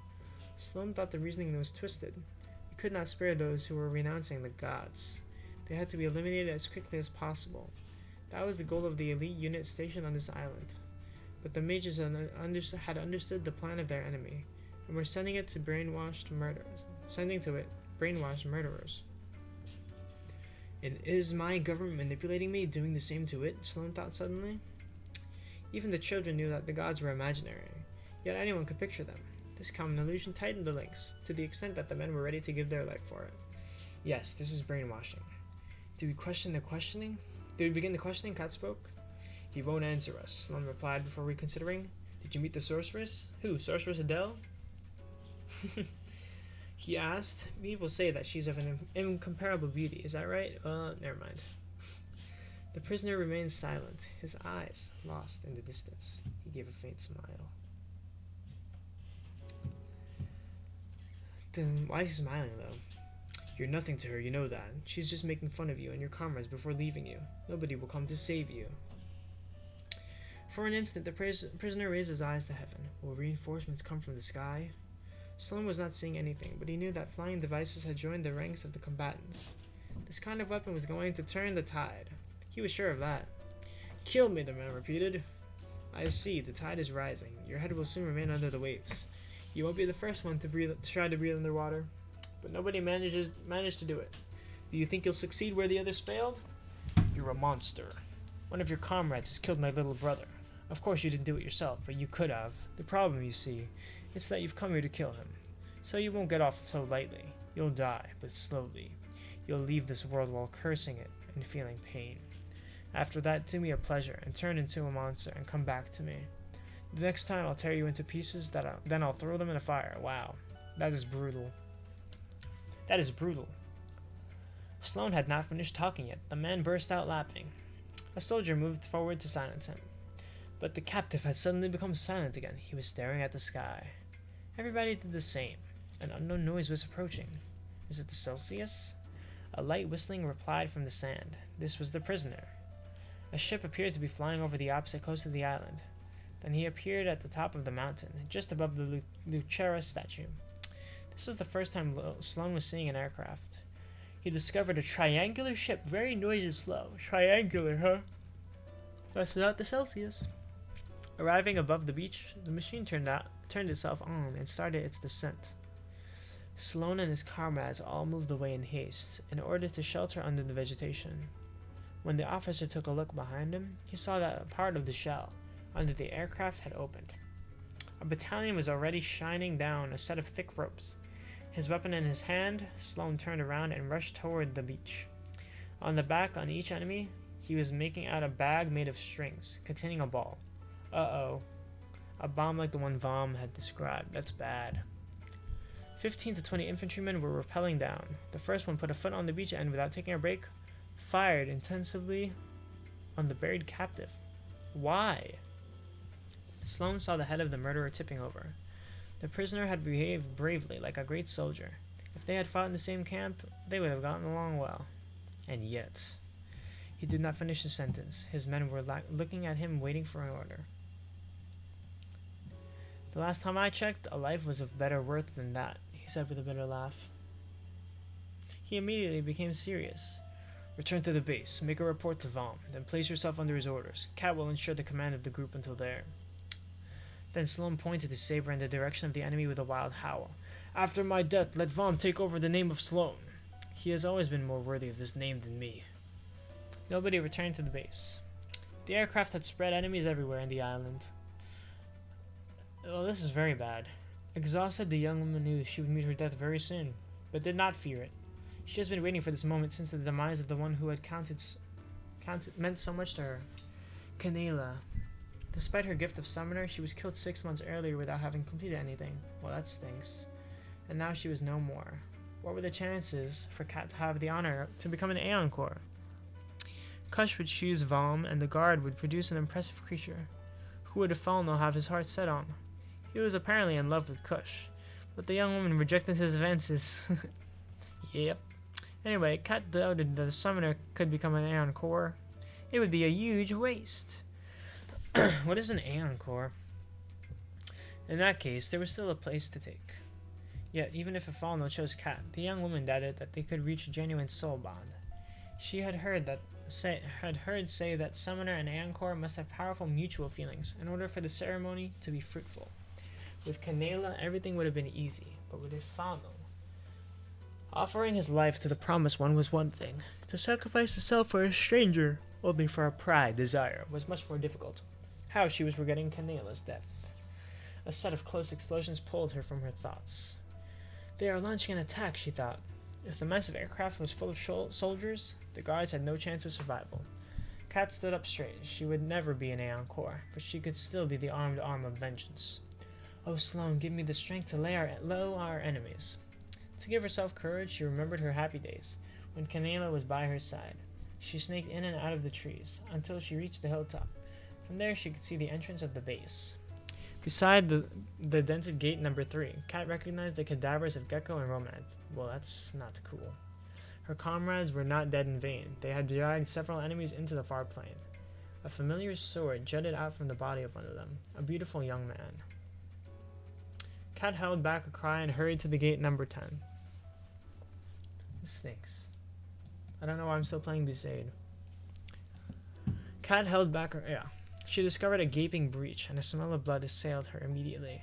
Sloane thought the reasoning was twisted. He could not spare those who were renouncing the gods. They had to be eliminated as quickly as possible. That was the goal of the elite unit stationed on this island. But the mages had understood the plan of their enemy, and we're sending it to brainwashed murderers. Sending to it brainwashed murderers. And is my government manipulating me, doing the same to it? Sloane thought suddenly. Even the children knew that the gods were imaginary, yet anyone could picture them. This common illusion tightened the links, to the extent that the men were ready to give their life for it. Yes, this is brainwashing. Do we question the questioning? Did we begin the questioning? Kat spoke. He won't answer us, Sloane replied before reconsidering. Did you meet the sorceress? Who, Sorceress Adele? He asked. People say that she's of an incomparable beauty. Is that right? Never mind. The prisoner remained silent, his eyes lost in the distance. He gave a faint smile. Why is he smiling, though? You're nothing to her, you know that. She's just making fun of you and your comrades before leaving you. Nobody will come to save you. For an instant, the prisoner raised his eyes to heaven. Will reinforcements come from the sky? Sloane was not seeing anything, but he knew that flying devices had joined the ranks of the combatants. This kind of weapon was going to turn the tide. He was sure of that. Kill me, the man repeated. I see, the tide is rising. Your head will soon remain under the waves. You won't be the first one to try to breathe underwater, but nobody managed to do it. Do you think you'll succeed where the others failed? You're a monster. One of your comrades has killed my little brother. Of course you didn't do it yourself, but you could have. The problem, you see, is that you've come here to kill him. So you won't get off so lightly. You'll die, but slowly. You'll leave this world while cursing it and feeling pain. After that, do me a pleasure and turn into a monster and come back to me. The next time I'll tear you into pieces, then I'll throw them in a fire. Wow, that is brutal. That is brutal. Sloane had not finished talking yet. The man burst out laughing. A soldier moved forward to silence him. But the captive had suddenly become silent again. He was staring at the sky. Everybody did the same. An unknown noise was approaching. Is it the Celsius? A light whistling replied from the sand. This was the prisoner. A ship appeared to be flying over the opposite coast of the island. Then he appeared at the top of the mountain, just above the Lucera statue. This was the first time Sloane was seeing an aircraft. He discovered a triangular ship, very noisy and slow. Triangular, huh? That's not the Celsius. Arriving above the beach, the machine turned itself on and started its descent. Sloane and his comrades all moved away in haste, in order to shelter under the vegetation. When the officer took a look behind him, he saw that a part of the shell under the aircraft had opened. A battalion was already shining down a set of thick ropes. His weapon in his hand, Sloane turned around and rushed toward the beach. On the back on each enemy, he was making out a bag made of strings, containing a ball. Uh-oh. A bomb like the one Vom had described. That's bad. 15 to 20 infantrymen were rappelling down. The first one put a foot on the beach and, without taking a break, fired intensively on the buried captive. Why? Sloane saw the head of the murderer tipping over. The prisoner had behaved bravely, like a great soldier. If they had fought in the same camp, they would have gotten along well. And yet... He did not finish his sentence. His men were looking at him, waiting for an order. The last time I checked, a life was of better worth than that, he said with a bitter laugh. He immediately became serious. Return to the base, make a report to Vom, then place yourself under his orders. Kat will ensure the command of the group until there. Then Sloane pointed his saber in the direction of the enemy with a wild howl. After my death, let Vom take over the name of Sloane. He has always been more worthy of this name than me. Nobody returned to the base. The aircraft had spread enemies everywhere in the island. Well, this is very bad. Exhausted, the young woman knew she would meet her death very soon, but did not fear it. She has been waiting for this moment since the demise of the one who had meant so much to her. Canela. Despite her gift of summoner, she was killed 6 months earlier without having completed anything. Well, that stinks. And now she was no more. What were the chances for Kat to have the honor to become an Aeon Core? Kush would choose Vom, and the guard would produce an impressive creature. Who would Falno have his heart set on? He was apparently in love with Kush, but the young woman rejected his advances. Yep. Anyway, Kat doubted that the summoner could become an Aeon Core. It would be a huge waste. What is an Aeon Core? In that case, there was still a place to take. Yet, even if Falno chose Kat, the young woman doubted that they could reach a genuine soul bond. She had heard say that Summoner and Aeon Core must have powerful mutual feelings in order for the ceremony to be fruitful. With Canela, everything would have been easy, but with Ifano, offering his life to the Promised One was one thing. To sacrifice herself for a stranger, only for a pride desire, was much more difficult. How she was regretting Canela's death. A set of close explosions pulled her from her thoughts. They are launching an attack, she thought. If the massive aircraft was full of soldiers, the guards had no chance of survival. Kat stood up straight. She would never be an Aeon Corps, but she could still be the armed arm of vengeance. Oh, Sloane, give me the strength to lay low our enemies. To give herself courage, she remembered her happy days, when Canela was by her side. She snaked in and out of the trees, until she reached the hilltop. From there, she could see the entrance of the base. Beside the dented gate number 3, Kat recognized the cadavers of Gecko and Romance. Well, that's not cool. Her comrades were not dead in vain. They had dragged several enemies into the far plain. A familiar sword jutted out from the body of one of them, a beautiful young man. Kat held back a cry and hurried to the gate number 10. This stinks. I don't know why I'm still playing Besaid. Kat held back her... Yeah. She discovered a gaping breach, and a smell of blood assailed her immediately.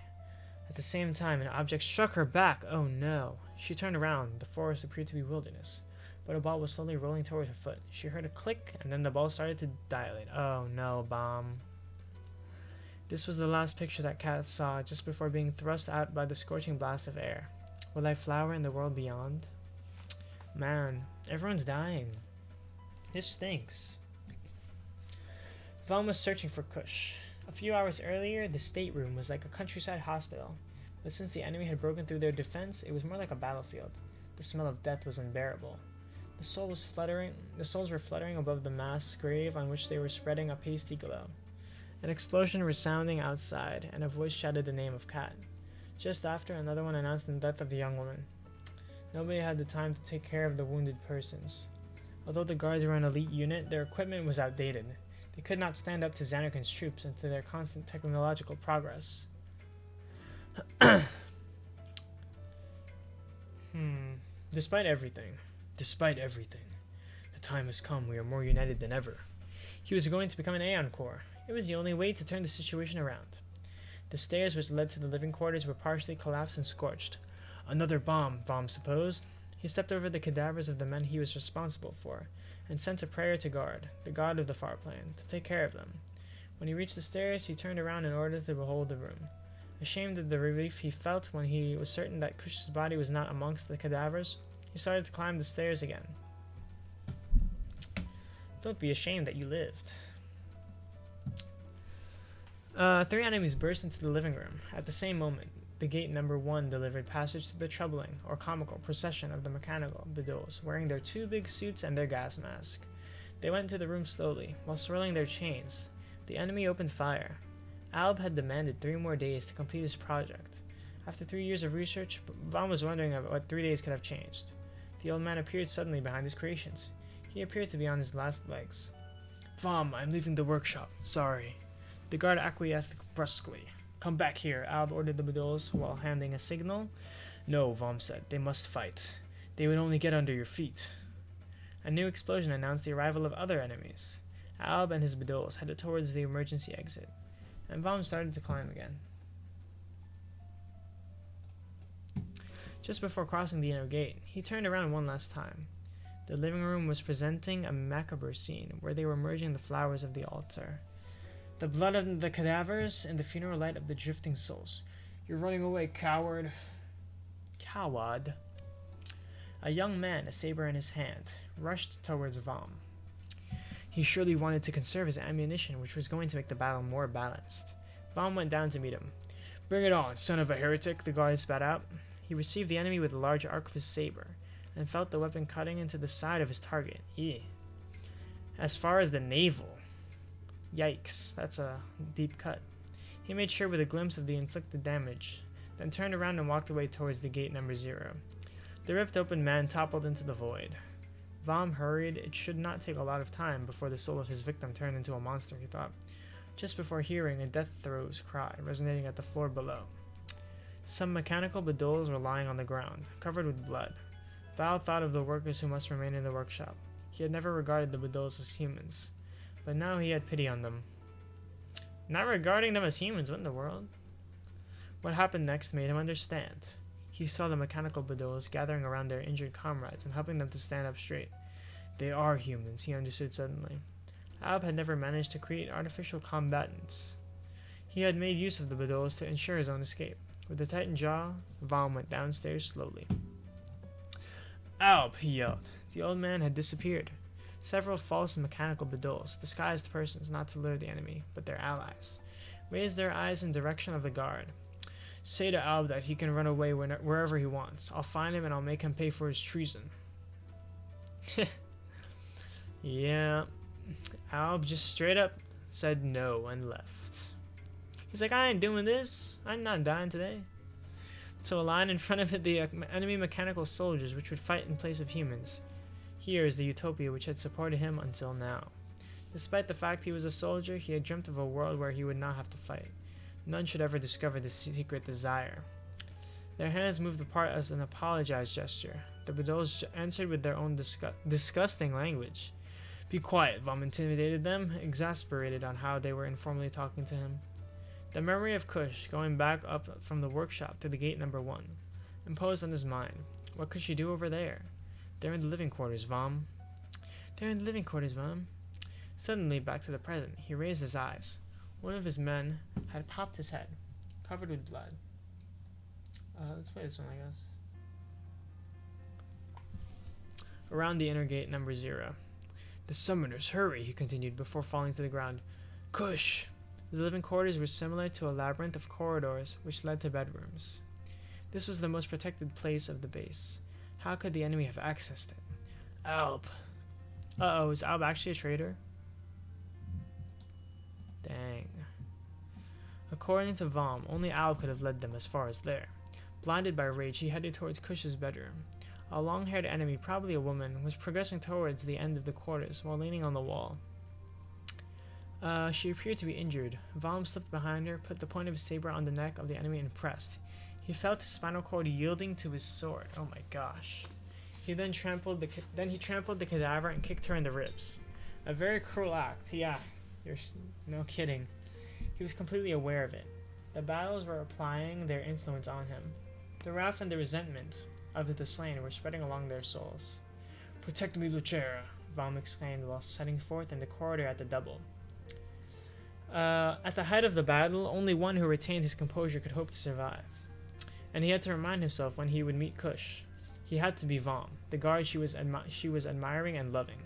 At the same time, an object struck her back. Oh no. She turned around. The forest appeared to be wilderness, but a ball was slowly rolling toward her foot. She heard a click, and then the ball started to dilate. Oh no, bomb. This was the last picture that Kat saw just before being thrust out by the scorching blast of air. Will I flower in the world beyond? Man, everyone's dying. This stinks. Vaughn was searching for Kush. A few hours earlier, the stateroom was like a countryside hospital, but since the enemy had broken through their defense, it was more like a battlefield. The smell of death was unbearable. The souls were fluttering above the mass grave on which they were spreading a pasty glow. An explosion resounding outside, and a voice shouted the name of Kat. Just after, another one announced the death of the young woman. Nobody had the time to take care of the wounded persons. Although the guards were an elite unit, their equipment was outdated. They could not stand up to Xanarkin's troops and to their constant technological progress. Despite everything, the time has come. We are more united than ever. He was going to become an Aeon Corps. It was the only way to turn the situation around. The stairs which led to the living quarters were partially collapsed and scorched. Another bomb, Vom supposed. He stepped over the cadavers of the men he was responsible for, and sent a prayer to Guard, the god of the far plain, to take care of them. When he reached the stairs, he turned around in order to behold the room. Ashamed of the relief he felt when he was certain that Kush's body was not amongst the cadavers, he started to climb the stairs again. Don't be ashamed that you lived. 3 enemies burst into the living room. At the same moment, the gate number 1 delivered passage to the troubling, or comical, procession of the mechanical Beduls, wearing their 2 big suits and their gas mask. They went into the room slowly, while swirling their chains. The enemy opened fire. Alb had demanded 3 more days to complete his project. After 3 years of research, Vom was wondering about what 3 days could have changed. The old man appeared suddenly behind his creations. He appeared to be on his last legs. Vom, I'm leaving the workshop. Sorry. The guard acquiesced brusquely. Come back here, Alb ordered the Beduls while handing a signal. No, Vom said. They must fight. They would only get under your feet. A new explosion announced the arrival of other enemies. Alb and his Beduls headed towards the emergency exit, and Vom started to climb again. Just before crossing the inner gate, he turned around one last time. The living room was presenting a macabre scene where they were merging the flowers of the altar. The blood of the cadavers and the funeral light of the drifting souls. You're running away, coward. Coward. A young man, a saber in his hand, rushed towards Vom. He surely wanted to conserve his ammunition, which was going to make the battle more balanced. Vom went down to meet him. Bring it on, son of a heretic, the guard spat out. He received the enemy with a large arc of his saber, and felt the weapon cutting into the side of his target. As far as the navel. Yikes, that's a deep cut. He made sure with a glimpse of the inflicted damage, then turned around and walked away towards the gate number 0. The rift-open man toppled into the void. Vom hurried. It should not take a lot of time before the soul of his victim turned into a monster, he thought, just before hearing a death-throes cry resonating at the floor below. Some mechanical Beduls were lying on the ground, covered with blood. Val thought of the workers who must remain in the workshop. He had never regarded the Beduls as humans, but now he had pity on them. Not regarding them as humans, what in the world? What happened next made him understand. He saw the mechanical Bedols gathering around their injured comrades and helping them to stand up straight. They are humans, he understood suddenly. Alb had never managed to create artificial combatants. He had made use of the Bedols to ensure his own escape. With a tightened jaw, Vom went downstairs slowly. Alb, he yelled. The old man had disappeared. Several false mechanical Bedols, disguised persons not to lure the enemy, but their allies, raised their eyes in direction of the guard. Say to Alb that he can run away wherever he wants. I'll find him and I'll make him pay for his treason. Yeah. Alb just straight up said no and left. He's like, I ain't doing this. I'm not dying today. So a line in front of it, the enemy mechanical soldiers, which would fight in place of humans. Here is the utopia which had supported him until now. Despite the fact he was a soldier, he had dreamt of a world where he would not have to fight. None should ever discover this secret desire. Their hands moved apart as an apologize gesture. The Bedols answered with their own disgusting language. Be quiet, Vom intimidated them, exasperated on how they were informally talking to him. The memory of Kush, going back up from the workshop to the gate number 1, imposed on his mind. What could she do over there? They're in the living quarters, Vom. They're in the living quarters, Vom. Suddenly, back to the present, he raised his eyes. One of his men had popped his head, covered with blood. Let's play this one, I guess. Around the inner gate number 0. The summoners, hurry, he continued before falling to the ground. Kush! The living quarters were similar to a labyrinth of corridors which led to bedrooms. This was the most protected place of the base. How could the enemy have accessed it? Alb! Uh-oh, is Alb actually a traitor? Dang. According to Vom, only Alb could have led them as far as there. Blinded by rage, he headed towards Kush's bedroom. A long-haired enemy, probably a woman, was progressing towards the end of the quarters while leaning on the wall. She appeared to be injured. Vom slipped behind her, put the point of his saber on the neck of the enemy and pressed. He felt his spinal cord yielding to his sword. Oh my gosh. He trampled the cadaver and kicked her in the ribs. A very cruel act. Yeah, no kidding. He was completely aware of it. The battles were applying their influence on him. The wrath and the resentment of the slain were spreading along their souls. Protect me, Lucera, Vom exclaimed while setting forth in the corridor at the double. At the height of the battle, only one who retained his composure could hope to survive. And he had to remind himself when he would meet Kush. He had to be Vom, the guard she was admiring and loving.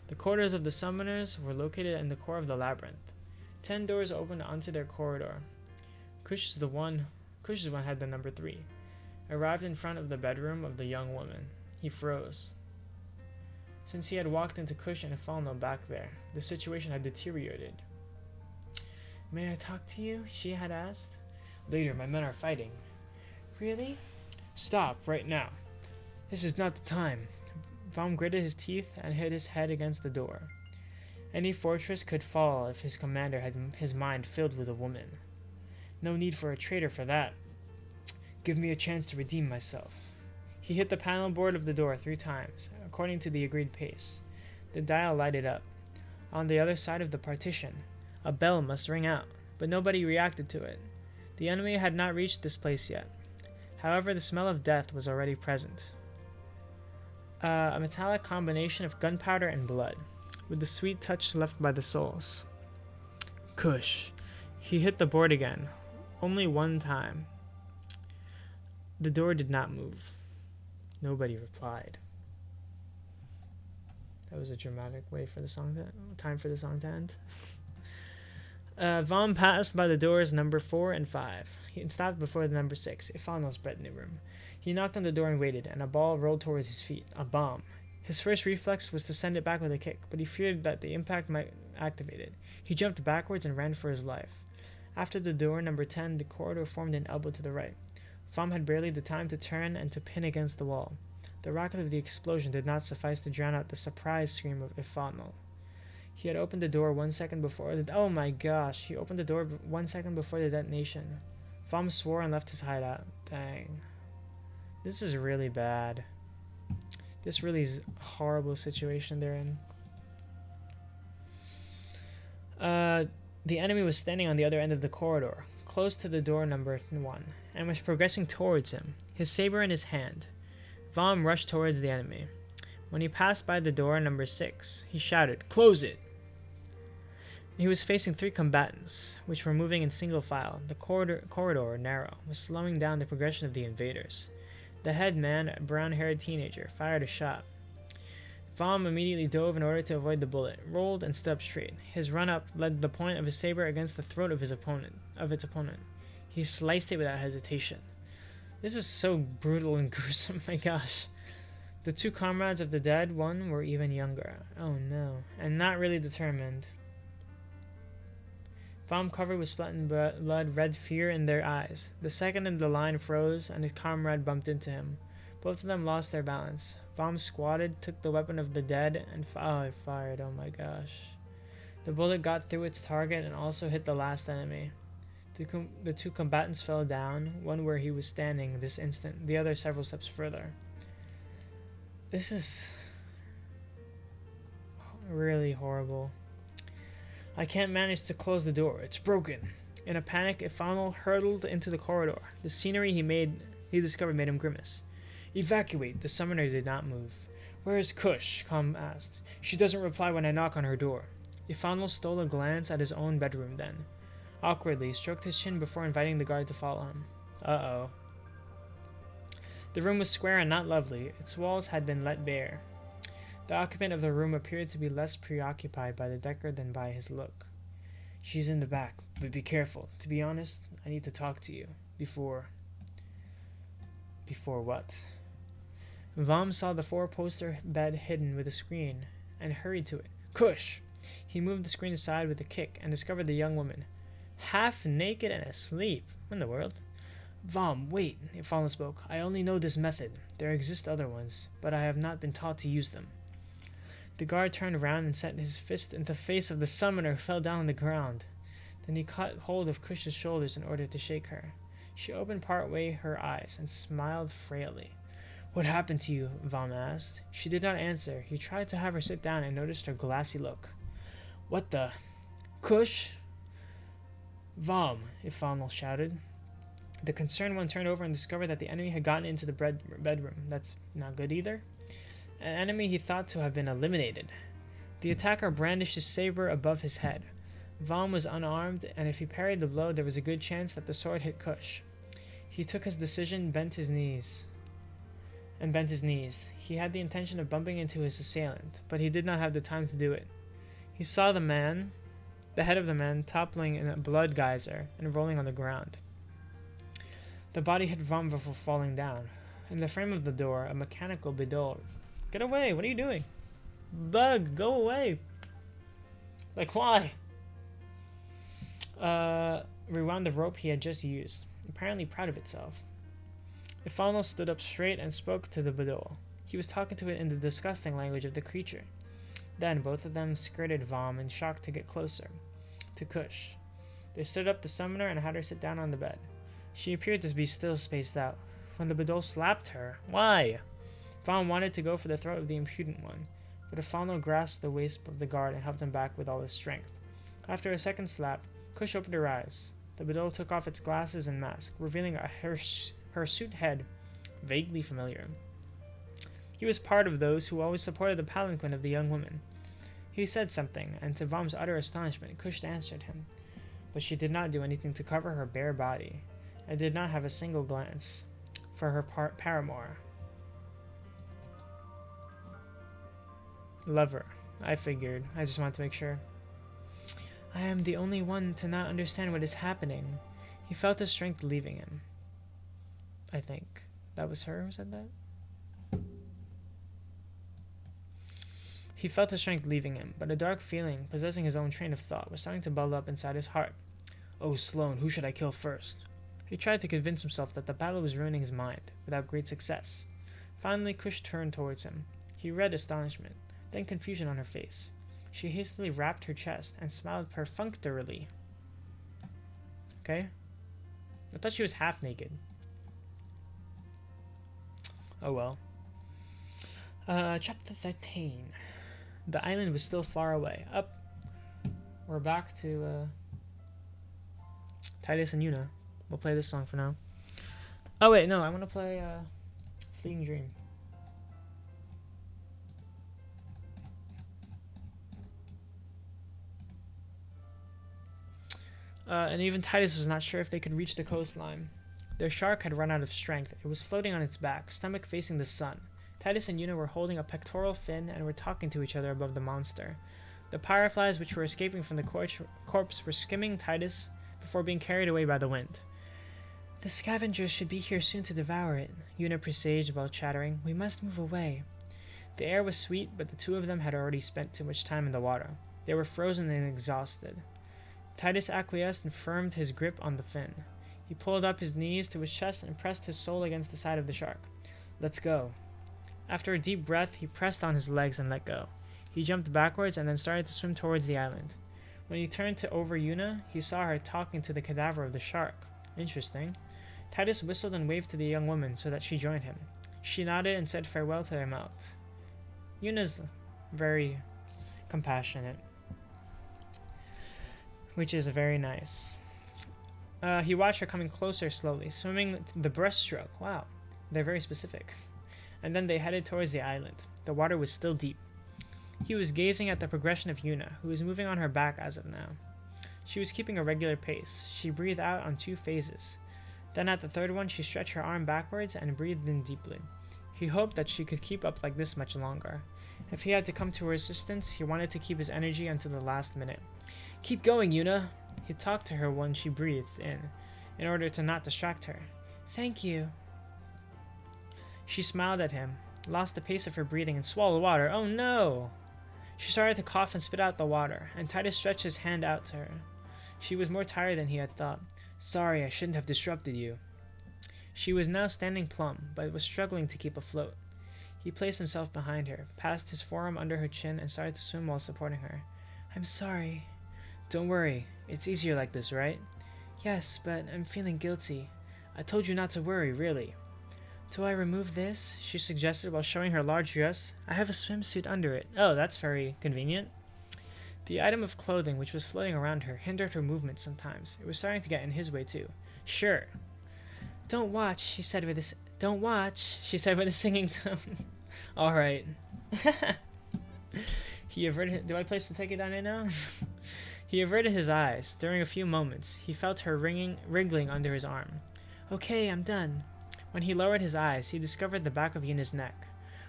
The quarters of the summoners were located in the core of the labyrinth. 10 doors opened onto their corridor. Kush's one had the number 3. Arrived in front of the bedroom of the young woman. He froze. Since he had walked into Kush and fallen back there, the situation had deteriorated. May I talk to you? She had asked. Later, my men are fighting. Really? Stop, right now. This is not the time. Vom gritted his teeth and hit his head against the door. Any fortress could fall if his commander had his mind filled with a woman. No need for a traitor for that. Give me a chance to redeem myself. He hit the panel board of the door 3 times, according to the agreed pace. The dial lighted up. On the other side of the partition, a bell must ring out, but nobody reacted to it. The enemy had not reached this place yet. However, the smell of death was already present. A metallic combination of gunpowder and blood, with the sweet touch left by the souls. Kush. He hit the board again, only 1 time. The door did not move. Nobody replied. That was a dramatic way for the song time for the song to end. Vom passed by the doors number 4 and 5. He stopped before the number 6, Ifanel's bedroom. He knocked on the door and waited, and a ball rolled towards his feet. A bomb. His first reflex was to send it back with a kick, but he feared that the impact might activate it. He jumped backwards and ran for his life. After the door number 10, the corridor formed an elbow to the right. Vom had barely the time to turn and to pin against the wall. The rocket of the explosion did not suffice to drown out the surprise scream of Ifanel. He had opened the door 1 second before oh my gosh, he opened the door 1 second before the detonation. Vom swore and left his hideout. Dang. This is really bad. This really is a horrible situation they're in. The enemy was standing on the other end of the corridor, close to the door number 1 and was progressing towards him, his saber in his hand. Vom rushed towards the enemy. When he passed by the door number 6, he shouted, "Close it!" He was facing 3 combatants, which were moving in single file. The corridor, narrow, was slowing down the progression of the invaders. The head man, a brown-haired teenager, fired a shot. Vom immediately dove in order to avoid the bullet, rolled, and stood up straight. His run-up led the point of his saber against the throat of its opponent. He sliced it without hesitation. This is so brutal and gruesome, my gosh. The 2 comrades of the dead one were even younger. Oh no, and not really determined. Vom, covered with splattered blood, read fear in their eyes. The second in the line froze, and his comrade bumped into him. Both of them lost their balance. Vom squatted, took the weapon of the dead, and fired. Oh my gosh. The bullet got through its target and also hit the last enemy. The 2 combatants fell down, one where he was standing this instant, the other several steps further. This is really horrible. I can't manage to close the door. It's broken. In a panic, Ifanel hurtled into the corridor. The scenery he discovered made him grimace. "Evacuate!" The summoner did not move. "Where is Kush?" Calm asked. "She doesn't reply when I knock on her door." Ifanel stole a glance at his own bedroom then. Awkwardly, stroked his chin before inviting the guard to follow him. Uh-oh. The room was square and not lovely. Its walls had been let bare. The occupant of the room appeared to be less preoccupied by the decor than by his look. "She's in the back, but be careful. To be honest, I need to talk to you. Before what?" Vom saw the 4-poster bed hidden with a screen and hurried to it. "Kush!" He moved the screen aside with a kick and discovered the young woman, half naked and asleep. What in the world? "Vom, wait," Ifanel spoke. "I only know this method. There exist other ones, but I have not been taught to use them." The guard turned around and set his fist into the face of the summoner, who fell down on the ground. Then he caught hold of Kush's shoulders in order to shake her. She opened partway her eyes and smiled frailly. "What happened to you?" Vom asked. She did not answer. He tried to have her sit down and noticed her glassy look. "What the? Kush?" "Vom," Ifanel shouted. The concerned one turned over and discovered that the enemy had gotten into the bedroom. That's not good either. An enemy he thought to have been eliminated. The attacker brandished his saber above his head. Vom was unarmed, and if he parried the blow, there was a good chance that the sword hit Kush. He took his decision, bent his knees. He had the intention of bumping into his assailant, but he did not have the time to do it. He saw the head of the man, toppling in a blood geyser and rolling on the ground. The body hit Vom before falling down. In the frame of the door, a mechanical bidol. "Get away! What are you doing? Bug, go away!" Like, why? Rewound the rope he had just used, apparently proud of itself. Ifanel stood up straight and spoke to the bidol. He was talking to it in the disgusting language of the creature. Then both of them skirted Vom in shock to get closer to Kush. They stood up the summoner and had her sit down on the bed. She appeared to be still spaced out. When the bidol slapped her, why? Vom wanted to go for the throat of the impudent one, but Ifanel grasped the waist of the guard and helped him back with all his strength. After a second slap, Kush opened her eyes. The bidol took off its glasses and mask, revealing a hirsute head, vaguely familiar. He was part of those who always supported the palanquin of the young woman. He said something, and to Vom's utter astonishment, Kush answered him, but she did not do anything to cover her bare body, and did not have a single glance for her paramour. Lover, I figured. I just wanted to make sure. I am the only one to not understand what is happening. He felt his strength leaving him. I think. That was her who said that? He felt his strength leaving him, but a dark feeling, possessing his own train of thought, was starting to bubble up inside his heart. Oh, Sloane, who should I kill first? He tried to convince himself that the battle was ruining his mind, without great success. Finally, Kush turned towards him. He read astonishment, then confusion on her face. She hastily wrapped her chest and smiled perfunctorily. Okay? I thought she was half naked. Oh well. Chapter 13. The island was still far away. Up. We're back to Titus and Yuna. We'll play this song for now. Oh wait, no, I want to play Fleeting Dream. And even Titus was not sure if they could reach the coastline. Their shark had run out of strength. It was floating on its back, stomach facing the sun. Titus and Yuna were holding a pectoral fin and were talking to each other above the monster. The fireflies which were escaping from the corpse were skimming Titus before being carried away by the wind. The scavengers should be here soon to devour it, Yuna presaged while chattering. We must move away. The air was sweet, but the two of them had already spent too much time in the water. They were frozen and exhausted. Titus acquiesced and firmed his grip on the fin. He pulled up his knees to his chest and pressed his soul against the side of the shark. Let's go. After a deep breath, he pressed on his legs and let go. He jumped backwards and then started to swim towards the island. When he turned to over Yuna, he saw her talking to the cadaver of the shark. Interesting. Titus whistled and waved to the young woman so that she joined him. She nodded and said farewell to them out. Yuna's very compassionate, which is very nice. He watched her coming closer slowly, swimming the breaststroke. Wow, they're very specific. And then they headed towards the island. The water was still deep. He was gazing at the progression of Yuna, who was moving on her back as of now. She was keeping a regular pace. She breathed out on 2 phases. Then at the third one, she stretched her arm backwards and breathed in deeply. He hoped that she could keep up like this much longer. If he had to come to her assistance, he wanted to keep his energy until the last minute. Keep going, Yuna. He talked to her when she breathed in order to not distract her. Thank you. She smiled at him, lost the pace of her breathing, and swallowed water. Oh no! She started to cough and spit out the water, and Titus stretched his hand out to her. She was more tired than he had thought. Sorry, I shouldn't have disrupted you. She was now standing plumb, but was struggling to keep afloat. He placed himself behind her, passed his forearm under her chin, and started to swim while supporting her. I'm sorry. Don't worry. It's easier like this, right? Yes, but I'm feeling guilty. I told you not to worry, really. Do I remove this? She suggested while showing her large dress. I have a swimsuit under it. Oh, that's very convenient. The item of clothing which was floating around her hindered her movement sometimes. It was starting to get in his way too. Sure. Don't watch, she said with a singing tone. All right. He averted. Do I place the ticket on it now? He averted his eyes. During a few moments, he felt her wriggling under his arm. Okay, I'm done. When he lowered his eyes, he discovered the back of Yuna's neck.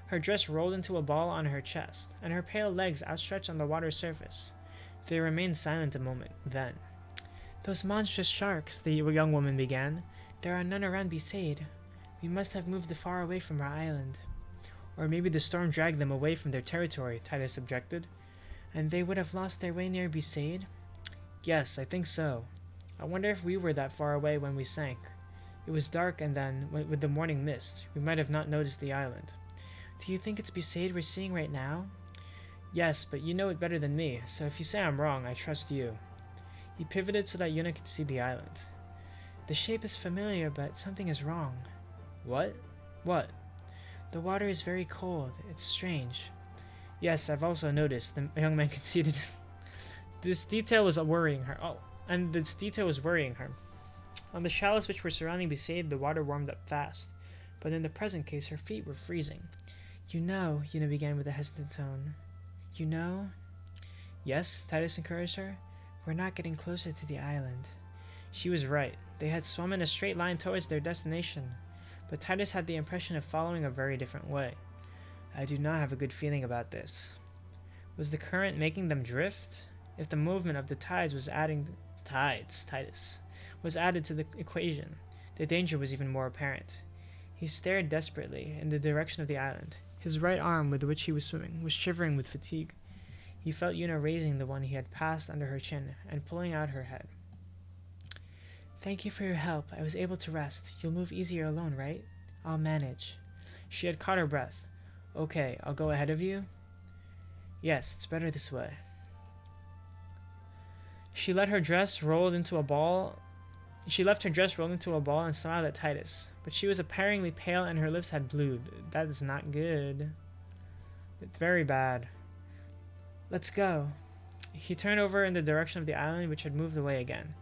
Her dress rolled into a ball on her chest, and her pale legs outstretched on the water's surface. They remained silent a moment. Then, those monstrous sharks, the young woman began. There are none around Besaid. We must have moved far away from our island. Or maybe the storm dragged them away from their territory, Titus objected. And they would have lost their way near Besaid? Yes, I think so. I wonder if we were that far away when we sank. It was dark, and then, with the morning mist, we might have not noticed the island. Do you think it's Besaid we're seeing right now? Yes, but you know it better than me, so if you say I'm wrong, I trust you. He pivoted so that Yuna could see the island. The shape is familiar, but something is wrong. What? What? The water is very cold. It's strange. Yes, I've also noticed, the young man conceded. This detail was worrying her. On the shallows which were surrounding Besaid, the water warmed up fast, but in the present case, her feet were freezing. You know, Yuna began with a hesitant tone. You know? Yes, Titus encouraged her. We're not getting closer to the island. She was right. They had swum in a straight line towards their destination, but Titus had the impression of following a very different way. I do not have a good feeling about this. Was the current making them drift? If the movement of the tides was added to the equation, the danger was even more apparent. He stared desperately in the direction of the island. His right arm, with which he was swimming, was shivering with fatigue. He felt Yuna raising the one he had passed under her chin and pulling out her head. Thank you for your help. I was able to rest. You'll move easier alone, right? I'll manage. She had caught her breath. Okay, I'll go ahead of you? Yes, it's better this way. She left her dress rolled into a ball and smiled at Titus, but she was apparently pale and her lips had blued. That is not good. It's very bad. Let's go. He turned over in the direction of the island, which had moved away again.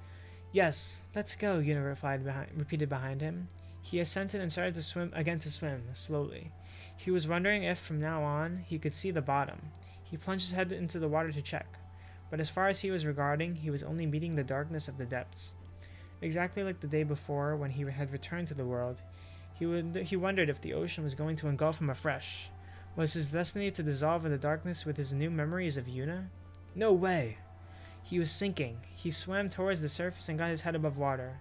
Yes, let's go, Yuna repeated behind him. He assented and started to swim, slowly. He was wondering if, from now on, he could see the bottom. He plunged his head into the water to check, but as far as he was regarding, he was only meeting the darkness of the depths. Exactly like the day before, when he had returned to the world, he wondered if the ocean was going to engulf him afresh. Was his destiny to dissolve in the darkness with his new memories of Yuna? No way! He was sinking. He swam towards the surface and got his head above water.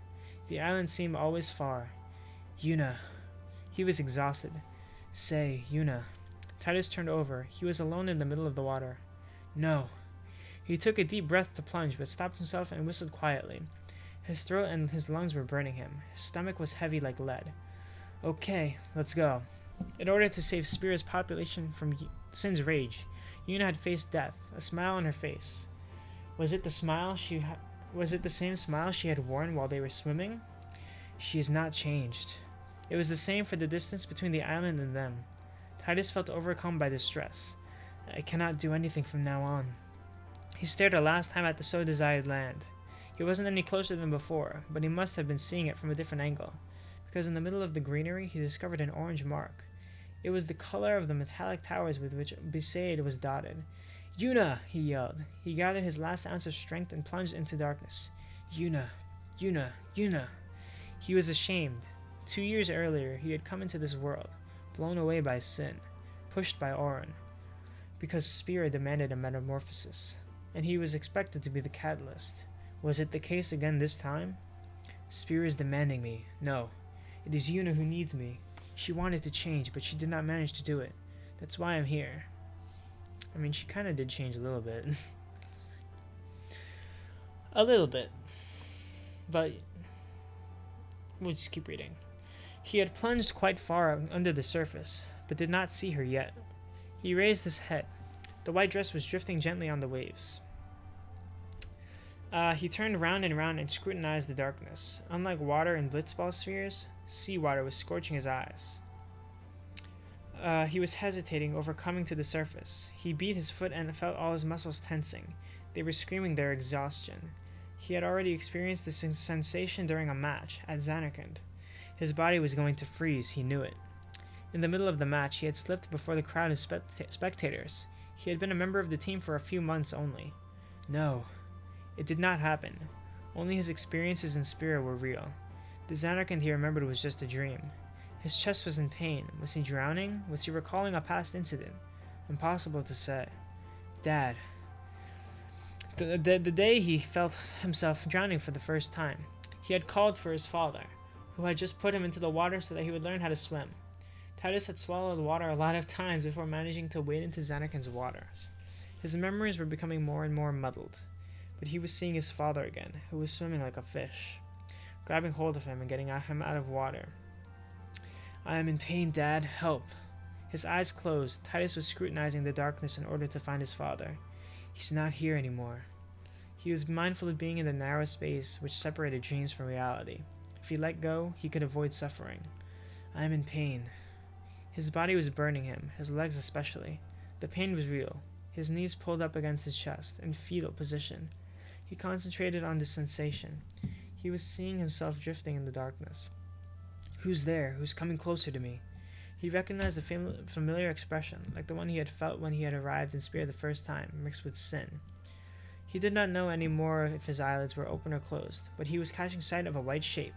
The island seemed always far. Yuna. He was exhausted. Say, Yuna. Titus turned over. He was alone in the middle of the water. No. He took a deep breath to plunge, but stopped himself and whistled quietly. His throat and his lungs were burning him. His stomach was heavy like lead. Okay, let's go. In order to save Spear's population from Sin's rage, Yuna had faced death, a smile on her face. Was it the same smile she had worn while they were swimming? She is not changed. It was the same for the distance between the island and them. Titus felt overcome by distress. I cannot do anything from now on. He stared a last time at the so-desired land. He wasn't any closer than before, but he must have been seeing it from a different angle, because in the middle of the greenery he discovered an orange mark. It was the color of the metallic towers with which Besaid was dotted. Yuna! He yelled. He gathered his last ounce of strength and plunged into darkness. Yuna! Yuna! Yuna! He was ashamed. 2 years earlier, he had come into this world, blown away by Sin, pushed by Auron, because Spear demanded a metamorphosis, and he was expected to be the catalyst. Was it the case again this time? Spear is demanding me. No. It is Yuna who needs me. She wanted to change, but she did not manage to do it. That's why I'm here. I mean, she kind of did change a little bit. A little bit. But we'll just keep reading. He had plunged quite far under the surface, but did not see her yet. He raised his head. The white dress was drifting gently on the waves. He turned round and round and scrutinized the darkness. Unlike water in blitzball spheres, seawater was scorching his eyes. He was hesitating, overcoming to the surface. He beat his foot and felt all his muscles tensing. They were screaming their exhaustion. He had already experienced this sensation during a match at Zanarkand. His body was going to freeze, he knew it. In the middle of the match, he had slipped before the crowd of spectators. He had been a member of the team for a few months only. No, it did not happen. Only his experiences in Spira were real. The Zanarkand he remembered was just a dream. His chest was in pain. Was he drowning? Was he recalling a past incident? Impossible to say. Dad. The day he felt himself drowning for the first time, he had called for his father, who had just put him into the water so that he would learn how to swim. Titus had swallowed water a lot of times before managing to wade into Zanarkand's waters. His memories were becoming more and more muddled, but he was seeing his father again, who was swimming like a fish, grabbing hold of him and getting him out of water. I am in pain, Dad. Help. His eyes closed. Titus was scrutinizing the darkness in order to find his father. He's not here anymore. He was mindful of being in the narrow space which separated dreams from reality. If he let go, he could avoid suffering. I am in pain. His body was burning him, his legs especially. The pain was real. His knees pulled up against his chest, in fetal position. He concentrated on this sensation. He was seeing himself drifting in the darkness. Who's there? Who's coming closer to me? He recognized a familiar expression, like the one he had felt when he had arrived in Spear the first time, mixed with sin. He did not know any more if his eyelids were open or closed, but he was catching sight of a white shape.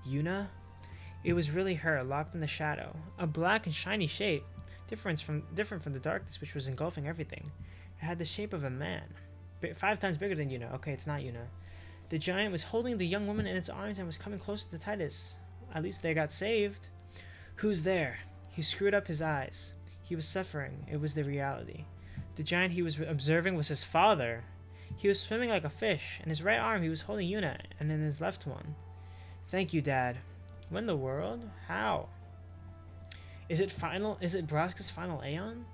Yuna? It was really her, locked in the shadow. A black and shiny shape, different from the darkness which was engulfing everything. It had the shape of a man, 5 times bigger than Yuna. Okay, it's not Yuna. The giant was holding the young woman in its arms and was coming closer to Titus. At least they got saved. Who's there? He screwed up his eyes. He was suffering. It was the reality. The giant he was observing was his father. He was swimming like a fish. In his right arm he was holding Yuna, and in his left one. Thank you, Dad. When the world? How? Is it Braska's final Aeon?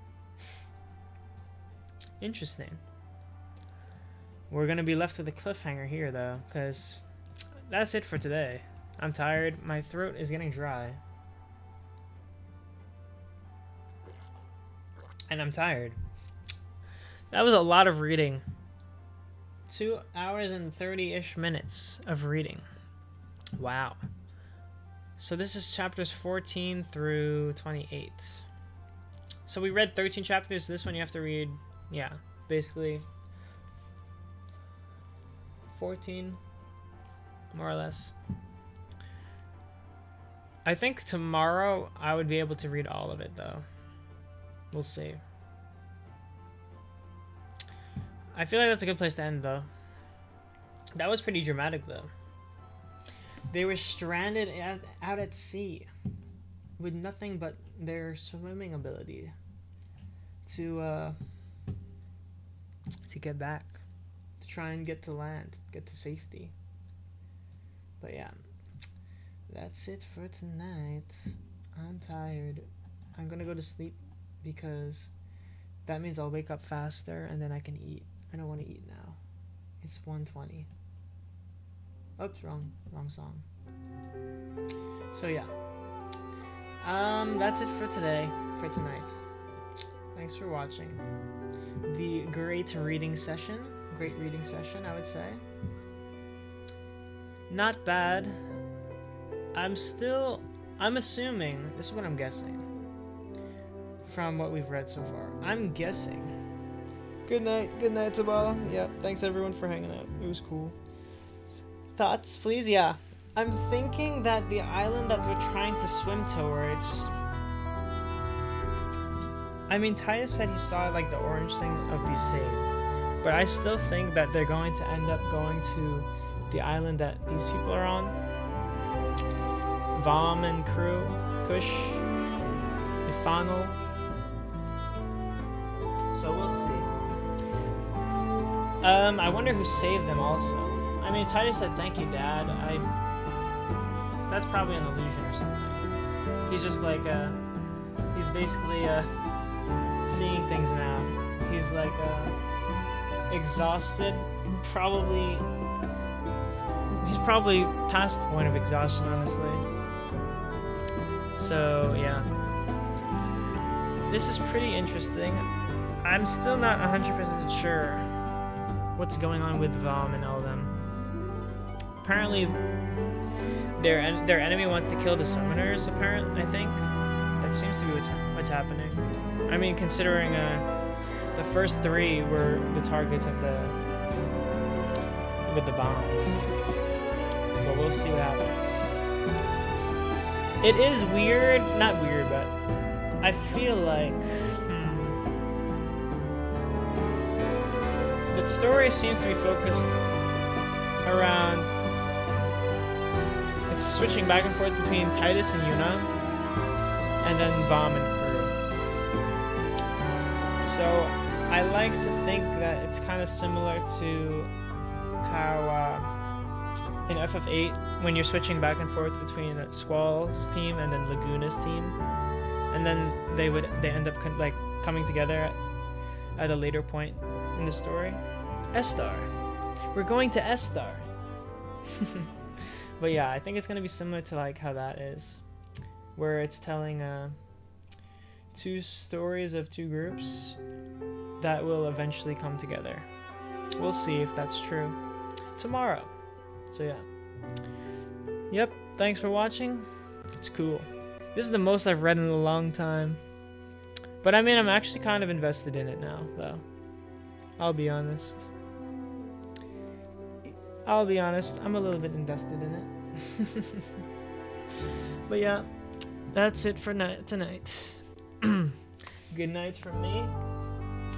Interesting. We're gonna be left with a cliffhanger here, though, because that's it for today. I'm tired. My throat is getting dry. And I'm tired. That was a lot of reading. 2 hours and 30-ish minutes of reading. Wow. So this is chapters 14 through 28. So we read 13 chapters. This one you have to read, yeah, basically 14, more or less. I think tomorrow I would be able to read all of it, though. We'll see. I feel like that's a good place to end, though. That was pretty dramatic, though. They were stranded out at sea with nothing but their swimming ability to get back, to try and get to land, get to safety. But yeah, that's it for tonight. I'm tired. I'm gonna go to sleep because that means I'll wake up faster and then I can eat. I don't want to eat now. It's 1:20. Oops, wrong song. So yeah, that's it for tonight. Thanks for watching the great reading session, I would say. Not bad. I'm assuming, this is what I'm guessing from what we've read so far. I'm guessing. Good night, Tabala. Yeah, thanks everyone for hanging out. It was cool. Thoughts, please? Yeah. I'm thinking that the island that we're trying to swim towards... I mean, Titus said he saw like the orange thing of be saved. But I still think that they're going to end up going to the island that these people are on. Vom and crew. Kush. Ifano. So we'll see. I wonder who saved them also. I mean, Titus said, "Thank you, Dad." That's probably an illusion or something. He's just like, he's basically, seeing things now. He's like, exhausted. He's probably past the point of exhaustion, honestly. So, yeah. This is pretty interesting. I'm still not 100% sure what's going on with Vom and all of them. Apparently, their enemy wants to kill the summoners, I think. That seems to be what's happening. I mean, considering the first 3 were the targets of with the bombs. But we'll see what happens. It is weird, not weird, but I feel like the story seems to be focused around, it's switching back and forth between Titus and Yuna, and then Vom and crew. So I like to think that it's kind of similar to how in FF8, when you're switching back and forth between Squall's team and then Laguna's team, and then they end up like coming together at a later point in the story. Estar, we're going to Estar. But yeah, I think it's gonna be similar to like how that is, where it's telling 2 stories of 2 groups that will eventually come together. We'll see if that's true tomorrow. So yeah. Yep, thanks for watching. It's cool. This is the most I've read in a long time. But I mean, I'm actually kind of invested in it now, though. I'll be honest. I'm a little bit invested in it. But yeah, that's it for tonight. Good night from me.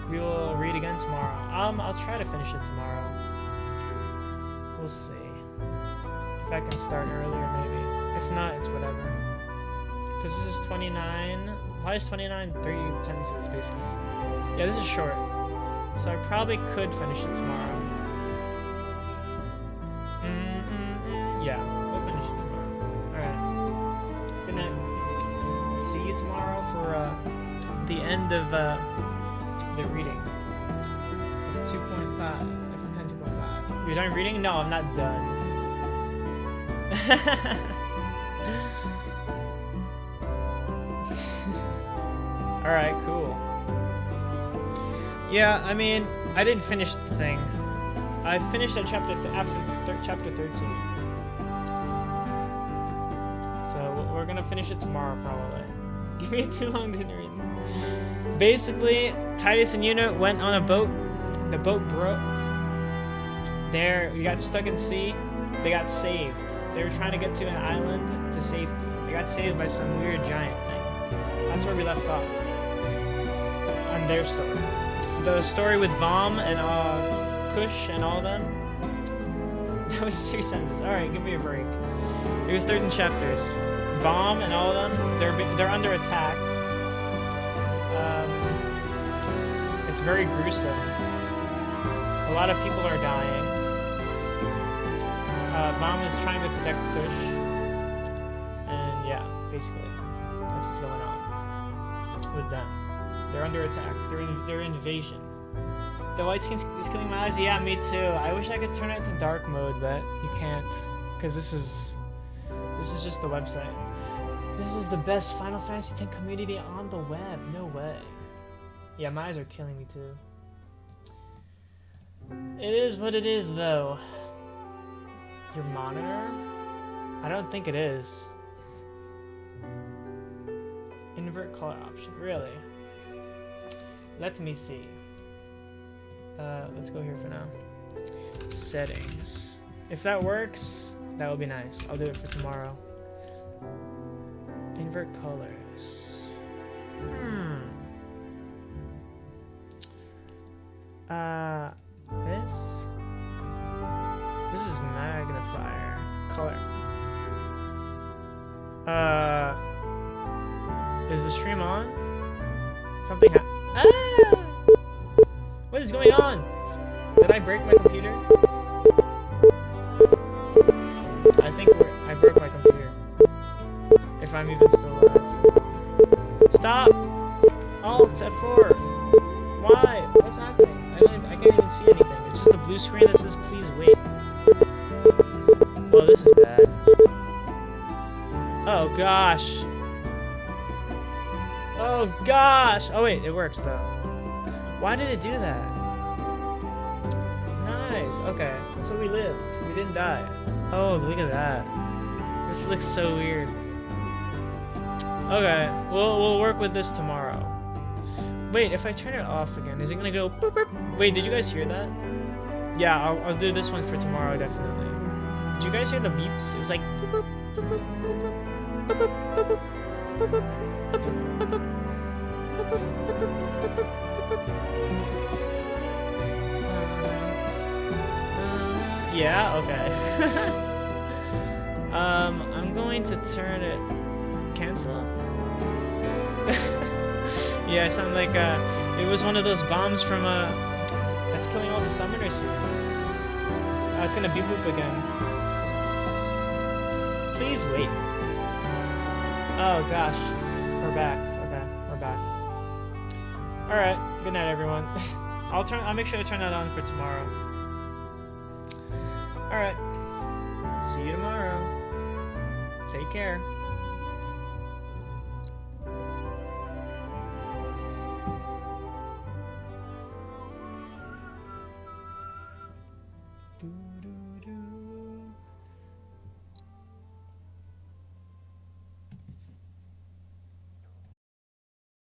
We will read again tomorrow. I'll try to finish it tomorrow. We'll see. If I can start earlier, maybe. If not, it's whatever. Because this is 29. Why is 29 3 sentences, basically? Yeah, this is short. So I probably could finish it tomorrow. Yeah, we'll finish it tomorrow. Alright. Good night. See you tomorrow for the end of the reading of 2.5. FF10 2.5. You're done reading? No, I'm not done. Alright, cool. Yeah, I mean, I didn't finish the thing. I finished at after chapter 13. So we're gonna finish it tomorrow probably. Give me too long to read. Basically, Titus and Una went on a boat. The boat broke. We got stuck in sea. They got saved. They were trying to get to an island to safety. They got saved by some weird giant thing. That's where we left off. On their story. The story with Vom and Kush and all them. That was 3 sentences. Alright, give me a break. It was 13 chapters. Vom and all of them, they're under attack. It's very gruesome. A lot of people are dying. Vom is trying to protect Kush. And yeah, basically, that's what's going on with them. They're under attack. They're in invasion. The light skin is killing my eyes. Yeah, me too. I wish I could turn it to dark mode, but you can't, because this is just the website. This is the best Final Fantasy X community on the web. No way. Yeah, my eyes are killing me too. It is what it is, though. Your monitor? I don't think it is. Invert color option. Really? Let me see. Let's go here for now. Settings. If that works, that would be nice. I'll do it for tomorrow. Invert colors. This is magnifier. Color. Is the stream on? Something What is going on? Did I break my computer? I think I broke my computer. If I'm even still alive. Stop! Alt F4! Why? What's happening? I can't even see anything. It's just a blue screen that says please wait. Well, this is bad. Oh gosh. Oh gosh! Oh wait, it works though. Why did it do that? Nice, okay. So we lived. We didn't die. Oh, look at that. This looks so weird. Okay, we'll work with this tomorrow. Wait, if I turn it off again, is it gonna go boop, boop? Wait, did you guys hear that? Yeah, I'll do this one for tomorrow, definitely. Did you guys hear the beeps? It was like boop, boop, boop, boop, boop, boop, boop, boop, boop, yeah, okay. I'm going to turn it cancel. Yeah, it sounded like it was one of those bombs from that's killing all the summoners here. Oh, it's gonna beep boop again. Please wait. Oh gosh, we're back. Okay, we're back. All right, good night, everyone. I'll make sure to turn that on for tomorrow. All right, see you tomorrow. Take care. Do